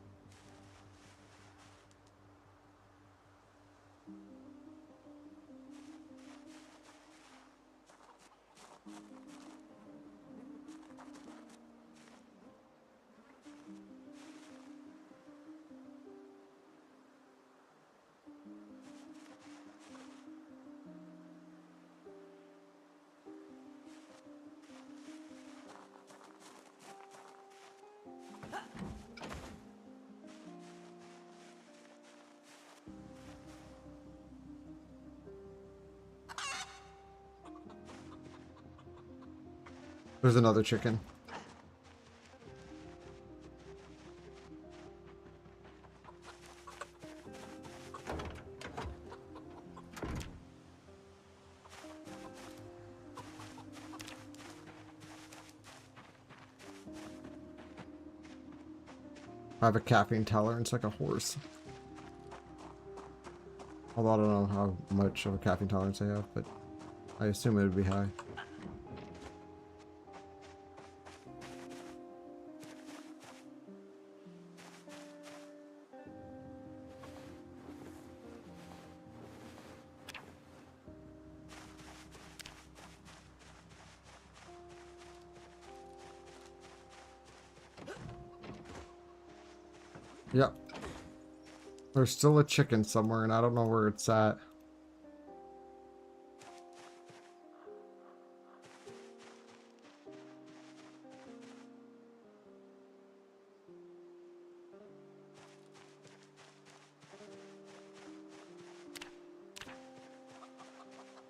There's another chicken. I have a caffeine tolerance like a horse. Although I don't know how much of a caffeine tolerance I have, but I assume it would be high. Yep. There's still a chicken somewhere, and I don't know where it's at.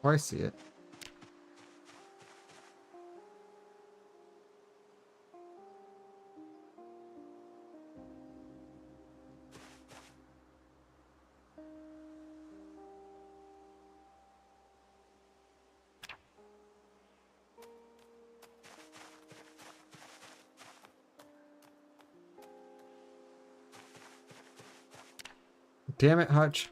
Oh, I see it. Damn it, Hutch.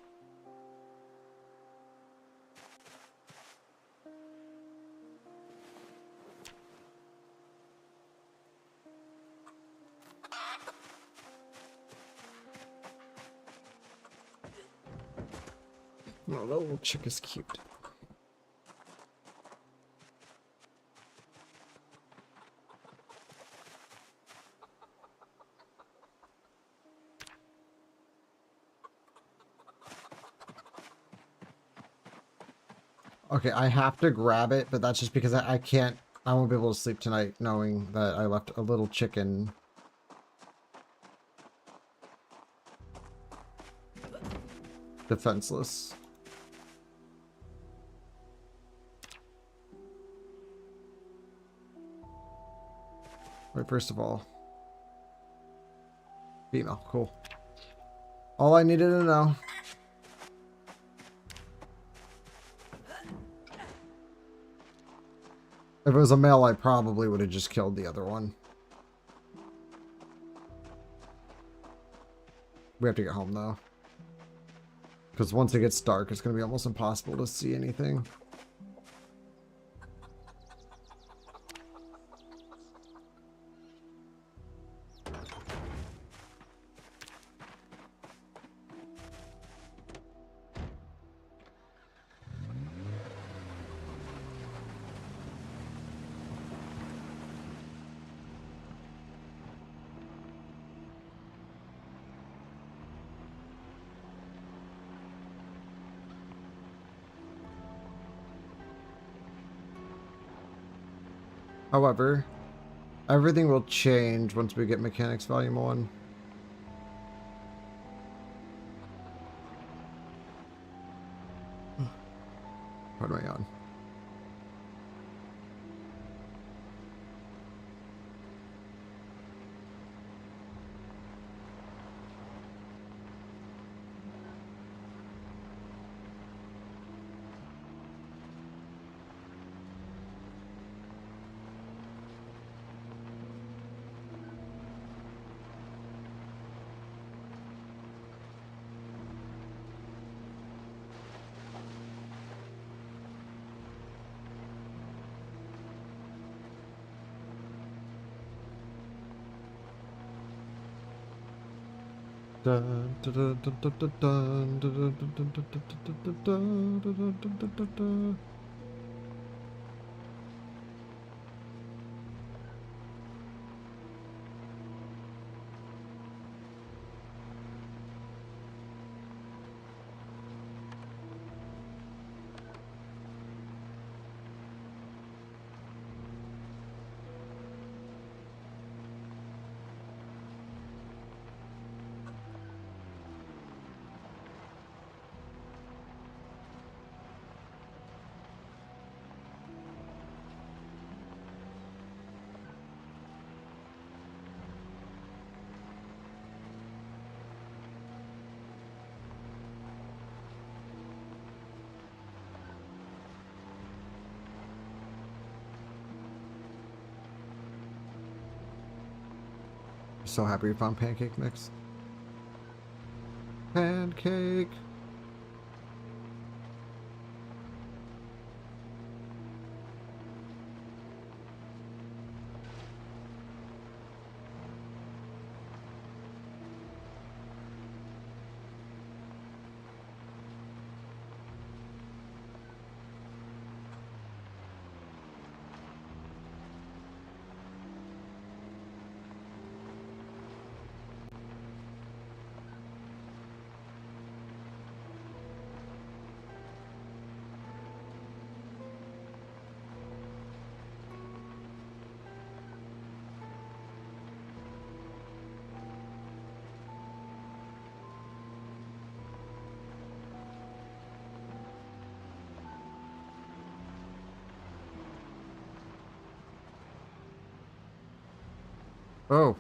Oh, that little chick is cute. Okay, I have to grab it, but that's just because I can't, I won't be able to sleep tonight knowing that I left a little chicken defenseless. Wait, first of all, female, cool. All I needed to know. If it was a male, I probably would have just killed the other one. We have to get home, though. Because once it gets dark, it's going to be almost impossible to see anything. However, everything will change once we get Mechanics Volume 1. What am I on? Dun, dun, dun, dun, dun, dun, dun, dun, dun, dun, dun, dun, dun, dun, dun, dun. So happy we found pancake mix. Pancake. Oh.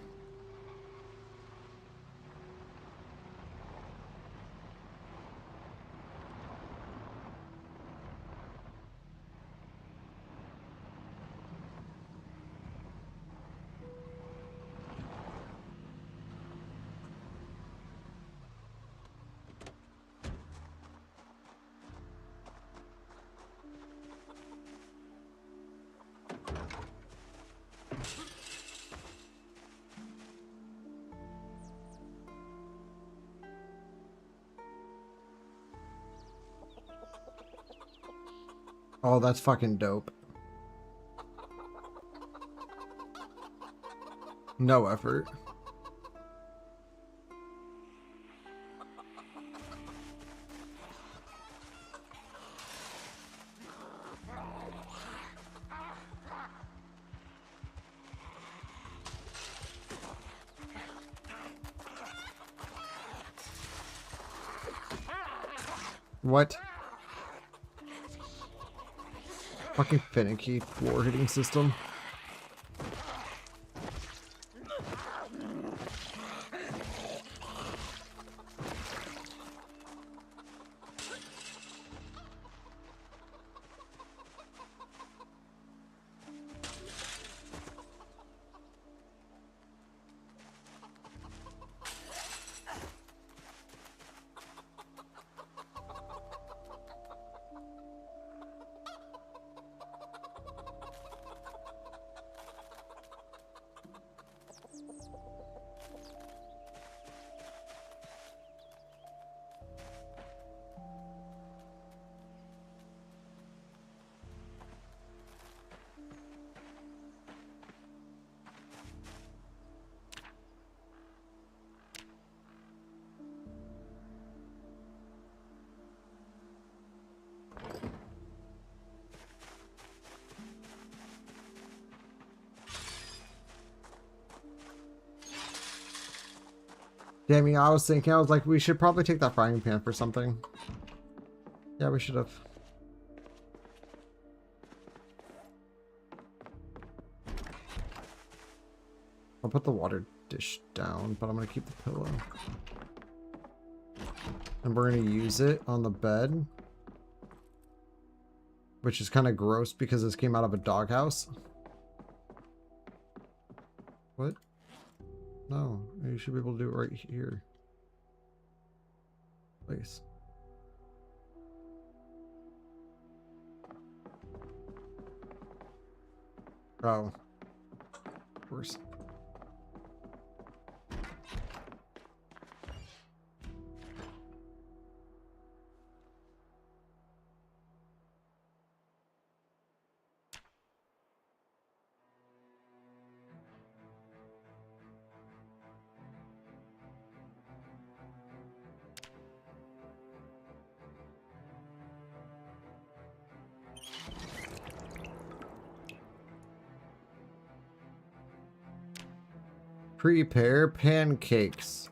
Oh, that's fucking dope. No effort. What? Fucking finicky floor hitting system. Damn it, I was thinking, I was like, we should probably take that frying pan for something. Yeah, we should have. I'll put the water dish down, but I'm going to keep the pillow. And we're going to use it on the bed. Which is kind of gross because this came out of a doghouse. What? No, you should be able to do it right here. Place. Oh. Of course. Prepare pancakes.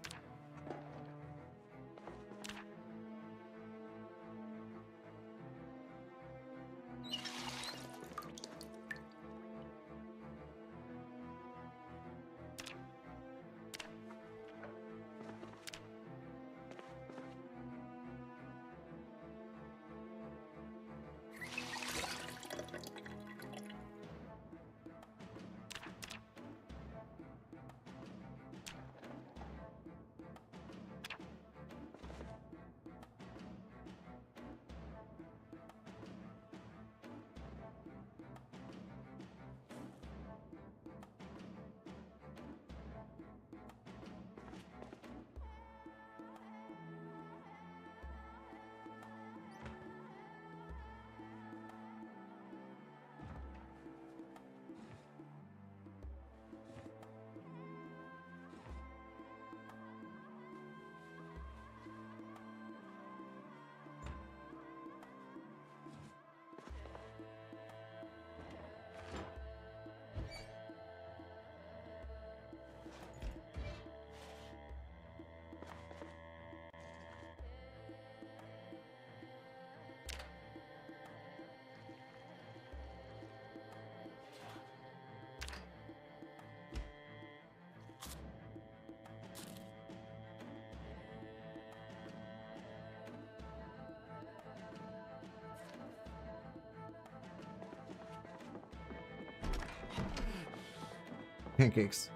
Pancakes.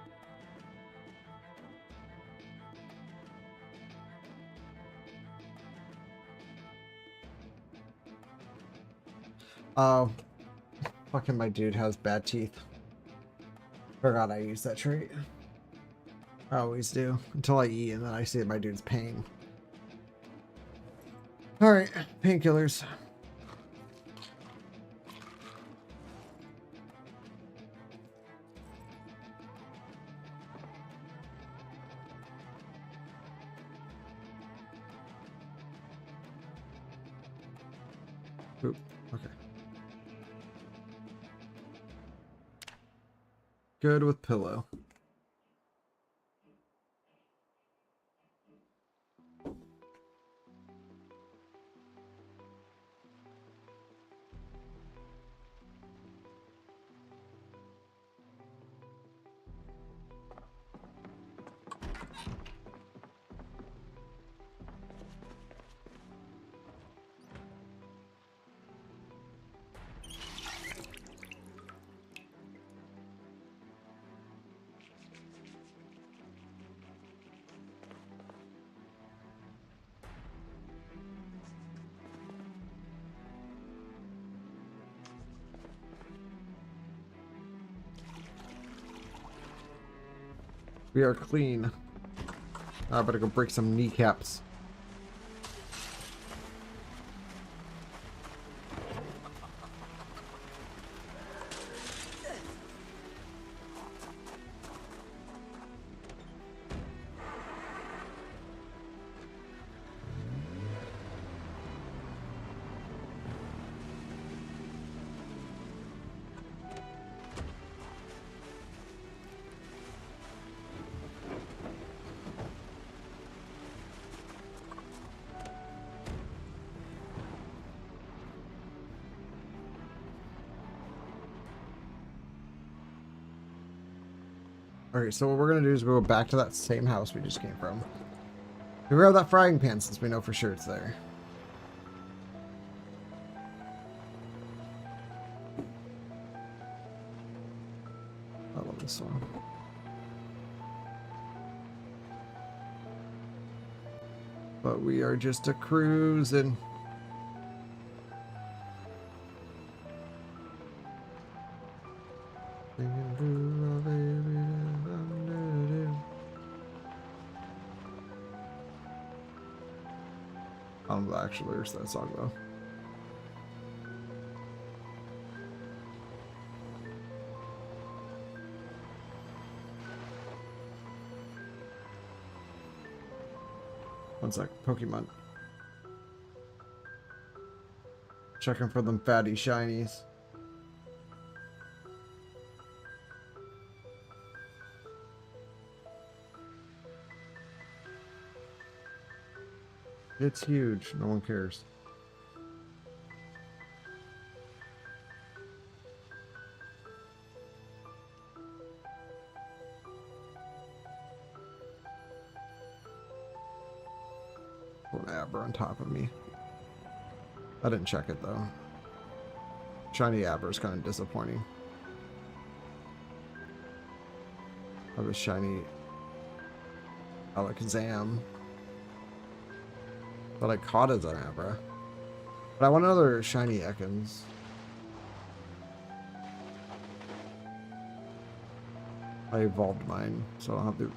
Oh, fucking my dude has bad teeth. Forgot I used that trait. I always do until I eat and then I see my dude's pain. All right, painkillers. Oop, okay. Good with pillow. We are clean. I better go break some kneecaps. Okay, so what we're gonna do is go back to that same house we just came from. We grab that frying pan since we know for sure it's there. I love this song. But we are just a cruising. I don't know the actual lyrics to that song though. One sec, Pokemon. Checking for them fatty shinies. It's huge. No one cares. Put an Abra on top of me. I didn't check it though. Shiny Abra is kind of disappointing. I have a shiny Alakazam. But I caught it on Abra. But I want another shiny Ekans. I evolved mine, so I don't have the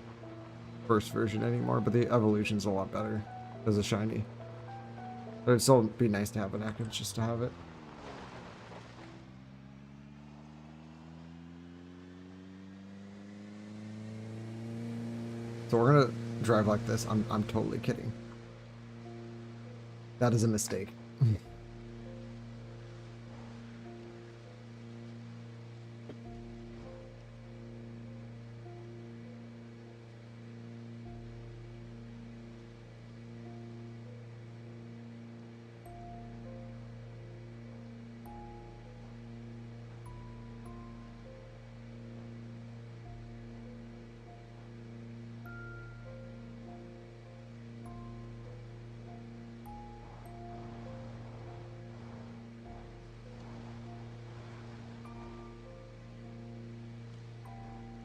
first version anymore, but the evolution's a lot better as a shiny. But it'd still be nice to have an Ekans just to have it. So we're gonna drive like this. I'm totally kidding. That is a mistake.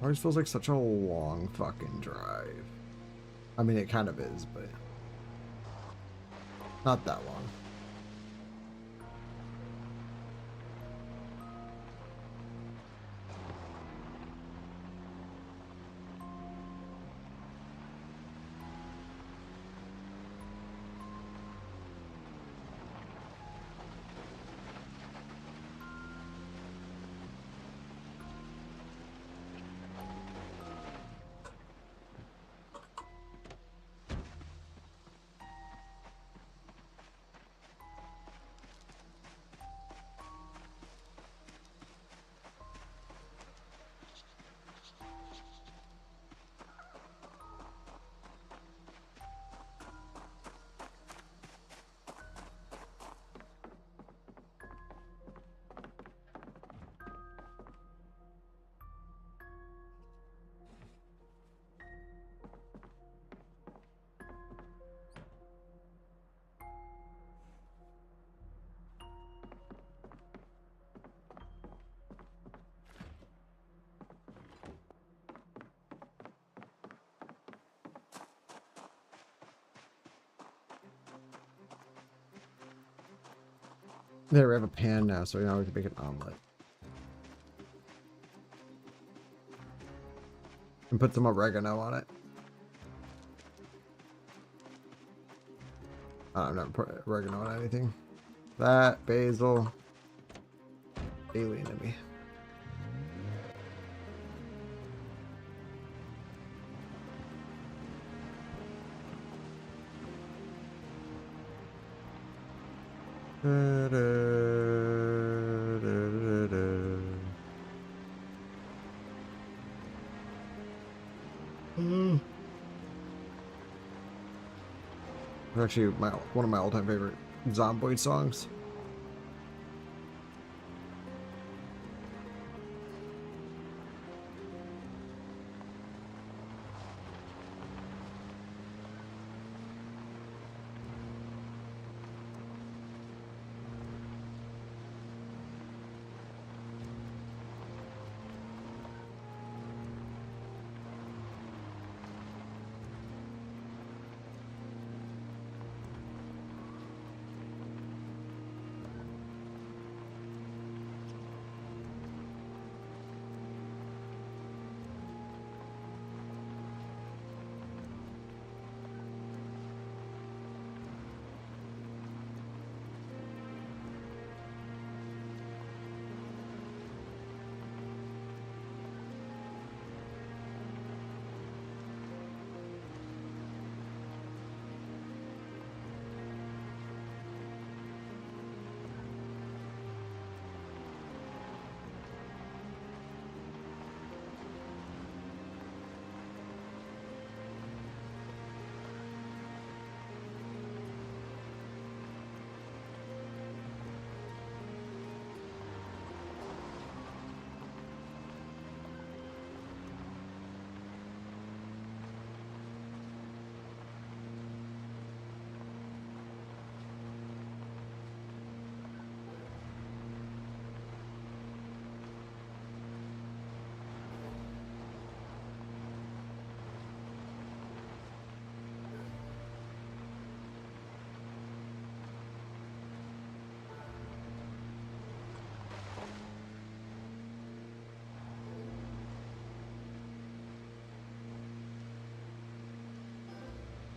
Always feels like such a long fucking drive. I mean, it kind of is, but not that long. There, we have a pan now, so now we can make an omelet. And put some oregano on it. I've never put oregano on anything. That, basil. Alien to me. It's actually one of my all-time favorite Zomboid songs.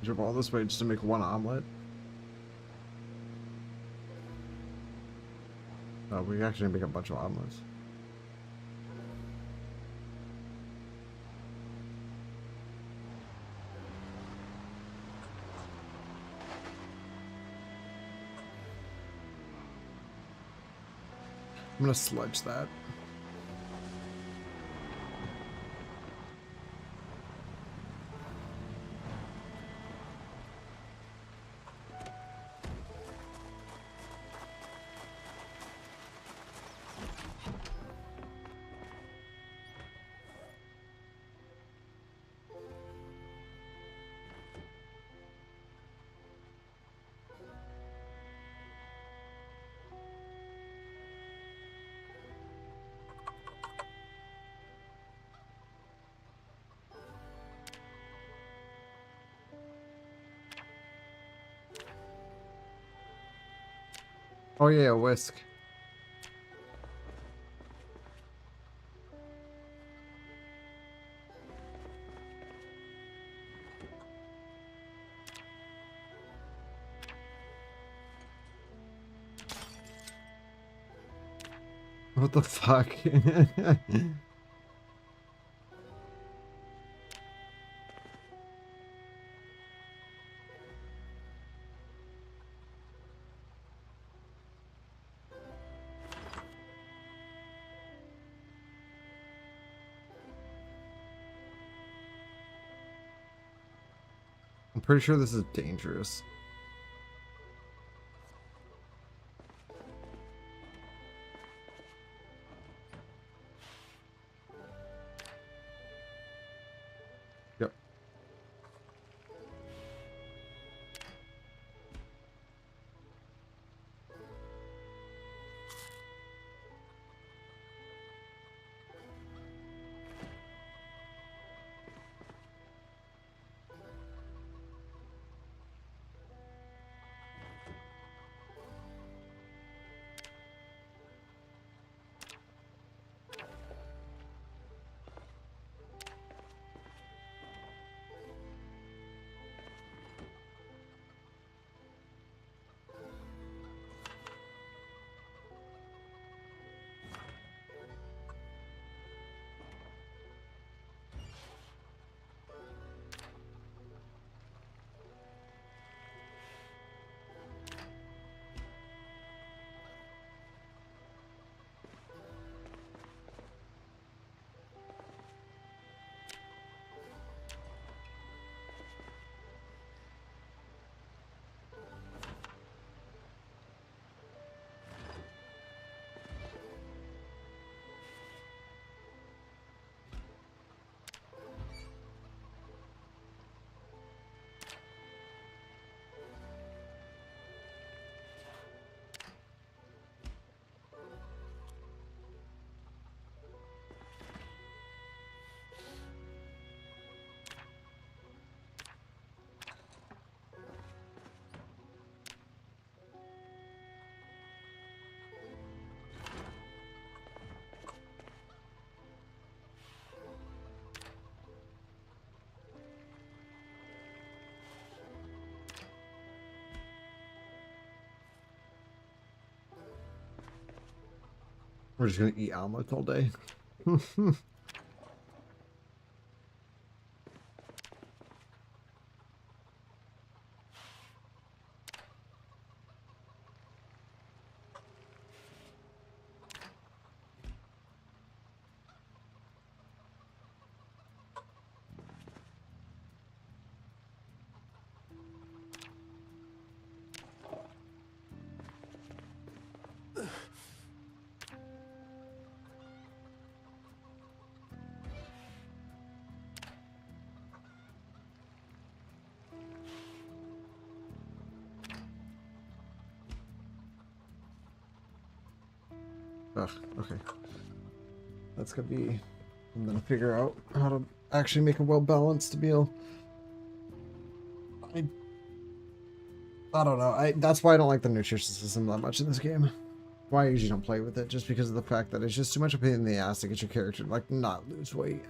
Drove all this way just to make one omelet. Oh, we actually make a bunch of omelets. I'm gonna sludge that. Oh yeah, whisk. What the fuck? I'm pretty sure this is dangerous. Yep. We're just gonna eat omelets all day. Ugh, okay. That's gonna be... I'm gonna figure out how to actually make a well-balanced meal. I don't know. That's why I don't like the nutrition system that much in this game. Why I usually don't play with it, just because of the fact that it's just too much of a pain in the ass to get your character to, like, not lose weight.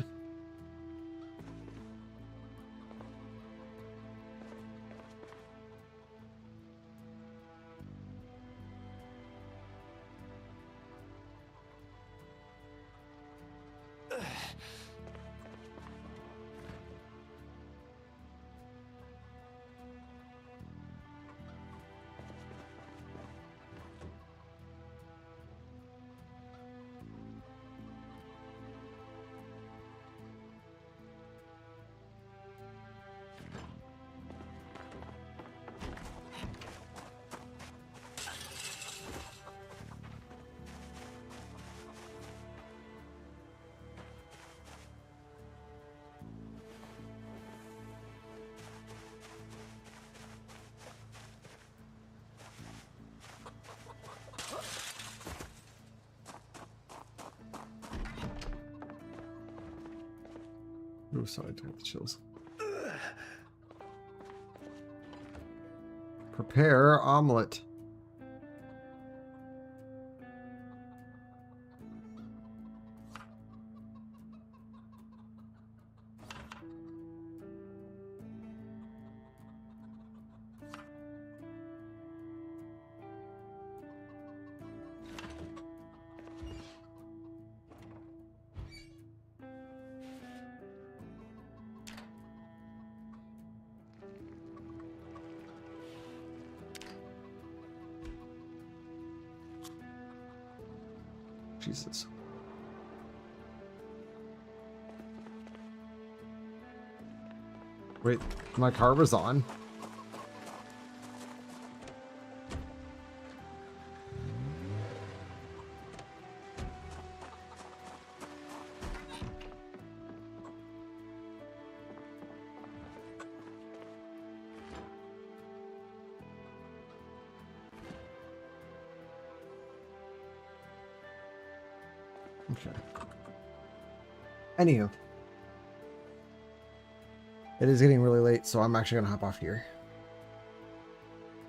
Oh, sorry, I got the chills. Prepare omelet. Jesus. Wait, my car was on. Okay. Anywho. It is getting really late, so I'm actually going to hop off here.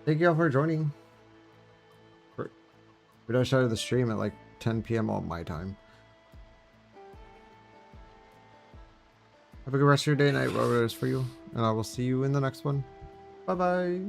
Thank you all for joining. We started the stream at like 10 p.m. all my time. Have a good rest of your day, night, whatever it is for you. And I will see you in the next one. Bye-bye.